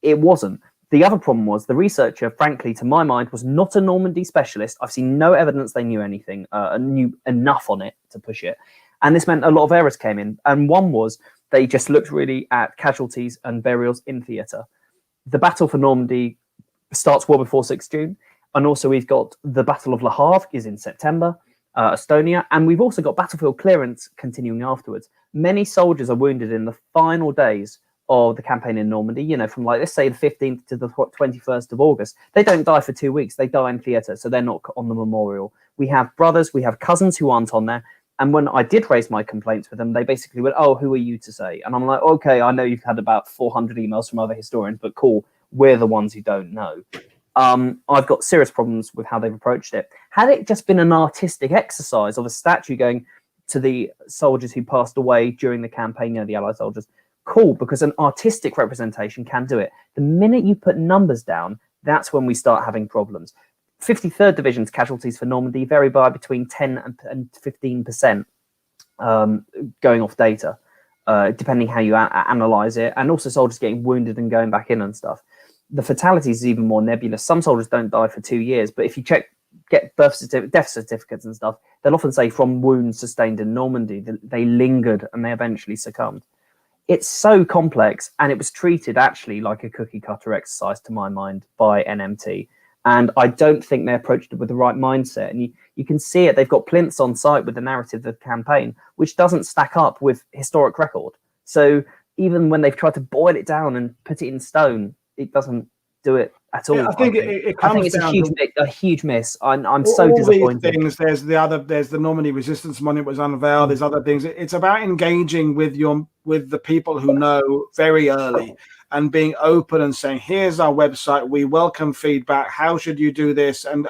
It wasn't. The other problem was the researcher, frankly, to my mind, was not a Normandy specialist. I've seen no evidence they knew anything, knew enough on it to push it. And this meant a lot of errors came in. And one was they just looked really at casualties and burials in theatre. The battle for Normandy starts well before 6 June. And also we've got the Battle of Le Havre is in September, Estonia. And we've also got battlefield clearance continuing afterwards. Many soldiers are wounded in the final days of the campaign in Normandy, you know, from like, let's say the 15th to the 21st of August. They don't die for 2 weeks. They die in theatre, so they're not on the memorial. We have brothers, we have cousins who aren't on there. And when I did raise my complaints with them, they basically went, oh, who are you to say? And I'm like, okay, I know you've had about 400 emails from other historians, but cool, we're the ones who don't know. I've got serious problems with how they've approached it. Had it just been an artistic exercise of a statue going to the soldiers who passed away during the campaign, you know, the Allied soldiers, cool, because an artistic representation can do it. The minute you put numbers down, that's when we start having problems. 53rd Division's casualties for Normandy vary by between 10 and 15%, going off data, depending how you analyze it, and also soldiers getting wounded and going back in and stuff. The fatalities is even more nebulous. Some soldiers don't die for 2 years, but if you get death certificates and stuff, they'll often say from wounds sustained in Normandy, they lingered and they eventually succumbed. It's so complex, and it was treated actually like a cookie cutter exercise to my mind by NMT. And I don't think they approached it with the right mindset. And you can see it. They've got plinths on site with the narrative of the campaign, which doesn't stack up with historic record. So even when they've tried to boil it down and put it in stone, it doesn't do it at all. Yeah, I think it comes down to a huge miss. I'm all so disappointed. These things, there's the Normandy Resistance Monument was unveiled. There's other things. It's about engaging with the people who know very early and being open and saying, here's our website. We welcome feedback. How should you do this? And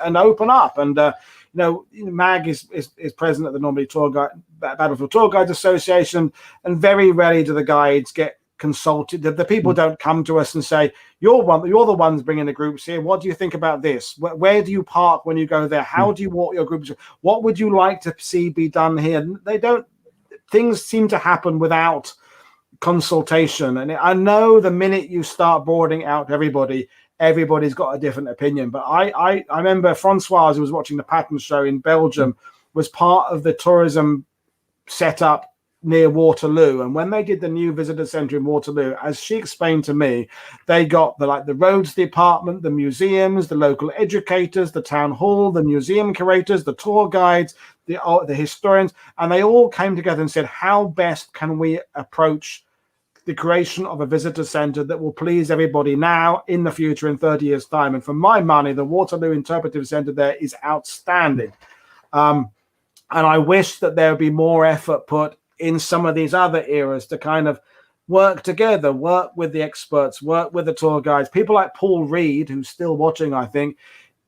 open up. And Mag is president of the Normandy Battlefield Tour Guides Association, and very rarely do the guides get consulted. The people don't come to us and say, you're the ones bringing the groups here. What do you think about this? Where do you park when you go there? How do you walk your groups? What would you like to see be done here? They don't. Things seem to happen without consultation. And I know the minute you start boarding out everybody's got a different opinion. But I remember Francois, who was watching the pattern show in Belgium, was part of the tourism setup near Waterloo, and when they did the new visitor centre in Waterloo, as she explained to me, they got the roads department, the museums, the local educators, the town hall, the museum curators, the tour guides, the historians, and they all came together and said, how best can we approach the creation of a visitor centre that will please everybody now, in the future, in 30 years' time? And for my money, the Waterloo Interpretive Centre there is outstanding. And I wish that there would be more effort put in some of these other eras to kind of work together, work with the experts, work with the tour guides, people like Paul Reed, who's still watching, I think,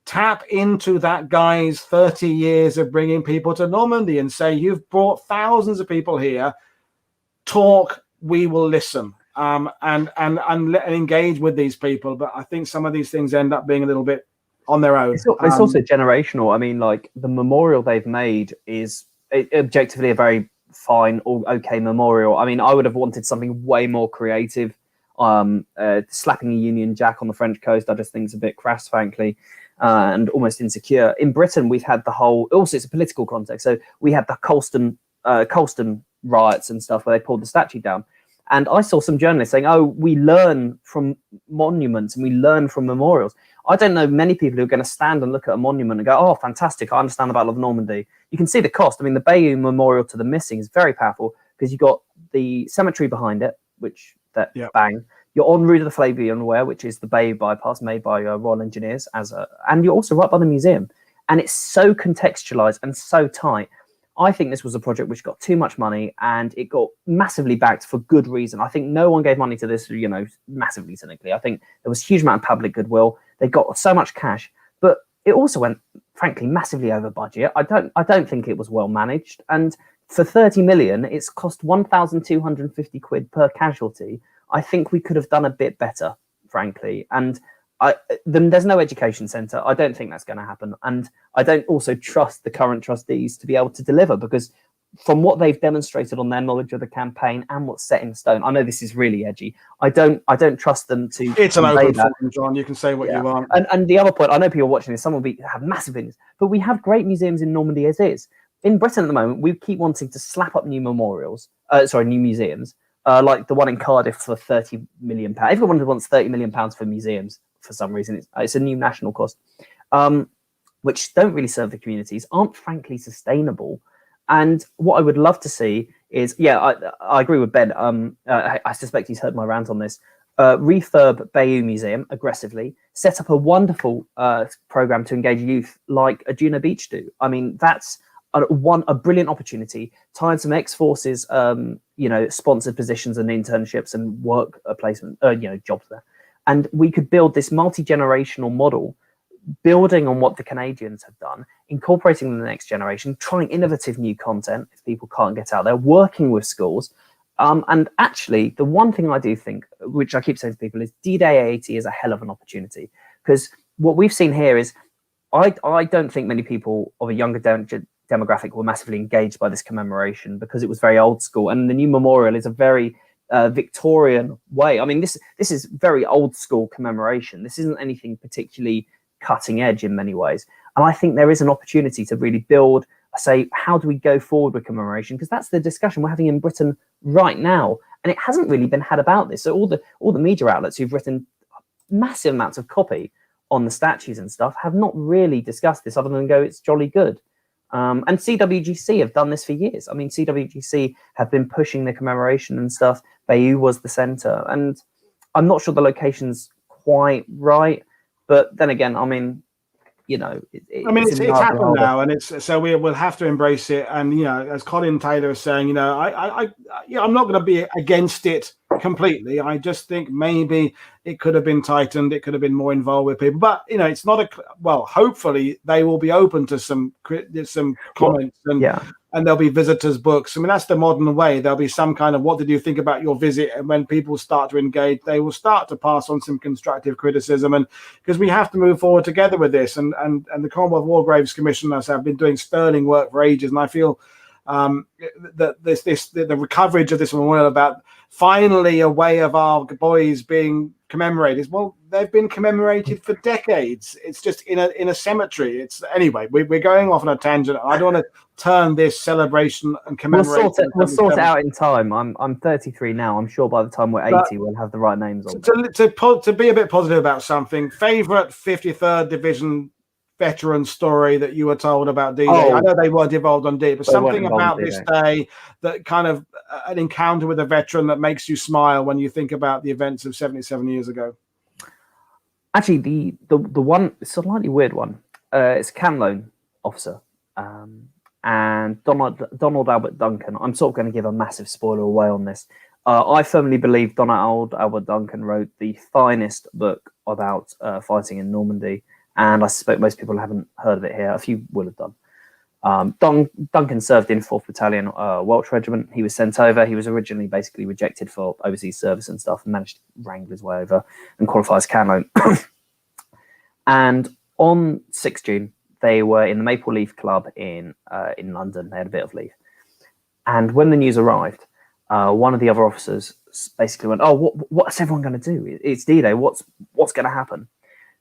tap into that guy's 30 years of bringing people to Normandy and say, you've brought thousands of people here, talk, we will listen, and engage with these people. But I think some of these things end up being a little bit on their own. It's also generational. I mean, like, the memorial they've made is objectively a very fine or okay memorial. I mean, I would have wanted something way more creative. Slapping a Union Jack on the French coast, I just think is a bit crass, frankly, and almost insecure. In Britain, we've had the whole, also it's a political context, so we had the Colston riots and stuff where they pulled the statue down. And I saw some journalists saying, oh, we learn from monuments and we learn from memorials. I don't know many people who are going to stand and look at a monument and go, oh, fantastic, I understand the Battle of Normandy. You can see the cost. I mean, the Bayeux Memorial to the Missing is very powerful because you've got the cemetery behind it, bang. You're on Rue de la Flavien, which is the Bayeux bypass made by Royal Engineers, and you're also right by the museum. And it's so contextualized and so tight. I think this was a project which got too much money, and it got massively backed for good reason. I think no one gave money to this, massively cynically. I think there was a huge amount of public goodwill. They got so much cash, but it also went, frankly, massively over budget. I don't think it was well managed. And for 30 million, it's cost 1,250 quid per casualty. I think we could have done a bit better, frankly. And there's no education centre. I don't think that's going to happen. And I don't also trust the current trustees to be able to deliver, because from what they've demonstrated on their knowledge of the campaign and what's set in stone, I know this is really edgy. I don't trust them to. It's an open forum, John. You can say what you want. And the other point, I know people watching this, some will have massive opinions, but we have great museums in Normandy as is. In Britain at the moment, we keep wanting to slap up new new museums, like the one in Cardiff for £30 million. Everyone wants £30 million for museums for some reason. It's a new national cost, which don't really serve the communities, aren't frankly sustainable. And what I would love to see is, I agree with Ben. I suspect he's heard my rant on this. Refurb Bayeux Museum aggressively, set up a wonderful program to engage youth like a Juno Beach do. I mean, that's a brilliant opportunity. Tie some ex-forces, sponsored positions and internships and work placement, jobs there. And we could build this multi-generational model, building on what the Canadians have done, incorporating the next generation, trying innovative new content if people can't get out there, working with schools. And actually, the one thing I do think, which I keep saying to people, is D-Day AAT is a hell of an opportunity, because what we've seen here is I don't think many people of a younger demographic were massively engaged by this commemoration because it was very old school, and the new memorial is a very Victorian way. I mean, this is very old school commemoration. This isn't anything particularly cutting edge in many ways, and I think there is an opportunity to really build, say, how do we go forward with commemoration, because that's the discussion we're having in Britain right now, and it hasn't really been had about this. So all the media outlets who've written massive amounts of copy on the statues and stuff have not really discussed this other than go, it's jolly good. And CWGC have done this for years. I mean, CWGC have been pushing the commemoration and stuff. Bayeux was the center, and I'm not sure the location's quite right, but then again, I mean, it's happened now, and so we will have to embrace it. And as Colin Taylor is saying, I'm not going to be against it completely. I just think maybe it could have been tightened. It could have been more involved with people. But it's not hopefully they will be open to some comments and there'll be visitors' books. I mean, that's the modern way. There'll be some kind of, what did you think about your visit? And when people start to engage, they will start to pass on some constructive criticism. And because we have to move forward together with this. And the Commonwealth War Graves Commission, as I've been doing sterling work for ages, and I feel that the coverage of this memorial about finally a way of our boys being commemorated. Well, they've been commemorated for decades. It's just in a cemetery. Anyway, we're going off on a tangent. I don't want to turn this celebration and commemoration. We'll sort it out in time. I'm 33 now. I'm sure by the time we're 80, we'll have the right names on. To be a bit positive about something, favorite 53rd Division veteran story that you were told about D-Day? I know they were devolved on D, but something about this day that kind of an encounter with a veteran that makes you smile when you think about the events of 77 years ago. Actually, the one, it's a slightly weird one. It's a Cam Loan officer, and Donald Albert Duncan. I'm sort of going to give a massive spoiler away on this. I firmly believe Donald Albert Duncan wrote the finest book about fighting in Normandy. And I suspect most people haven't heard of it here. A few will have done. Duncan served in 4th Battalion Welsh Regiment. He was sent over. He was originally basically rejected for overseas service and stuff, and managed to wrangle his way over and qualify as Cam Loan. And on 6 June, they were in the Maple Leaf Club in London. They had a bit of leave. And when the news arrived, one of the other officers basically went, "Oh, what's everyone going to do? It's D-Day. What's going to happen?"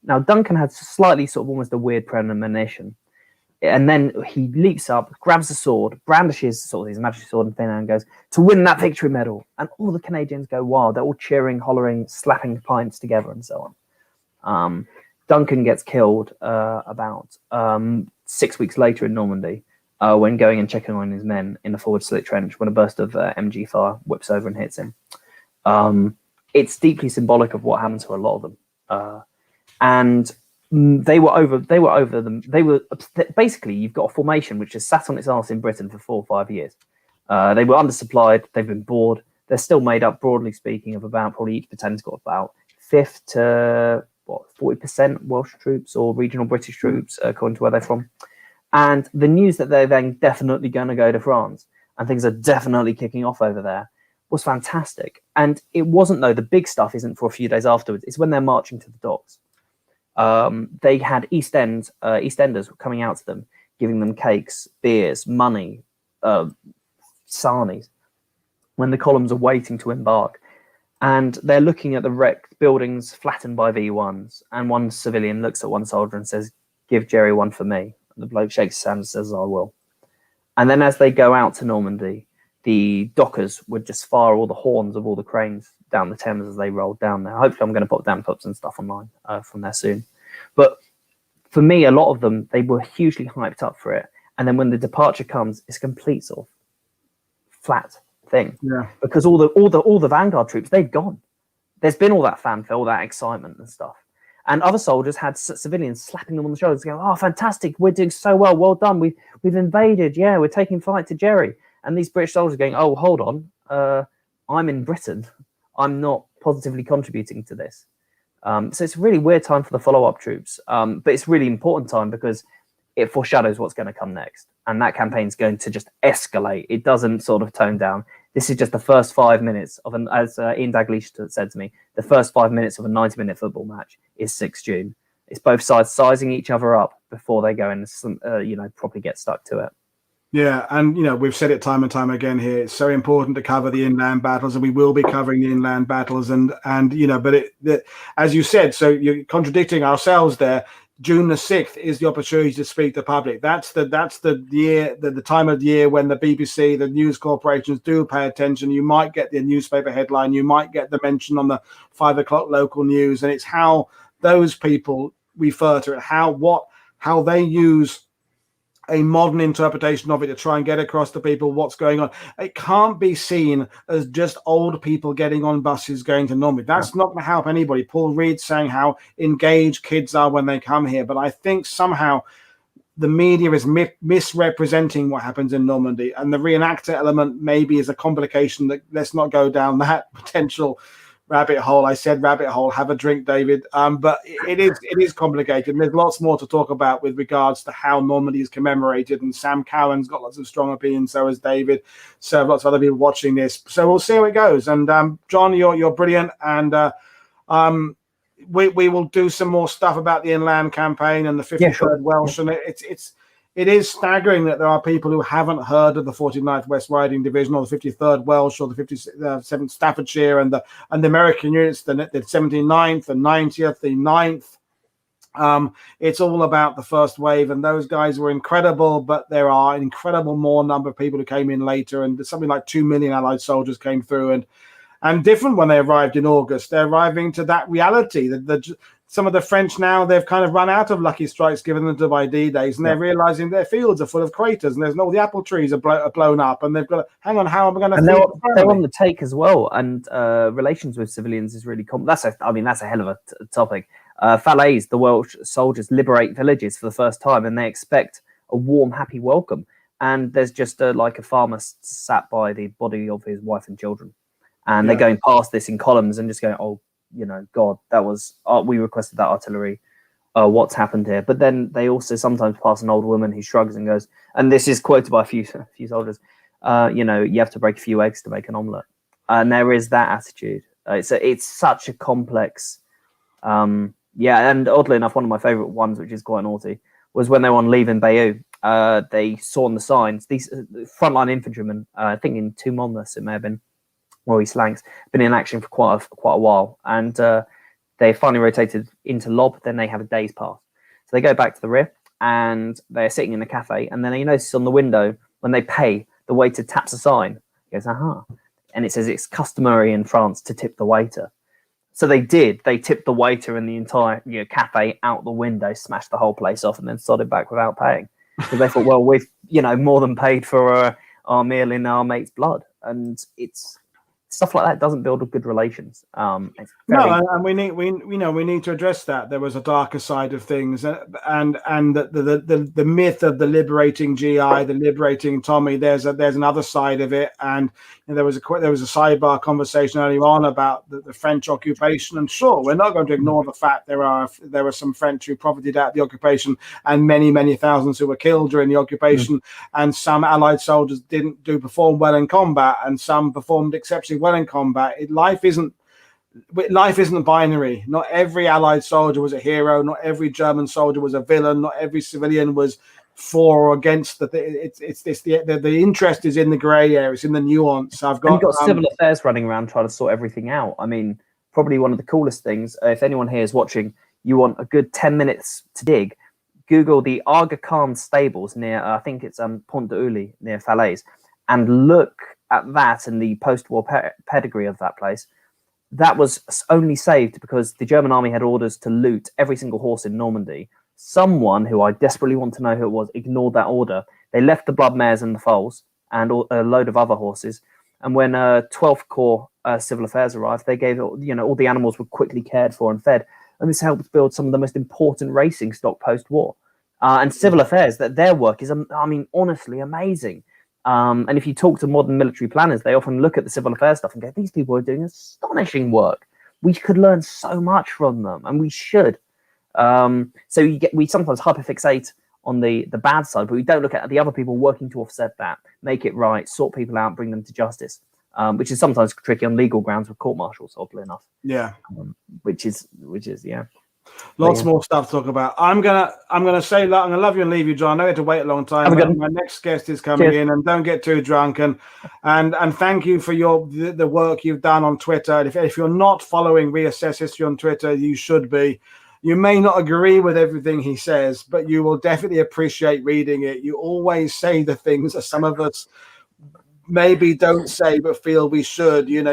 Now, Duncan had slightly sort of almost a weird premonition. And then he leaps up, grabs the sword, brandishes sort of his magic sword and thing, and goes, "To win that victory medal." And all the Canadians go wild. They're all cheering, hollering, slapping pints together and so on. Duncan gets killed about 6 weeks later in Normandy when going and checking on his men in the forward slit trench when a burst of MG fire whips over and hits him. It's deeply symbolic of what happened to a lot of them. And they were over them. They were basically, you've got a formation which has sat on its arse in Britain for 4 or 5 years. They were undersupplied. They've been bored. They're still made up, broadly speaking, of about, probably each battalion's got about 5 to 40% Welsh troops or regional British troops, according to where they're from. And the news that they're then definitely going to go to France and things are definitely kicking off over there was fantastic. And it wasn't, though, the big stuff isn't for a few days afterwards. It's when they're marching to the docks. They had EastEnders coming out to them, giving them cakes, beers, money, sarnies, when the columns are waiting to embark. And they're looking at the wrecked buildings flattened by V1s. And one civilian looks at one soldier and says, "Give Jerry one for me." And the bloke shakes his hand and says, "I will." And then as they go out to Normandy, the dockers would just fire all the horns of all the cranes down the Thames as they rolled down there. Hopefully I'm going to put damn clips and stuff online from there soon. But for me, a lot of them, they were hugely hyped up for it. And then when the departure comes, it's a complete sort of flat thing. Yeah. Because all the Vanguard troops, they've gone. There's been all that fanfare, all that excitement and stuff. And other soldiers had civilians slapping them on the shoulders going, oh, fantastic, we're doing so well, well done, we've invaded, yeah, we're taking flight to Jerry. And these British soldiers going, oh, hold on, I'm in Britain. I'm not positively contributing to this. So it's a really weird time for the follow-up troops. But it's a really important time because it foreshadows what's going to come next. And that campaign's going to just escalate. It doesn't sort of tone down. This is just the first 5 minutes of as Ian Daglish said to me, the first 5 minutes of a 90-minute football match is 6 June. It's both sides sizing each other up before they go and properly get stuck to it. Yeah, and we've said it time and time again here. It's so important to cover the inland battles, and we will be covering the inland battles. And but as you said, so you're contradicting ourselves there. June the 6th is the opportunity to speak to the public. That's the year, the time of the year when the BBC, the news corporations do pay attention. You might get the newspaper headline, you might get the mention on the 5 o'clock local news, and it's how those people refer to it, how they use a modern interpretation of it to try and get across to people what's going on. It can't be seen as just old people getting on buses going to Normandy. That's not going to help anybody. Paul Reed's saying how engaged kids are when they come here, but I think somehow the media is misrepresenting what happens in Normandy, and the reenactor element maybe is a complication. That let's not go down that potential rabbit hole. I said rabbit hole. Have a drink, David. But it is complicated. And there's lots more to talk about with regards to how Normandy is commemorated. And Sam Cowan's got lots of strong opinions. So has David. So lots of other people watching this. So we'll see how it goes. And John, you're brilliant. And we will do some more stuff about the inland campaign and the 53rd Welsh. And it is staggering that there are people who haven't heard of the 49th West Riding Division or the 53rd Welsh or the 57th Staffordshire and the American units, the 79th, the 90th, the 9th. It's all about the first wave, and those guys were incredible, but there are an incredible more number of people who came in later, and something like 2 million Allied soldiers came through, and different when they arrived in August. They're arriving to that reality. Some of the French now, they've kind of run out of lucky strikes given them to by D-days, and they're realizing their fields are full of craters, and there's all the apple trees are blown up, and they've got to hang on. How am I going to? And they're on the take as well, and relations with civilians is really that's a hell of a topic. Falaise, the Welsh soldiers liberate villages for the first time, and they expect a warm, happy welcome. And there's just like a farmer sat by the body of his wife and children, and they're going past this in columns and just going, oh, God, that was we requested that artillery. What's happened here? But then they also sometimes pass an old woman who shrugs and goes, and this is quoted by a few soldiers. You have to break a few eggs to make an omelette, and there is that attitude. It's such a complex. And oddly enough, one of my favorite ones, which is quite naughty, was when they were on leave in Bayeux. They saw on the signs these frontline infantrymen. I think in Two Monmouths it may have been. Maurice Lanks, been in action for quite a while, and they finally rotated into Lob. Then they have a day's pass, so they go back to the rear, and they're sitting in a cafe, and then you notice on the window when they pay, the waiter taps a sign. He goes, aha, and it says it's customary in France to tip the waiter. So they did. They tipped the waiter and the entire cafe out the window, smashed the whole place off, and then started back without paying because they thought, well, we've more than paid for our meal in our mate's blood, and it's. Stuff like that doesn't build good relations. And we need to address that. There was a darker side of things, and the myth of the liberating GI, the liberating Tommy. There's another side of it, and there was a sidebar conversation earlier on about the French occupation. And sure, we're not going to ignore the fact there were some French who profited out of the occupation, and many thousands who were killed during the occupation, and some Allied soldiers didn't perform well in combat, and some performed exceptionally well in combat. Life isn't binary. Not every Allied soldier was a hero. Not every German soldier was a villain. Not every civilian was for or against. The interest is in the grey area. It's in the nuance. You've got civil affairs running around trying to sort everything out. I mean, probably one of the coolest things. If anyone here is watching, you want a good 10 minutes to dig. Google the Aga Khan stables near. I think it's Pont de Uli near Falaise, and look at that and the post-war pedigree of that place, that was only saved because the German army had orders to loot every single horse in Normandy. Someone, who I desperately want to know who it was, ignored that order. They left the blood mares and the foals and a load of other horses. And when 12th Corps Civil Affairs arrived, they gave, all the animals were quickly cared for and fed. And this helped build some of the most important racing stock post-war. And Civil Affairs, their work is, honestly amazing. And if you talk to modern military planners, they often look at the Civil Affairs stuff and go, these people are doing astonishing work. We could learn so much from them, and we should. So we sometimes hyperfixate on the bad side, but we don't look at the other people working to offset that, make it right, sort people out, bring them to justice, which is sometimes tricky on legal grounds with court-martials, oddly enough. Yeah. Which is yeah. Lots more stuff to talk about. I'm gonna say that I'm gonna love you and leave you, John. I know you had to wait a long time. My next guest is coming in, and don't get too drunk. And thank you for the work you've done on Twitter. If you're not following Reassess History on Twitter, you should be. You may not agree with everything he says, but you will definitely appreciate reading it. You always say the things that some of us maybe don't say but feel we should. You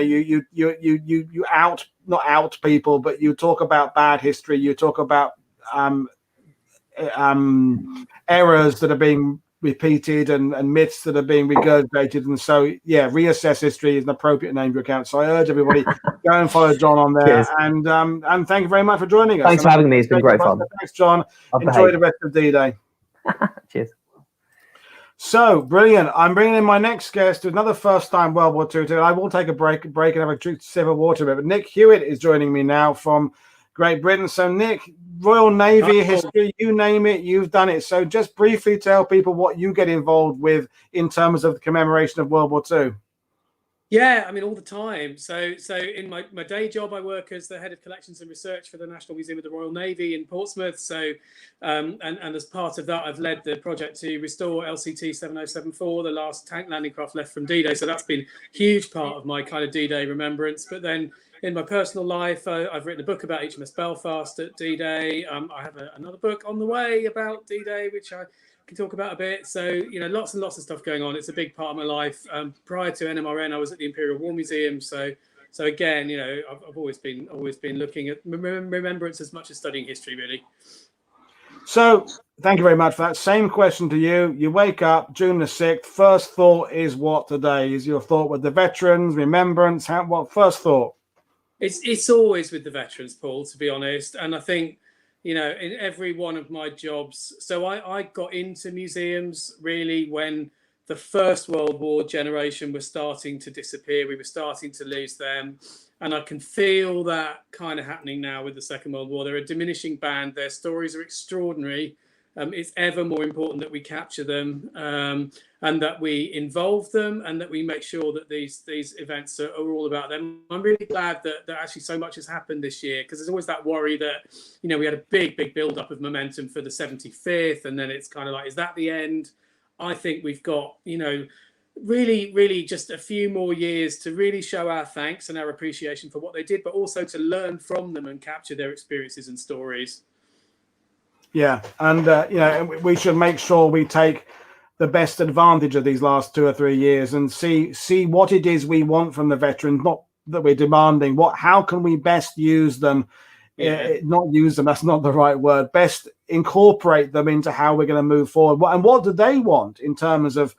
not out people, but you talk about bad history. You talk about errors that are being repeated and myths that are being regurgitated. And so, yeah, Reassess History is an appropriate name for your account. So I urge everybody, go and follow John on there. And thank you very much for joining us. Thanks for having me. It's been great fun. Thanks, John. Enjoy the rest of D-Day. Cheers. So brilliant. I'm bringing in my next guest, another first-time World War II. I will take a break and have a sip of water. But Nick Hewitt is joining me now from Great Britain. So Nick, Royal Navy history, you name it, you've done it. So just briefly tell people what you get involved with in terms of the commemoration of World War II. Yeah, all the time. So in my day job, I work as the head of collections and research for the National Museum of the Royal Navy in Portsmouth. So, and as part of that, I've led the project to restore LCT 7074, the last tank landing craft left from D-Day. So that's been a huge part of my kind of D-Day remembrance. But then in my personal life, I've written a book about HMS Belfast at D-Day. I have another book on the way about D-Day, which I can talk about a bit. So, lots and lots of stuff going on. It's a big part of my life. Prior to NMRN, I was at the Imperial War Museum. So again, I've always been looking at remembrance as much as studying history, really. So thank you very much for that. Same question to you. You wake up June the 6th. First thought is what today? Is your thought with the veterans, remembrance? What first thought? It's always with the veterans, Paul, to be honest. And I think, in every one of my jobs. So I got into museums really when the First World War generation was starting to disappear. We were starting to lose them. And I can feel that kind of happening now with the Second World War. They're a diminishing band. Their stories are extraordinary. It's ever more important that we capture them and that we involve them and that we make sure that these events are all about them. I'm really glad that actually so much has happened this year, because there's always that worry that, we had a big build-up of momentum for the 75th, and then it's kind of like, is that the end? I think we've got, really just a few more years to really show our thanks and our appreciation for what they did, but also to learn from them and capture their experiences and stories. Yeah, and we should make sure we take the best advantage of these last 2 or 3 years and see what it is we want from the veterans, not that we're demanding. How can we best use them? Not use them, that's not the right word. Best incorporate them into how we're going to move forward. And what do they want in terms of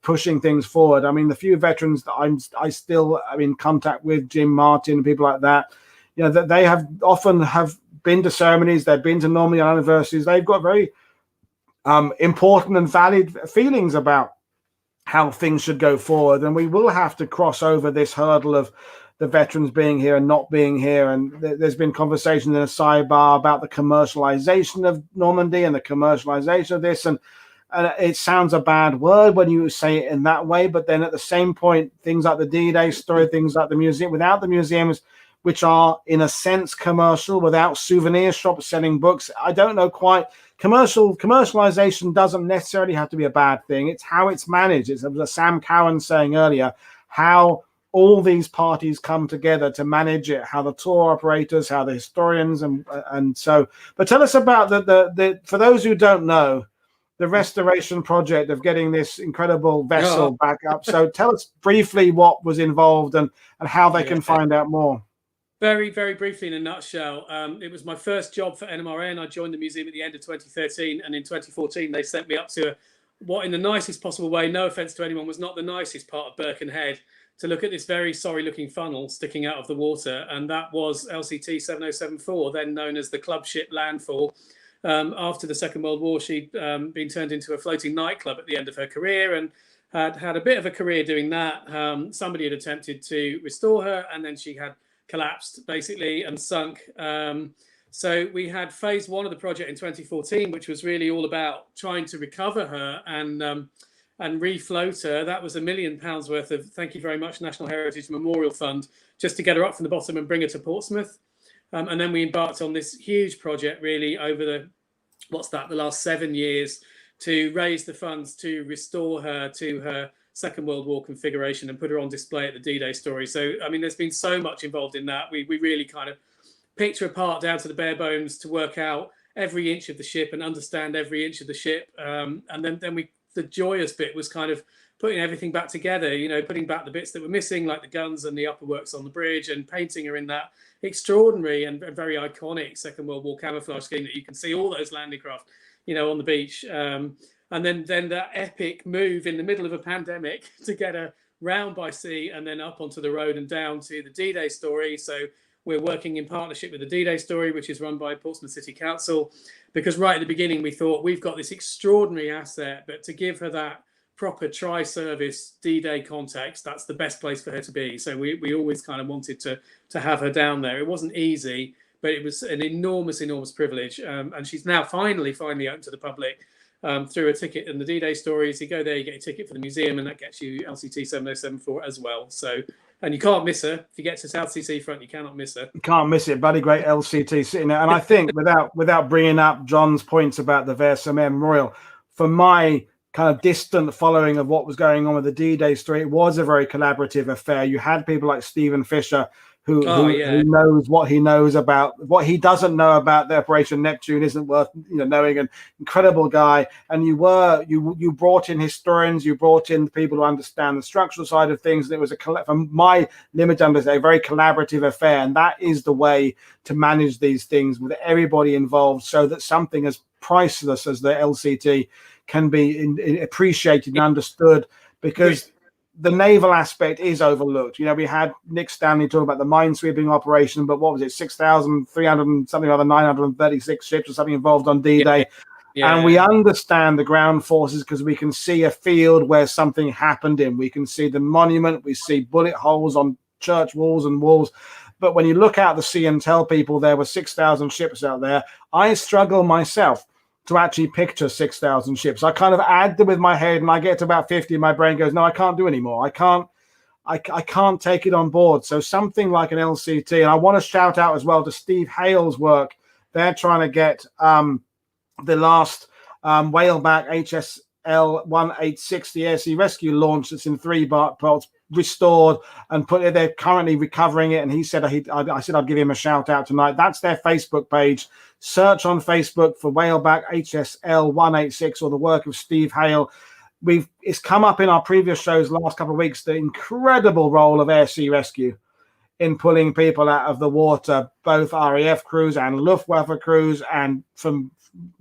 pushing things forward? The few veterans that I still am in contact with, Jim Martin and people like that, that they often have been to ceremonies, they've been to Normandy anniversaries, they've got very important and valid feelings about how things should go forward. And we will have to cross over this hurdle of the veterans being here and not being here. And there's been conversations in a sidebar about the commercialization of Normandy and the commercialization of this. And it sounds a bad word when you say it in that way, but then at the same point, things like the D-Day story, things like the museum, without the museums, which are in a sense commercial, without souvenir shops selling books, I don't know quite. Commercialization doesn't necessarily have to be a bad thing. It's how it's managed. It's as Sam Cowan saying earlier, how all these parties come together to manage it, how the tour operators, how the historians, and so. But tell us about the for those who don't know, the restoration project of getting this incredible vessel back up. So tell us briefly what was involved and how they can find out more. Very, very briefly in a nutshell, it was my first job for NMRN. I joined the museum at the end of 2013, and in 2014 they sent me up to what, in the nicest possible way, no offense to anyone, was not the nicest part of Birkenhead, to look at this very sorry-looking funnel sticking out of the water, and that was LCT 7074, then known as the club ship Landfall. After the Second World War, she'd been turned into a floating nightclub at the end of her career, and had a bit of a career doing that. Somebody had attempted to restore her, and then she had collapsed basically and sunk. So we had phase one of the project in 2014, which was really all about trying to recover her and refloat her. That was £1 million worth of, thank you very much, National Heritage Memorial Fund, just to get her up from the bottom and bring her to Portsmouth. And then we embarked on this huge project really over the last 7 years, to raise the funds to restore her to her Second World War configuration and put her on display at the D-Day story. So, I mean, there's been so much involved in that. We really kind of picked her apart down to the bare bones to work out every inch of the ship and understand every inch of the ship. And then the joyous bit was kind of putting everything back together, you know, putting back the bits that were missing, like the guns and the upper works on the bridge, and painting her in that extraordinary and very iconic Second World War camouflage scheme that you can see all those landing craft, you know, on the beach. And then that epic move in the middle of a pandemic to get her round by sea and then up onto the road and down to the D-Day story. So we're working in partnership with the D-Day story, which is run by Portsmouth City Council, because right at the beginning we thought we've got this extraordinary asset, but to give her that proper tri-service D-Day context, that's the best place for her to be. So we always kind of wanted to have her down there. It wasn't easy, but it was an enormous privilege. And she's now finally open to the public through a ticket in the D-Day stories. You go there, you get a ticket for the museum, and that gets you LCT 7074 as well. So, and you can't miss her. If you get to South Sea Seafront, you cannot miss her. You can't miss it. Bloody great LCT sitting there. And I think without bringing up John's points about the Versailles Memorial, for my kind of distant following of what was going on with the D-Day story, it was a very collaborative affair. You had people like Stephen Fisher, who knows what he knows about what he doesn't know about the Operation Neptune isn't worth knowing. An incredible guy, and you brought in historians, you brought in people who understand the structural side of things. And it was from my limited understanding, a very collaborative affair, and that is the way to manage these things with everybody involved, so that something as priceless as the LCT can be appreciated and understood, because the naval aspect is overlooked. You know, we had Nick Stanley talk about the minesweeping operation, but what was it, 6,300 and something other 936 ships or something involved on D-Day. And we understand the ground forces because we can see a field where something happened in. We can see the monument, we see bullet holes on church walls and walls. But when you look out the sea and tell people there were 6,000 ships out there, I struggle myself to actually picture 6,000 ships. I kind of add them with my head, and I get to about 50, and my brain goes, no, I can't do anymore. I can't take it on board. So something like an LCT, and I want to shout out as well to Steve Hale's work. They're trying to get the last whaleback HSL 1860 air sea rescue launch that's in 3 parts restored and they're currently recovering it. And he said, I said I'd give him a shout out tonight. That's their Facebook page. Search on Facebook for whaleback HSL 186 or the work of Steve Hale. It's come up in our previous shows the last couple of weeks, the incredible role of air sea rescue in pulling people out of the water, both RAF crews and Luftwaffe crews and from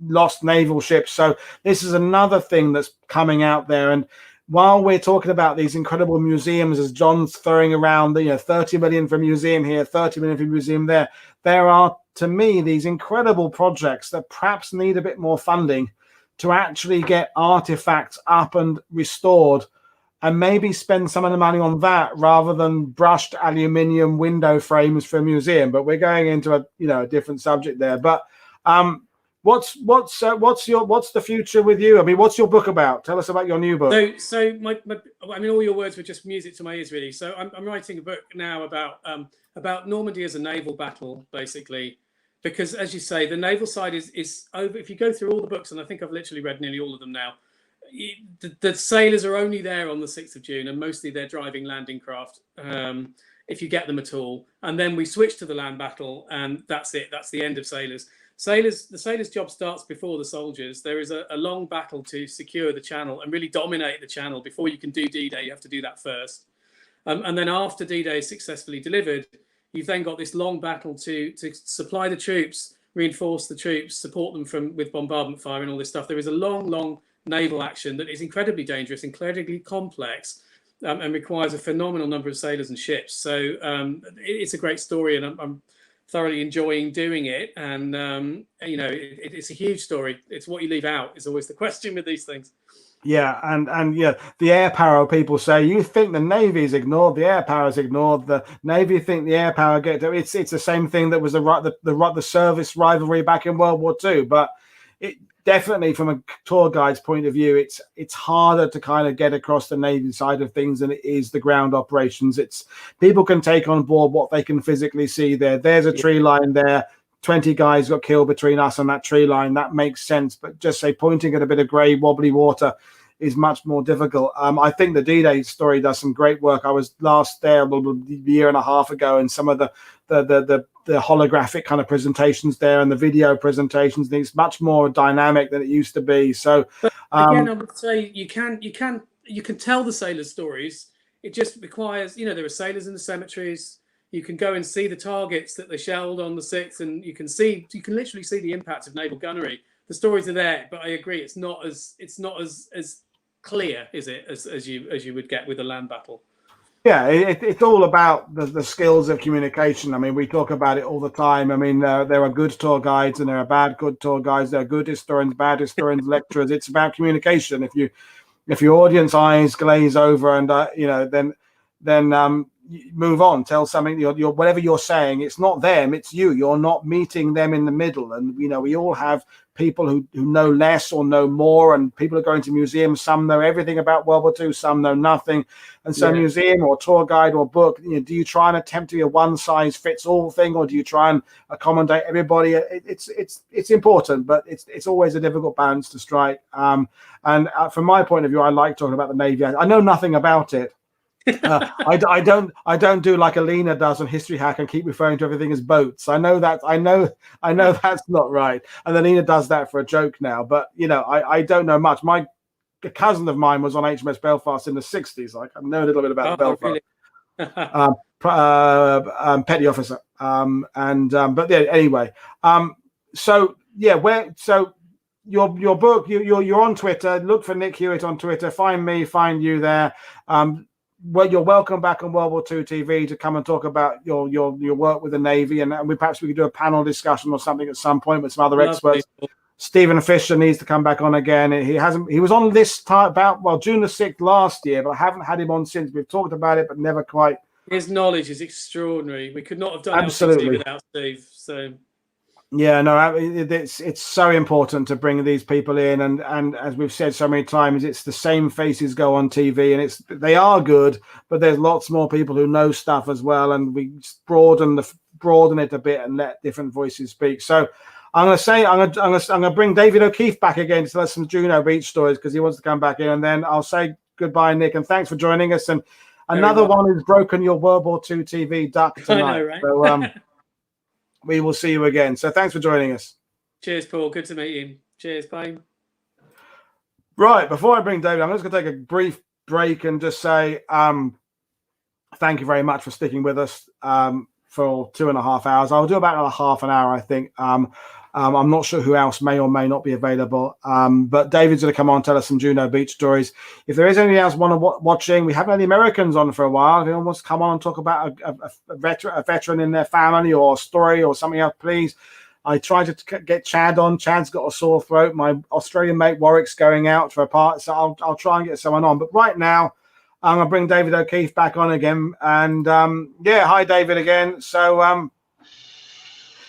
lost naval ships. So this is another thing that's coming out there. And while we're talking about these incredible museums, as John's throwing around, 30 million for a museum here, 30 million for a museum there, there are, to me, these incredible projects that perhaps need a bit more funding to actually get artifacts up and restored, and maybe spend some of the money on that rather than brushed aluminium window frames for a museum. But we're going into a different subject there. But what's the future with you? I mean, what's your book about? Tell us about your new book. So my I mean, all your words were just music to my ears, really. So I'm writing a book now about Normandy as a naval battle, basically, because as you say, the naval side is over. If you go through all the books, and I think I've literally read nearly all of them now, the sailors are only there on the 6th of June, and mostly they're driving landing craft. if you get them at all. And then we switch to the land battle, and that's it. That's the end of sailors. The sailors' job starts before the soldiers. There is a long battle to secure the channel and really dominate the channel. Before you can do D-Day, you have to do that first. And then after D-Day is successfully delivered, you've then got this long battle to supply the troops, reinforce the troops, support them with bombardment fire and all this stuff. There is a long naval action that is incredibly dangerous, incredibly complex, and requires a phenomenal number of sailors and ships. So it's a great story, and I'm thoroughly enjoying doing it. And you know, it's a huge story. It's what you leave out is always the question with these things. Yeah, and yeah, the air power people say, you think the Navy's ignored, the air power's ignored, the Navy think the air power get. It's the same thing that was the service rivalry back in World War II. But it definitely, from a tour guide's point of view, it's harder to kind of get across the Navy side of things than it is the ground operations. It's people can take on board what they can physically see there. There's a tree line there. 20 guys got killed between us and that tree line. That makes sense. But just say pointing at a bit of grey, wobbly water is much more difficult. I think the D-Day story does some great work. I was last there a year and a half ago, and some of the holographic kind of presentations there and the video presentations, it's much more dynamic than it used to be. So again, I would say you can tell the sailors' stories. It just requires, you know, there are sailors in the cemeteries. You can go and see the targets that they shelled on the 6th, and you can literally see the impact of naval gunnery. The stories are there, but I agree, it's not as clear, is it, as you would get with a land battle. Yeah, it's all about the skills of communication. I mean, we talk about it all the time. I mean, there are good tour guides and there are good tour guides. There are good historians, bad historians, lecturers. It's about communication. If your audience eyes glaze over and you know, then move on. Tell something. You're whatever you're saying. It's not them. It's you. You're not meeting them in the middle. And you know, we all have people who know less or know more, and people are going to museums. Some know everything about World War II, some know nothing. And so museum or tour guide or book, you know, do you try and attempt to be a one size fits all thing, or do you try and accommodate everybody? It's important, but it's always a difficult balance to strike. And from my point of view, I like talking about the Navy. I know nothing about it. I don't do like Alina does on History Hack and keep referring to everything as boats. I know that's not right, and Alina does that for a joke now. But you know, I don't know much. A cousin of mine was on HMS Belfast in the 60s. Like, I know a little bit about Belfast. Really? Petty officer. But yeah, anyway. So yeah, your book, you're on Twitter. Look for Nick Hewitt on Twitter. Find me, find you there. Well, you're welcome back on World War II TV to come and talk about your work with the Navy, and perhaps we could do a panel discussion or something at some point with some other experts. Stephen Fisher needs to come back on again. He was on this time about June the 6th last year, but I haven't had him on since. We've talked about it, but never quite. His knowledge is extraordinary. We could not have done absolutely LCT without Steve. So. Yeah, no, it's so important to bring these people in, and as we've said so many times, it's the same faces go on TV, and they are good, but there's lots more people who know stuff as well, and we broaden it a bit and let different voices speak. So I'm gonna bring David O'Keefe back again to tell us some Juno Beach stories because he wants to come back in, and then I'll say goodbye, Nick, and thanks for joining us. And another one who's broken your World War II TV duck tonight. I know, right? So we will see you again. So thanks for joining us. Cheers, Paul. Good to meet you. Cheers. Bye. Right. Before I bring David, I'm just going to take a brief break and just say thank you very much for sticking with us for 2.5 hours. I'll do about half an hour, I think. I'm not sure who else may or may not be available, but David's going to come on and tell us some Juno Beach stories. If there is anything else watching, we haven't had any Americans on for a while. If anyone wants to come on and talk about a veteran in their family or a story or something else, please. I tried to get Chad on. Chad's got a sore throat. My Australian mate Warwick's going out for a part, so I'll try and get someone on. But right now, I'm going to bring David O'Keefe back on again. And yeah, hi, David, again. So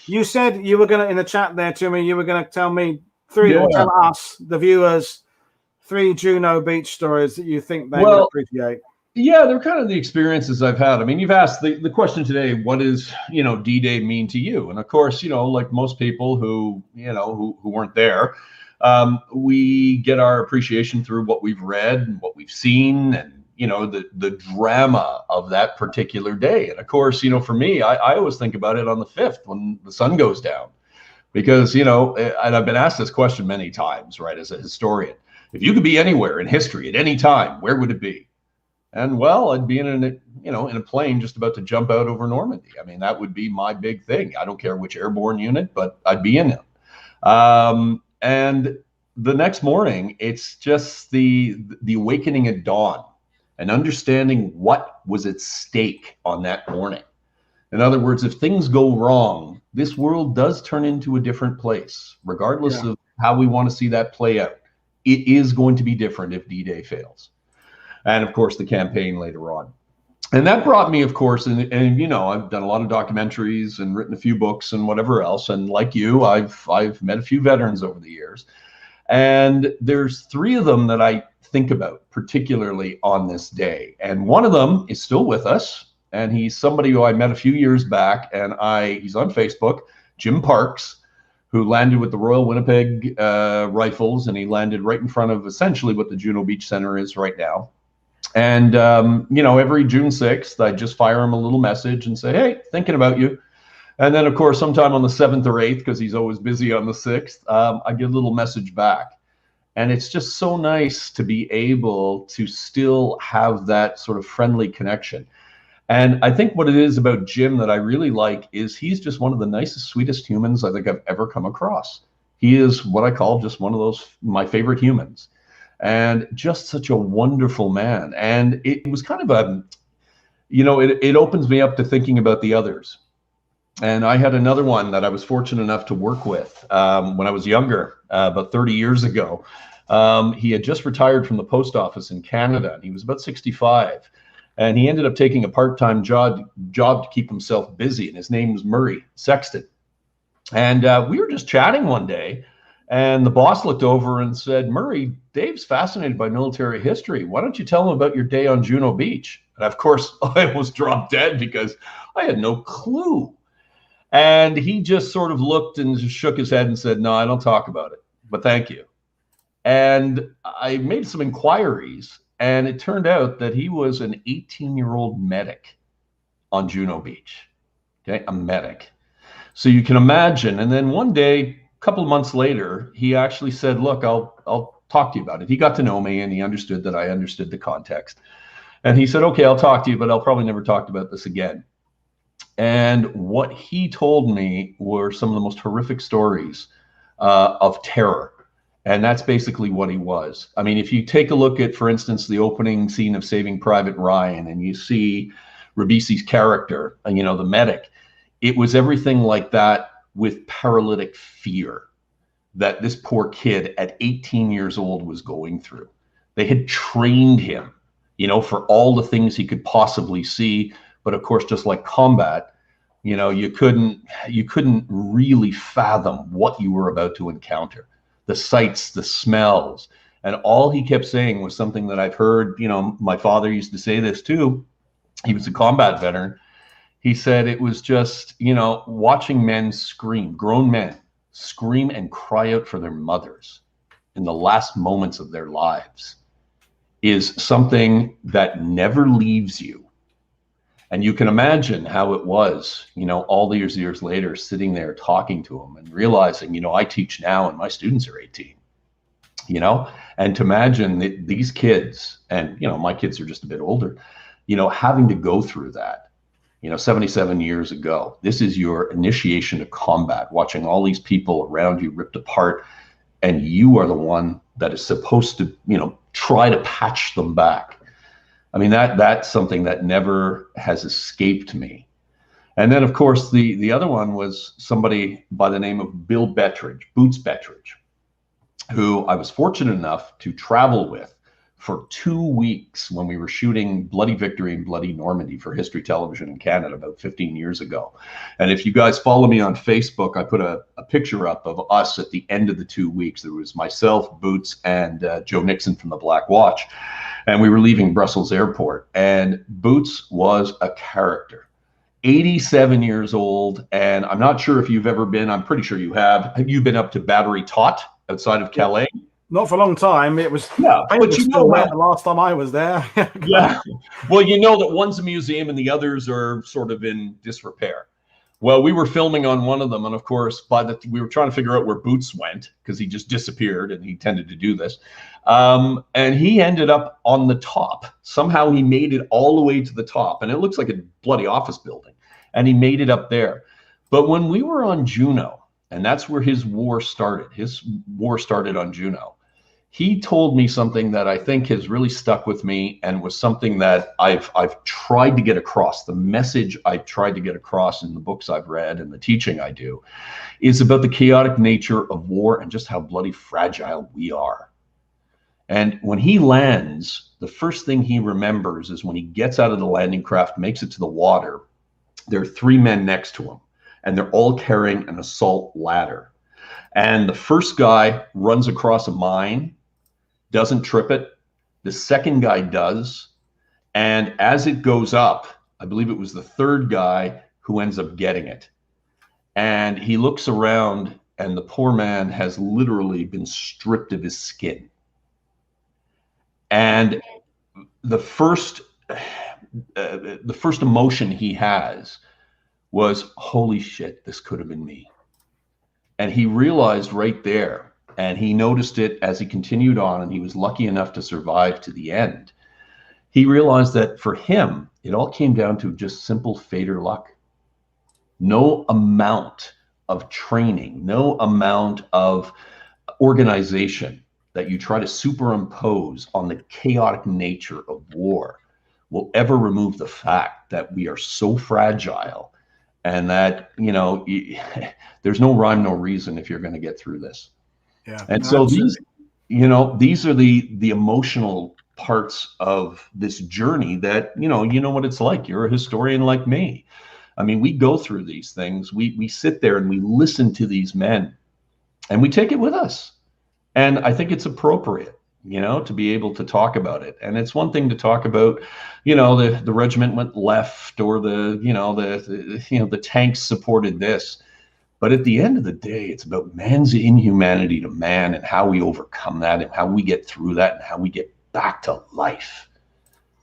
you said you were going to, in the chat there to me, you were going to tell me or tell us, the viewers, 3 Juno Beach stories that you think they would appreciate. Yeah, they're kind of the experiences I've had. I mean, you've asked the question today, what does, D-Day mean to you? And of course, like most people who weren't there, we get our appreciation through what we've read and what we've seen and, you know, the drama of that particular day. And of course, you know, for me, I always think about it on the 5th when the sun goes down, because, you know, and I've been asked this question many times, right, as a historian, if you could be anywhere in history at any time, where would it be? And well, I'd be in a plane just about to jump out over Normandy. I mean, that would be my big thing. I don't care which airborne unit, but I'd be in it. And the next morning, it's just the awakening at dawn and understanding what was at stake on that morning. In other words, if things go wrong, this world does turn into a different place, regardless of how we want to see that play out. It is going to be different if D-Day fails. And of course, the campaign later on. And that brought me, of course, and you know, I've done a lot of documentaries and written a few books and whatever else. And like you, I've met a few veterans over the years. And there's 3 of them that I think about particularly on this day. And one of them is still with us. And he's somebody who I met a few years back. And he's on Facebook, Jim Parks, who landed with the Royal Winnipeg Rifles. And he landed right in front of essentially what the Juno Beach Center is right now. And, you know, every June 6th, I just fire him a little message and say, hey, thinking about you. And then, of course, sometime on the 7th or 8th, because he's always busy on the 6th, I get a little message back. And it's just so nice to be able to still have that sort of friendly connection. And I think what it is about Jim that I really like is he's just one of the nicest, sweetest humans I think I've ever come across. He is what I call just one of those, my favorite humans. And just such a wonderful man. And it was kind of a, you know, it opens me up to thinking about the others. And I had another one that I was fortunate enough to work with when I was younger, about 30 years ago. He had just retired from the post office in Canada. And he was about 65. And he ended up taking a part-time job to keep himself busy. And his name was Murray Sexton. And we were just chatting one day. And the boss looked over and said, Murray, Dave's fascinated by military history. Why don't you tell him about your day on Juno Beach? And of course, I almost dropped dead because I had no clue. And he just sort of looked and just shook his head and said, no, I don't talk about it, but thank you. And I made some inquiries, and it turned out that he was an 18-year-old medic on Juno Beach, okay, a medic. So you can imagine. And then one day, couple of months later, he actually said, look, I'll talk to you about it. He got to know me and he understood that I understood the context. And he said, okay, I'll talk to you, but I'll probably never talk about this again. And what he told me were some of the most horrific stories of terror. And that's basically what he was. I mean, if you take a look at, for instance, the opening scene of Saving Private Ryan, and you see Ribisi's character, you know, the medic, it was everything like that, with paralytic fear that this poor kid at 18 years old was going through. They had trained him, you know, for all the things he could possibly see. But of course, just like combat, you know, you couldn't really fathom what you were about to encounter. The sights, the smells, and all he kept saying was something that I've heard, you know, my father used to say this too. He was a combat veteran. He said it was just, you know, watching men scream, grown men scream and cry out for their mothers in the last moments of their lives is something that never leaves you. And you can imagine how it was, you know, all these years later, sitting there talking to him and realizing, you know, I teach now and my students are 18, you know, and to imagine that these kids, and, you know, my kids are just a bit older, you know, having to go through that. You know, 77 years ago, this is your initiation to combat, watching all these people around you ripped apart, and you are the one that is supposed to, you know, try to patch them back. I mean, that's something that never has escaped me. And then, of course, the other one was somebody by the name of Bill Bettridge, Boots Bettridge, who I was fortunate enough to travel with for 2 weeks when we were shooting Bloody Victory and Bloody Normandy for History Television in Canada about 15 years ago. And if you guys follow me on Facebook, I put a picture up of us at the end of the 2 weeks. There was myself, Boots, and Joe Nixon from the Black Watch. And we were leaving Brussels Airport. And Boots was a character. 87 years old. And I'm not sure if you've ever been, I'm pretty sure you have. Have you been up to Battery Tot outside of Calais? Not for a long time. It was, but you know wet the last time I was there. Yeah. Well, you know that one's a museum and the others are sort of in disrepair. Well, we were filming on one of them, and of course, we were trying to figure out where Boots went because he just disappeared, and he tended to do this. And he ended up on the top. Somehow he made it all the way to the top, and it looks like a bloody office building. And he made it up there. But when we were on Juno, and that's where his war started. His war started on Juno. He told me something that I think has really stuck with me and was something that I've tried to get across. The message I've tried to get across in the books I've read and the teaching I do is about the chaotic nature of war and just how bloody fragile we are. And when he lands, the first thing he remembers is when he gets out of the landing craft, makes it to the water, there are 3 men next to him, and they're all carrying an assault ladder. And the first guy runs across a mine, doesn't trip it. The second guy does. And as it goes up, I believe it was the third guy who ends up getting it. And he looks around, and the poor man has literally been stripped of his skin. And the first emotion he has was, holy shit, this could have been me. And he realized right there, and he noticed it as he continued on, and he was lucky enough to survive to the end. He realized that for him, it all came down to just simple fate or luck. No amount of training, no amount of organization that you try to superimpose on the chaotic nature of war will ever remove the fact that we are so fragile, and that, you know, there's no rhyme, no reason if you're going to get through this. Yeah. And so these, you know, these are the emotional parts of this journey that, you know what it's like. You're a historian like me. I mean, we go through these things. We sit there and we listen to these men, and we take it with us. And I think it's appropriate, you know, to be able to talk about it. And it's one thing to talk about, you know, the regiment went left, or the tanks supported this. But at the end of the day, it's about man's inhumanity to man, and how we overcome that, and how we get through that, and how we get back to life.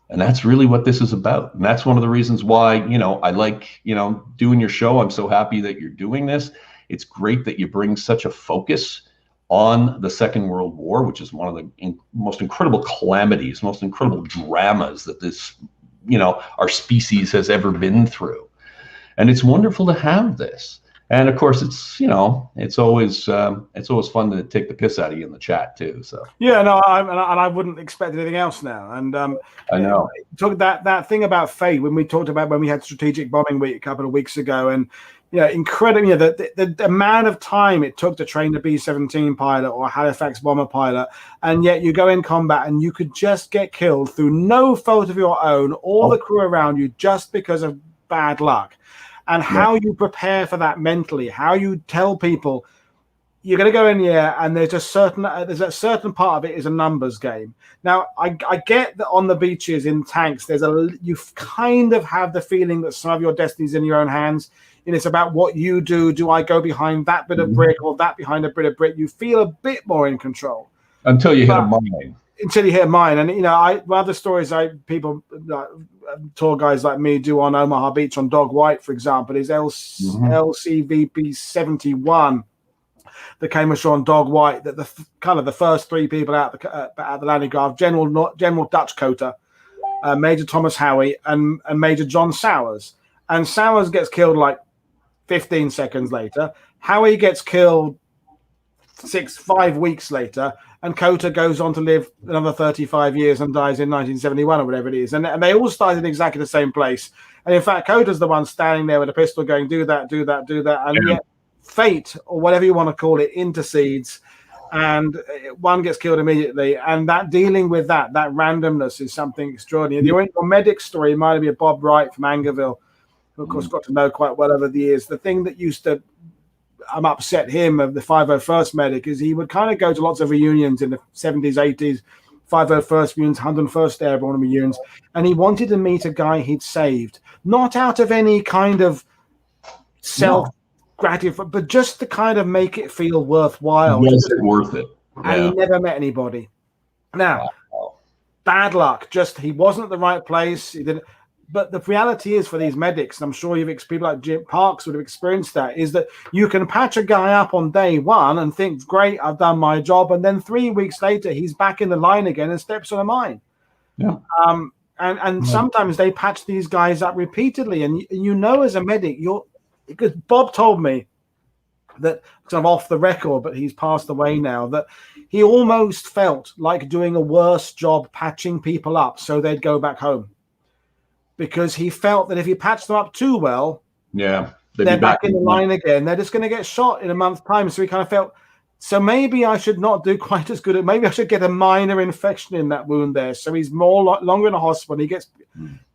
And that's really what this is about. And that's one of the reasons why, you know, I like, you know, doing your show. I'm so happy that you're doing this. It's great that you bring such a focus on the Second World War, which is one of the most incredible calamities, most incredible dramas that this, you know, our species has ever been through. And it's wonderful to have this. And of course, it's, you know, it's always fun to take the piss out of you in the chat too. So yeah, no, I wouldn't expect anything else now. And I know, talk that thing about fate when we talked about when we had Strategic Bombing Week a couple of weeks ago, and incredible. You know, the amount of time it took to train a B-17 pilot or a Halifax bomber pilot, and yet you go in combat and you could just get killed through no fault of your own or the crew around you, just because of bad luck. And how you prepare for that mentally, how you tell people you're going to go in here, and there's a certain part of it is a numbers game. Now, I get that on the beaches in tanks, you kind of have the feeling that some of your destiny's in your own hands. And it's about what you do. Do I go behind that bit of brick or that behind a bit of brick? You feel a bit more in control until you hit a mine. Until you hit mine, and one of the stories tour guys like me do on Omaha Beach on Dog White, for example, is LCVP 71 that came ashore on Dog White. That the first 3 people out the landing craft, General Dutch Coter, Major Thomas Howie, and Major John Sowers. And Sowers gets killed like 15 seconds later. Howie gets killed 5 weeks later, and Coter goes on to live another 35 years and dies in 1971 or whatever it is. And they all started in exactly the same place. And in fact, Coter's the one standing there with a pistol going, do that, do that, do that. And yet fate, or whatever you want to call it, intercedes, and one gets killed immediately. And that dealing with that randomness is something extraordinary. The medic story reminded me of Bob Wright from Angerville, who of course got to know quite well over the years. The thing that used to upset him, of the 501st medic, is he would kind of go to lots of reunions in the 70s, 80s, 501st reunions, 101st Airborne reunions, and he wanted to meet a guy he'd saved, not out of any kind of self-gratifying, but just to kind of make it feel worthwhile. Was it worth it? and he never met anybody. Now, bad luck. Just he wasn't at the right place. He didn't. But the reality is for these medics, and I'm sure people like Jim Parks would have experienced that, is that you can patch a guy up on day one and think, great, I've done my job. And then 3 weeks later, he's back in the line again and steps on a mine. Yeah. And sometimes they patch these guys up repeatedly. And you know, as a medic, because Bob told me that, because I'm off the record, but he's passed away now, that he almost felt like doing a worse job patching people up so they'd go back home. Because he felt that if he patched them up too well, they're back in the line again. They're just going to get shot in a month's time. So he kind of felt, so maybe I should not do quite as good. Maybe I should get a minor infection in that wound there. So he's longer in a hospital.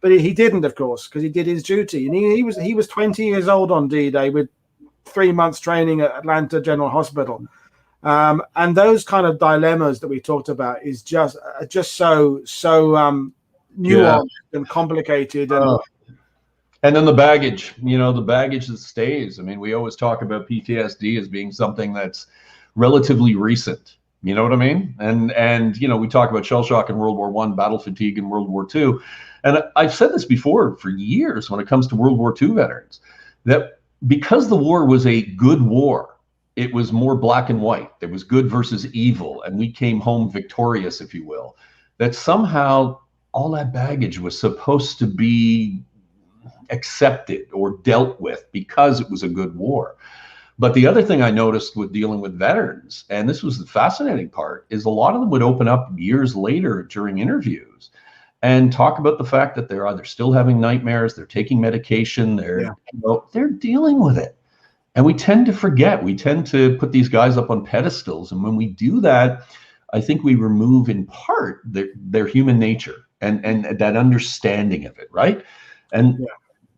But he didn't, of course, because he did his duty. And he was 20 years old on D-Day with 3 months training at Atlanta General Hospital. And those kind of dilemmas that we talked about is just so nuanced and complicated. And then the baggage, the baggage that stays. I mean, we always talk about PTSD as being something that's relatively recent. You know what I mean? And we talk about shell shock in World War I, battle fatigue in World War II. And I've said this before for years when it comes to World War II veterans, that because the war was a good war, it was more black and white. There was good versus evil, and we came home victorious, if you will, that somehow all that baggage was supposed to be accepted or dealt with because it was a good war. But the other thing I noticed with dealing with veterans, and this was the fascinating part, is a lot of them would open up years later during interviews and talk about the fact that they're either still having nightmares, they're taking medication, they're dealing with it. And we tend to forget, we tend to put these guys up on pedestals. And when we do that, I think we remove in part their human nature and that understanding of it, right? And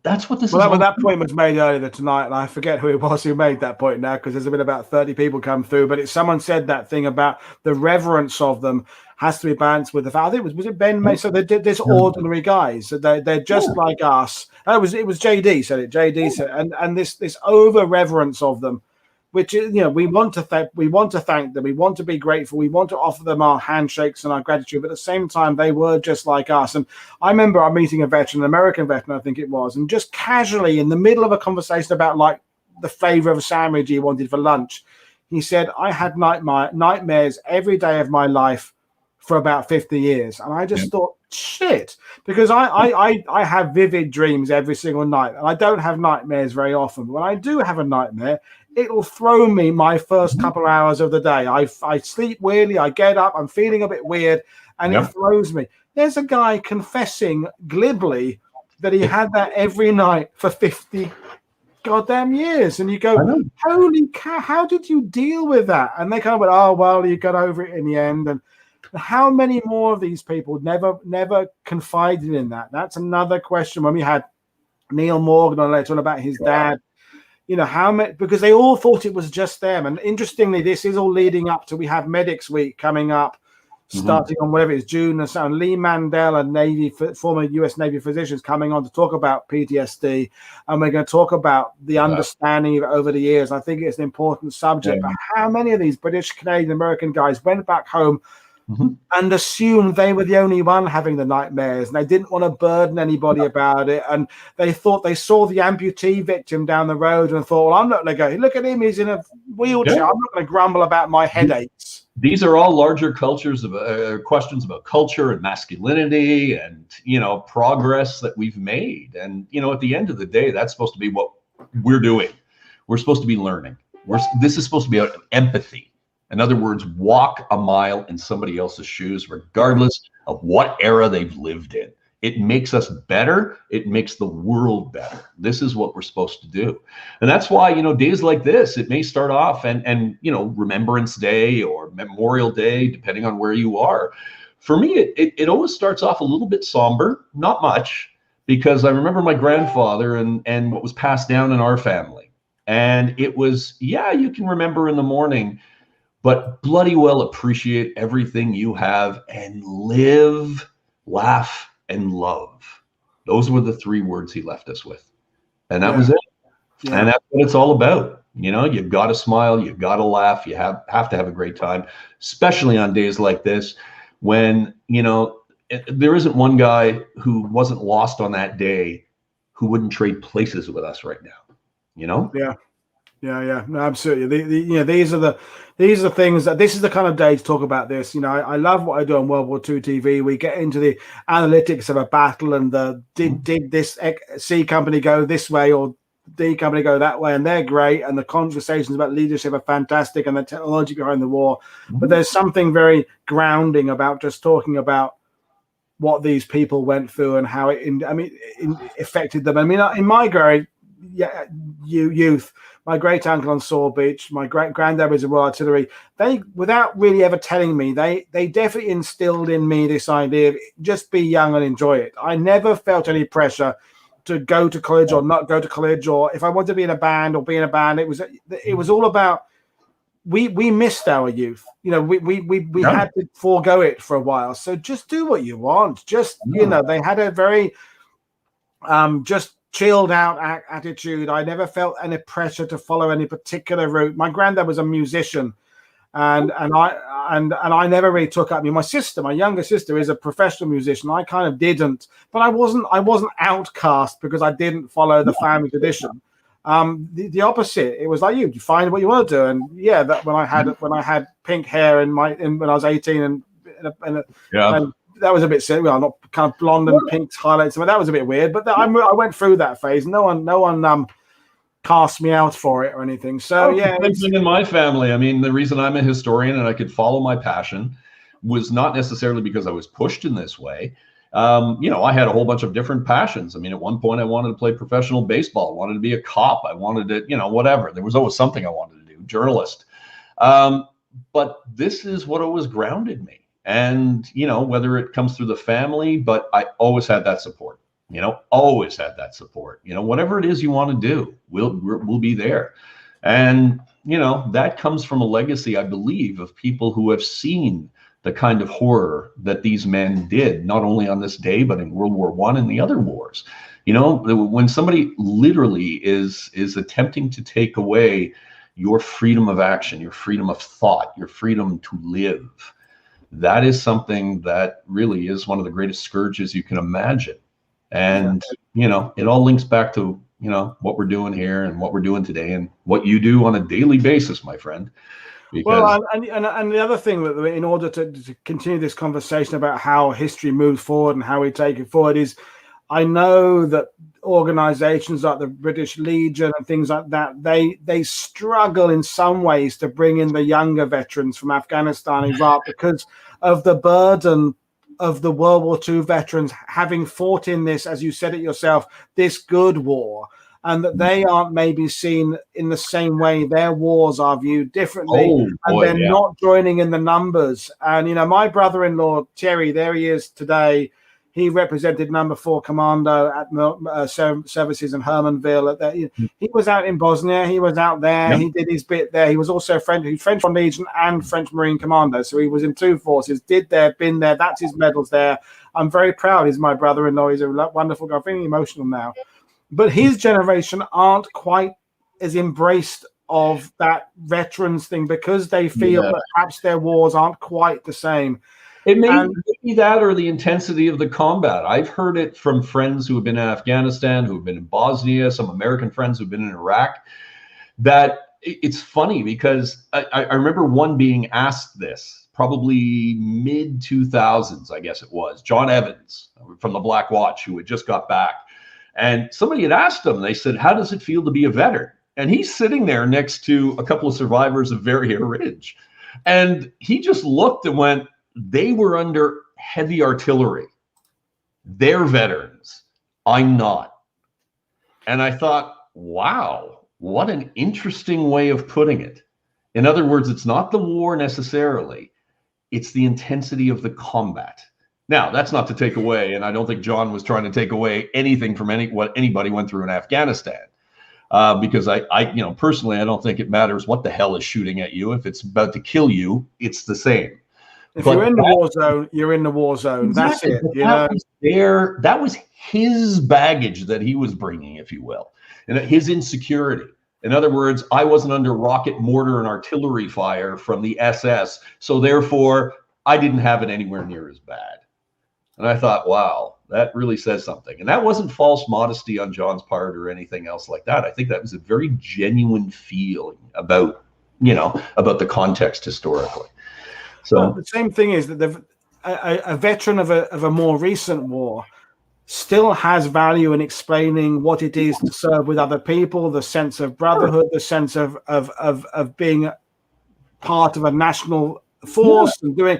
that's what this is. Well, that point was made earlier tonight, and I forget who it was who made that point now, because there's been about 30 people come through. But someone said that thing about the reverence of them has to be balanced with the fact. I think was it Ben May? So they're this ordinary guys. So they're just like us. It was JD said it. JD said, and this over reverence of them, which is, we want to thank them, we want to be grateful, we want to offer them our handshakes and our gratitude, but at the same time they were just like us. And I remember I'm meeting a veteran, an American veteran I think it was, and just casually in the middle of a conversation about like the flavor of a sandwich he wanted for lunch, he said, I had nightmares every day of my life for about 50 years. And I just thought, shit, because I have vivid dreams every single night, and I don't have nightmares very often, but when I do have a nightmare, it'll throw me my first couple of hours of the day. I sleep weirdly, I get up, I'm feeling a bit weird, and it throws me. There's a guy confessing glibly that he had that every night for 50 goddamn years. And you go, holy cow, how did you deal with that? And they kind of went, oh, well, you got over it in the end. And how many more of these people never confided in that? That's another question. When we had Neil Morgan on later on about his dad, how many, because they all thought it was just them. And interestingly, this is all leading up to, we have Medics Week coming up, starting on whatever it is, June or so. And Lee Mandel, a former US Navy physician, is coming on to talk about PTSD. And we're going to talk about the understanding of it over the years. I think it's an important subject. But how many of these British, Canadian, American guys went back home and assumed they were the only one having the nightmares, and they didn't want to burden anybody about it, and they thought they saw the amputee victim down the road and thought, well, I'm not going to go, look at him, he's in a wheelchair, I'm not going to grumble about my headaches. These are all larger cultures of questions about culture and masculinity and progress that we've made. And at the end of the day, that's supposed to be what we're doing. We're supposed to be learning. This is supposed to be about empathy. In other words, walk a mile in somebody else's shoes, regardless of what era they've lived in. It makes us better. It makes the world better. This is what we're supposed to do. And that's why, days like this, it may start off and Remembrance Day or Memorial Day, depending on where you are. For me, it always starts off a little bit somber, not much, because I remember my grandfather and what was passed down in our family. And it was, you can remember in the morning, but bloody well appreciate everything you have and live, laugh, and love. Those were the 3 words he left us with. And that was it. And that's what it's all about. You know, you've got to smile, you've got to laugh, you have to have a great time, especially on days like this when, you know, there isn't one guy who wasn't lost on that day who wouldn't trade places with us right now, you know? Yeah. Yeah, no, absolutely. You know, these are the things that this is the kind of day to talk about this. You know, I love what I do on World War II TV. We get into the analytics of a battle and the did this C company go this way or D company go that way, and they're great. And the conversations about leadership are fantastic, and the technology behind the war. But there's something very grounding about just talking about what these people went through and how it affected them. I mean, in my youth, my great uncle on Saw Beach, my great granddad was in Royal Artillery. They, without really ever telling me, they definitely instilled in me this idea of just be young and enjoy it. I never felt any pressure to go to college or not go to college, or if I wanted to be in a band or be in a band. It was all about we missed our youth. You know, we had to forego it for a while. So just do what you want. Just you know, they had a very just chilled out attitude. I never felt any pressure to follow any particular route. My granddad was a musician, and I never really took up. I mean, my younger sister, is a professional musician. I kind of didn't, but I wasn't outcast because I didn't follow the family tradition. The opposite. It was like you find what you want to do, and yeah, that when I had pink hair when I was 18 and that was a bit silly. Well, not kind of blonde and pink highlights, but that was a bit weird. But I went through that phase. No one cast me out for it or anything. So yeah, same thing in my family. I mean, the reason I'm a historian and I could follow my passion was not necessarily because I was pushed in this way. You know, I had a whole bunch of different passions. I mean, at one point I wanted to play professional baseball, I wanted to be a cop, I wanted to, you know, whatever. There was always something I wanted to do, journalist. But this is what always grounded me. And, you know, whether it comes through the family, but I always had that support, you know, always had that support. You know, whatever it is you want to do, we'll be there. And, you know, that comes from a legacy, I believe, of people who have seen the kind of horror that these men did, not only on this day, but in World War I and the other wars. You know, when somebody literally is attempting to take away your freedom of action, your freedom of thought, your freedom to live, that is something that really is one of the greatest scourges you can imagine. And, you know, it all links back to, you know, what we're doing here and what we're doing today and what you do on a daily basis, my friend. Because... Well, and the other thing, in order to continue this conversation about how history moves forward and how we take it forward, is I know that organizations like the British Legion and things like that, they struggle in some ways to bring in the younger veterans from Afghanistan, Iraq, because of the burden of the World War II veterans having fought in this, as you said it yourself, this good war, and that they aren't maybe seen in the same way. Their wars are viewed differently, and they're not joining in the numbers. And, you know, my brother-in-law, Thierry, there he is today. He represented Number 4 Commando at services in Hermanville. He was out in Bosnia. He was out there. He did his bit there. He was also French Legion and French Marine Commando. So he was in two forces, been there. That's his medals there. I'm very proud. He's my brother-in-law. He's a wonderful guy. I'm feeling emotional now. But his generation aren't quite as embraced of that veterans thing because they feel that perhaps their wars aren't quite the same. It may be that or the intensity of the combat. I've heard it from friends who have been in Afghanistan, who have been in Bosnia, some American friends who've been in Iraq, that it's funny because I remember one being asked this, probably mid-2000s, I guess it was, John Evans from the Black Watch, who had just got back. And somebody had asked him, they said, how does it feel to be a veteran? And he's sitting there next to a couple of survivors of Verrier Ridge. And he just looked and went, they were under heavy artillery. They're veterans. I'm not. And I thought, wow, what an interesting way of putting it. In other words, it's not the war necessarily. It's the intensity of the combat. Now, that's not to take away, and I don't think John was trying to take away anything from what anybody went through in Afghanistan. Because I, you know, personally, I don't think it matters what the hell is shooting at you. If it's about to kill you, it's the same. If you're in the war zone, you're in the war zone. Exactly. That's it. You know? That was his baggage that he was bringing, if you will, and his insecurity. In other words, I wasn't under rocket, mortar, and artillery fire from the SS, so therefore I didn't have it anywhere near as bad. And I thought, wow, that really says something. And that wasn't false modesty on John's part or anything else like that. I think that was a very genuine feeling about, you know, about the context historically. So well, the same thing is that a veteran of a more recent war still has value in explaining what it is to serve with other people, the sense of brotherhood, the sense of being part of a national force and doing.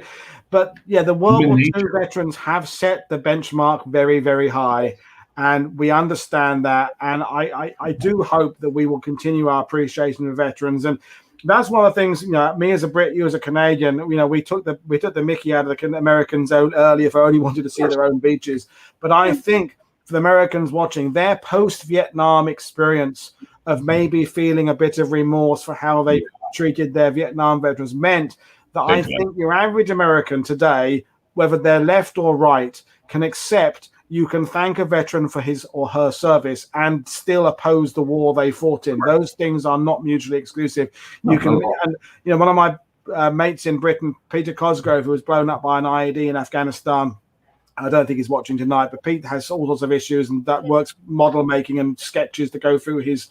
But yeah, the World War II veterans have set the benchmark very, very high, and we understand that. And I do hope that we will continue our appreciation of veterans. And that's one of the things, you know, me as a Brit, you as a Canadian, you know, we took the mickey out of the Americans earlier for only wanting to see their own beaches. But I think for the Americans watching, their post-Vietnam experience of maybe feeling a bit of remorse for how they treated their Vietnam veterans meant that I think your average American today, whether they're left or right, can accept you can thank a veteran for his or her service and still oppose the war they fought in. Those things are not mutually exclusive. You can, and you know, one of my mates in Britain, Peter Cosgrove, who was blown up by an IED in Afghanistan. I don't think he's watching tonight, but Pete has all sorts of issues and that works model making and sketches to go through his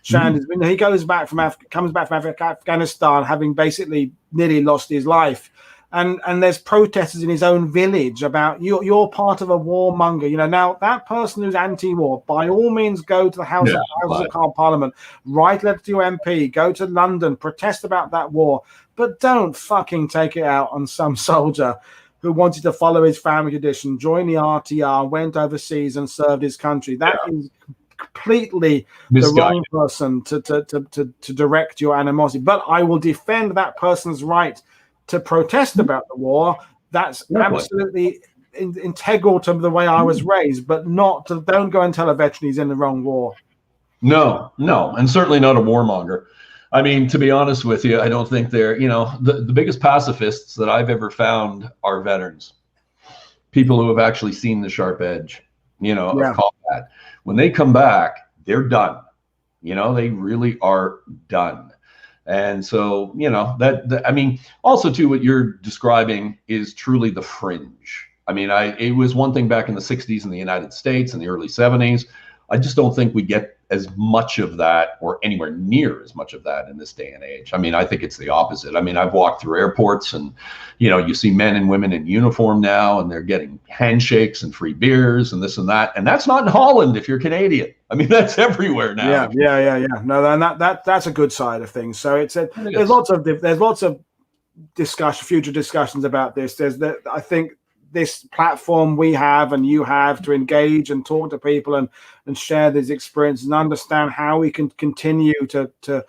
shandies. He comes back from Afghanistan having basically nearly lost his life. And there's protesters in his own village about you're part of a warmonger. You know, now that person who's anti-war, by all means, go to the Houses of Parliament, write a letter to your MP, go to London, protest about that war, but don't fucking take it out on some soldier who wanted to follow his family tradition, join the RTR, went overseas and served his country. That is completely the wrong person to direct your animosity. But I will defend that person's right to protest about the war. That's absolutely integral to the way I was raised, but not to, don't go and tell a veteran he's in the wrong war. No, and certainly not a warmonger. I mean, to be honest with you, I don't think they're, you know, the biggest pacifists that I've ever found are veterans, people who have actually seen the sharp edge, you know, of combat. When they come back, they're done. You know, they really are done. And so, you know, that I mean, also too, what you're describing is truly the fringe. I mean, it was one thing back in the 60s in the United States and the early 70s. I just don't think we get as much of that or anywhere near as much of that in this day and age. I mean, I think it's the opposite. I mean, I've walked through airports and, you know, you see men and women in uniform now and they're getting handshakes and free beers and this and that. And that's not in Holland if you're Canadian. I mean, that's everywhere now. Yeah. No, and that's a good side of things. So there's lots of discussion, future discussions about this. I think this platform we have and you have to engage and talk to people and share these experiences and understand how we can continue to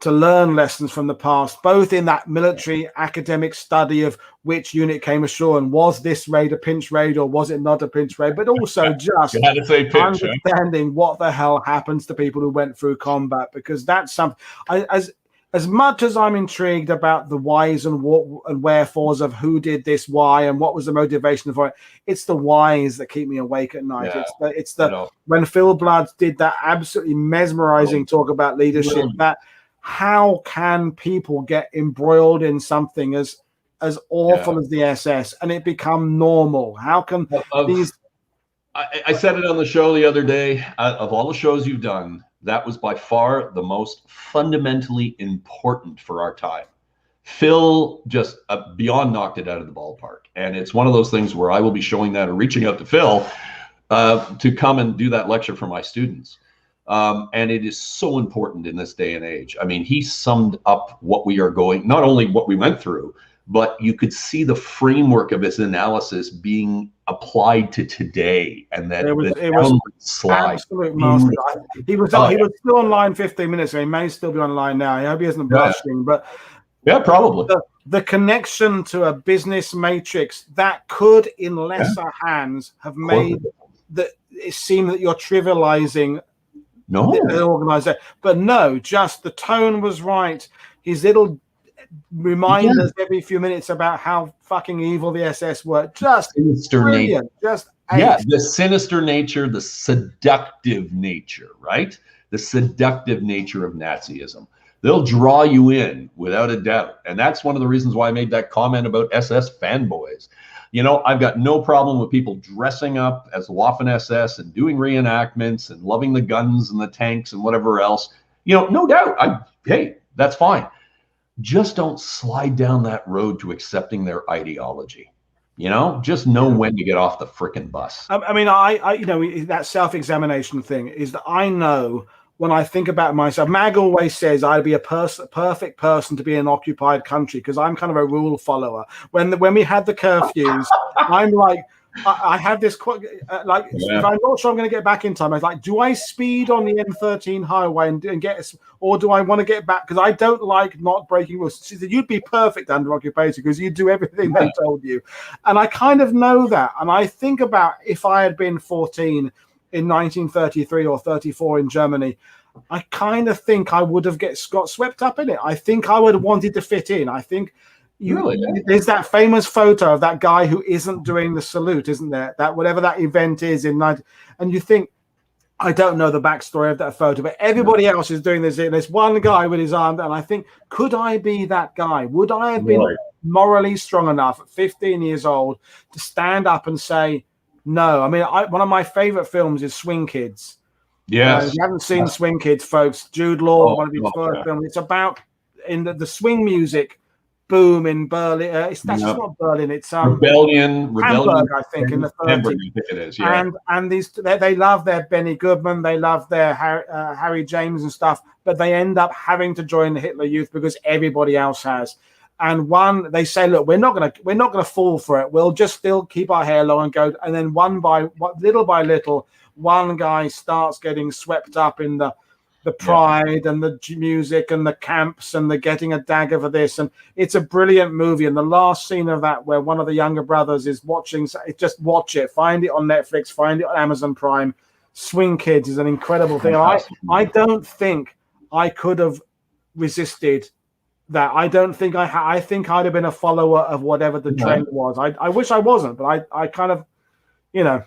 learn lessons from the past, both in that military academic study of which unit came ashore and was this raid a pinch raid or was it not a pinch raid, but also just understanding what the hell happens to people who went through combat, because that's something as much as I'm intrigued about the whys and what and wherefores of who did this, why, and what was the motivation for it, it's the whys that keep me awake at night. It's the when Phil Blood did that absolutely mesmerizing talk about leadership, that how can people get embroiled in something as awful as the SS and it become normal? How can these? I said it on the show the other day. Of all the shows you've done, that was by far the most fundamentally important for our time. Phil just beyond knocked it out of the ballpark. And it's one of those things where I will be showing that or reaching out to Phil to come and do that lecture for my students. And it is so important in this day and age. I mean, he summed up what we are going, not only what we went through, but you could see the framework of his analysis being applied to today, and that it was absolute master. He was still online 15 minutes ago. He may still be online now. I hope he isn't blushing, but probably the connection to a business matrix that could, in lesser hands, have made it seem that you're trivializing the organization. But no, just the tone was right. His little remind us every few minutes about how fucking evil the SS were. Just brilliant. Just the sinister nature, the seductive nature, right? the seductive nature of Nazism. They'll draw you in without a doubt. And that's one of the reasons why I made that comment about SS fanboys. You know, I've got no problem with people dressing up as Waffen-SS and doing reenactments and loving the guns and the tanks and whatever else. You know, no doubt. Hey, that's fine. Just don't slide down that road to accepting their ideology. You know, just know when to get off the frickin' bus. I mean, I you know, that self-examination thing is that I know when I think about myself, Mag always says I'd be a perfect person to be in an occupied country because I'm kind of a rule follower. When we had the curfews, I'm like, I have this like, if I'm not sure I'm going to get back in time, I was like, do I speed on the M13 highway and get, or do I want to get back? Because I don't like not breaking rules. She said, you'd be perfect under occupation because you do everything they told you. And I kind of know that. And I think about if I had been 14 in 1933 or 34 in Germany, I kind of think I would have got swept up in it. I think I would have wanted to fit in. I think there's that famous photo of that guy who isn't doing the salute, isn't there? That whatever that event is in 90, and you think, I don't know the backstory of that photo, but everybody else is doing this. There's one guy with his arm, and I think, could I be that guy? Would I have been morally strong enough at 15 years old to stand up and say no? I mean, one of my favorite films is Swing Kids. Yes. If you haven't seen Swing Kids, folks, Jude Law, one of his first films. It's about in the swing music boom in Berlin. That's not Berlin. It's Rebellion, Hamburg, I think, in the 30s. It is, yeah. And these they love their Benny Goodman, they love their Harry James and stuff, but they end up having to join the Hitler Youth because everybody else has. And they say, look, we're not gonna fall for it. We'll just still keep our hair long and go. And then little by little, one guy starts getting swept up in the pride and the music and the camps and the getting a dagger for this. And it's a brilliant movie. And the last scene of that, where one of the younger brothers is watching, just watch it. Find it on Netflix. Find it on Amazon Prime. Swing Kids is an incredible thing. I don't think I could have resisted that. I don't think I think I'd have been a follower of whatever the trend was. I wish I wasn't, but I kind of, you know,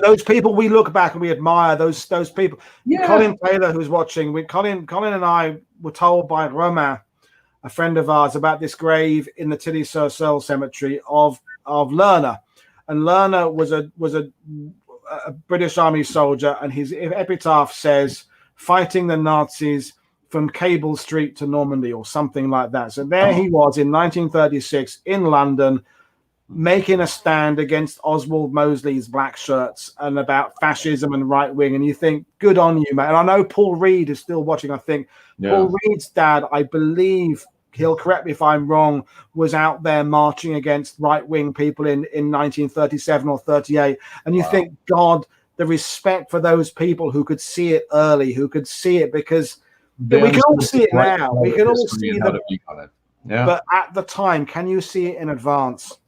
those people we look back and we admire those people. Colin Taylor, who's watching, Colin and I were told by Romain, a friend of ours, about this grave in the Tilly-sur-Seulles cemetery of Lerner. And Lerner was a British Army soldier, and his epitaph says, fighting the Nazis from Cable Street to Normandy, or something like that. So there he was in 1936 in London, making a stand against Oswald Mosley's black shirts and about fascism and right wing. And you think, good on you, man. And I know Paul Reed is still watching. I think Paul Reed's dad, I believe, he'll correct me if I'm wrong, was out there marching against right wing people in 1937 or 38. And you think, God, the respect for those people who could see it early, who could see it, because we can all see it now. We can all see it. But at the time, can you see it in advance?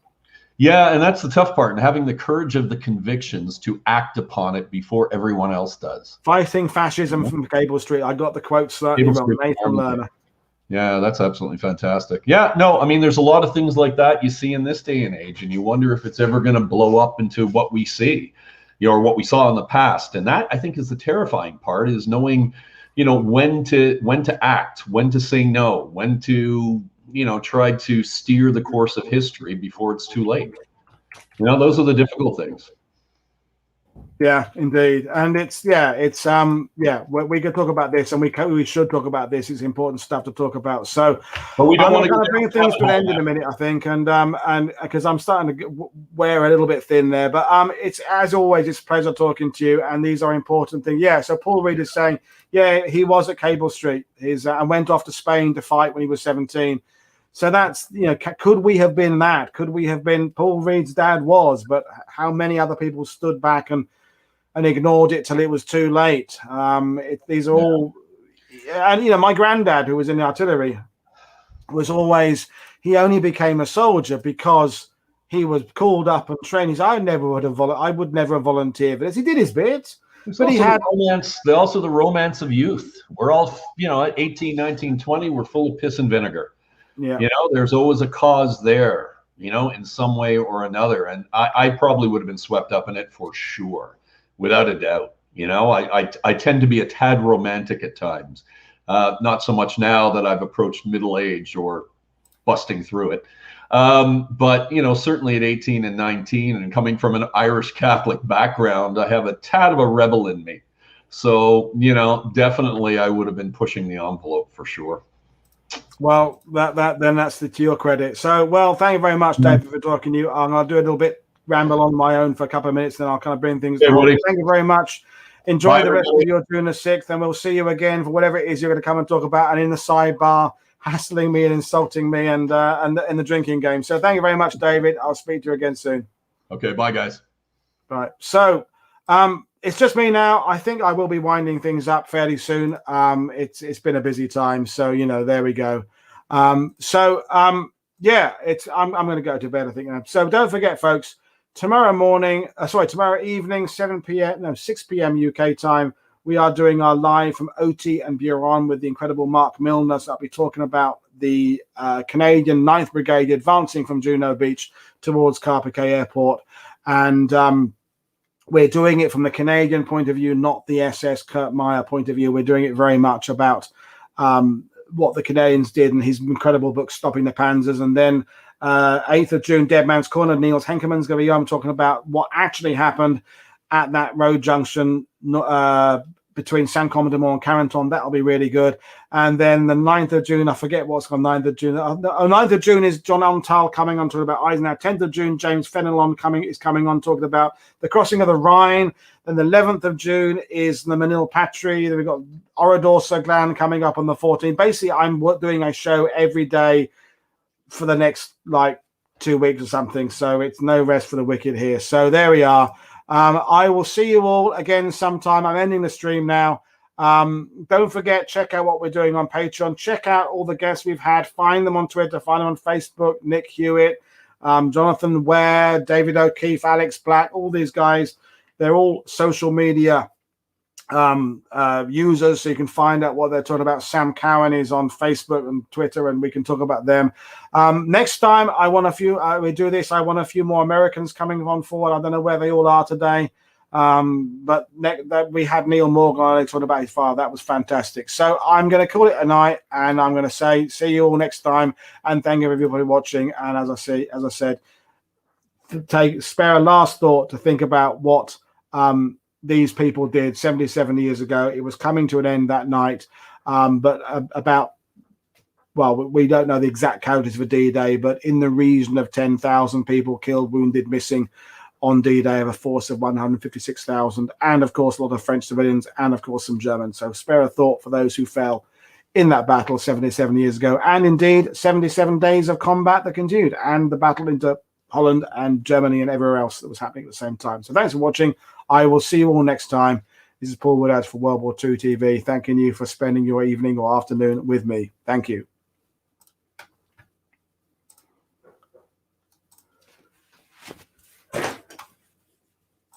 Yeah, and that's the tough part, and having the courage of the convictions to act upon it before everyone else does. Fighting fascism from Cable Street. I got the quote certainly from Nathan Lerner. Yeah, that's absolutely fantastic. Yeah, no, I mean, there's a lot of things like that you see in this day and age, and you wonder if it's ever going to blow up into what we see, you know, or what we saw in the past. And that, I think, is the terrifying part, is knowing, you know, when to act, when to say no, when to, you know, try to steer the course of history before it's too late. You know, those are the difficult things. Yeah, indeed. And we could talk about this, and we should talk about this. It's important stuff to talk about. So, but we don't want to bring things to an end in a minute, I think, and because I'm starting to wear a little bit thin there. But it's, as always, it's a pleasure talking to you, and these are important things. Yeah. So Paul Reed is saying, yeah, he was at Cable Street, and went off to Spain to fight when he was 17. So that's, you know, could we have been that? Could we have been? Paul Reed's dad was, but how many other people stood back and ignored it till it was too late? These are all, and you know, my granddad, who was in the artillery, was always, he only became a soldier because he was called up and trained. I would never have volunteered for this. He did his bit. But he had romance, also the romance of youth. We're all, you know, at 18, 19, 20, we're full of piss and vinegar. Yeah. You know, there's always a cause there, you know, in some way or another. And I probably would have been swept up in it for sure, without a doubt. You know, I tend to be a tad romantic at times. Not so much now that I've approached middle age or busting through it. But, you know, certainly at 18 and 19 and coming from an Irish Catholic background, I have a tad of a rebel in me. So, you know, definitely I would have been pushing the envelope for sure. Well, then that's to your credit. So, well, thank you very much, David, for talking to you. I'm going to do a little bit ramble on my own for a couple of minutes, then I'll kind of bring things down. Thank you very much. Enjoy the rest of your June the 6th, and we'll see you again for whatever it is you're going to come and talk about, and in the sidebar, hassling me and insulting me and in the drinking game. So thank you very much, David. I'll speak to you again soon. Okay, bye, guys. Right. So it's just me now. I think I will be winding things up fairly soon. It's been a busy time, so you know, there we go. Yeah, I'm going to go to bed, I think. So don't forget, folks, tomorrow evening, 6 p.m. UK time, we are doing our live from OT and Buron with the incredible Mark Milner. So I'll be talking about the Canadian 9th Brigade advancing from Juno Beach towards Carpiquet Airport. And we're doing it from the Canadian point of view, not the SS Kurt Meyer point of view. We're doing it very much about what the Canadians did and his incredible book, Stopping the Panzers. And then 8th of June, Dead Man's Corner, Niels Henkerman's going to be on talking about what actually happened at that road junction between Saint-Commandement and Carenton. That'll be really good. And then the 9th of June, I forget what's on 9th of June. 9th of June is John Ontal coming on talking about Eisenhower. 10th of June, James Fenelon is coming on talking about the crossing of the Rhine. Then the 11th of June is the Manil Patri. Then we've got Orador Saglan coming up on the 14th. Basically, I'm doing a show every day for the next 2 weeks or something. So it's no rest for the wicked here. So there we are. I will see you all again sometime. I'm ending the stream now. Don't forget, check out what we're doing on Patreon. Check out all the guests we've had. Find them on Twitter. Find them on Facebook. Nick Hewitt, Jonathan Ware, David O'Keefe, Alex Black, all these guys. They're all social media users, so you can find out what they're talking about. Sam Cowan is on Facebook and Twitter, and we can talk about them. Next time, I want a few more Americans coming on forward. I don't know where they all are today, but we had Neil Morgan on talking about his father. That was fantastic. So I'm going to call it a night, and I'm going to say see you all next time, and thank you everybody watching. And as I said, spare a last thought to think about what these people did 77 years ago. It was coming to an end that night, but we don't know the exact casualties for D-Day, but in the region of 10,000 people killed, wounded, missing on D-Day of a force of 156,000, and of course a lot of French civilians, and of course some Germans. So spare a thought for those who fell in that battle 77 years ago, and indeed 77 days of combat that continued, and the battle into Holland and Germany and everywhere else that was happening at the same time. So thanks for watching. I will see you all next time. This is Paul Woodadge for World War II TV, thanking you for spending your evening or afternoon with me. Thank you.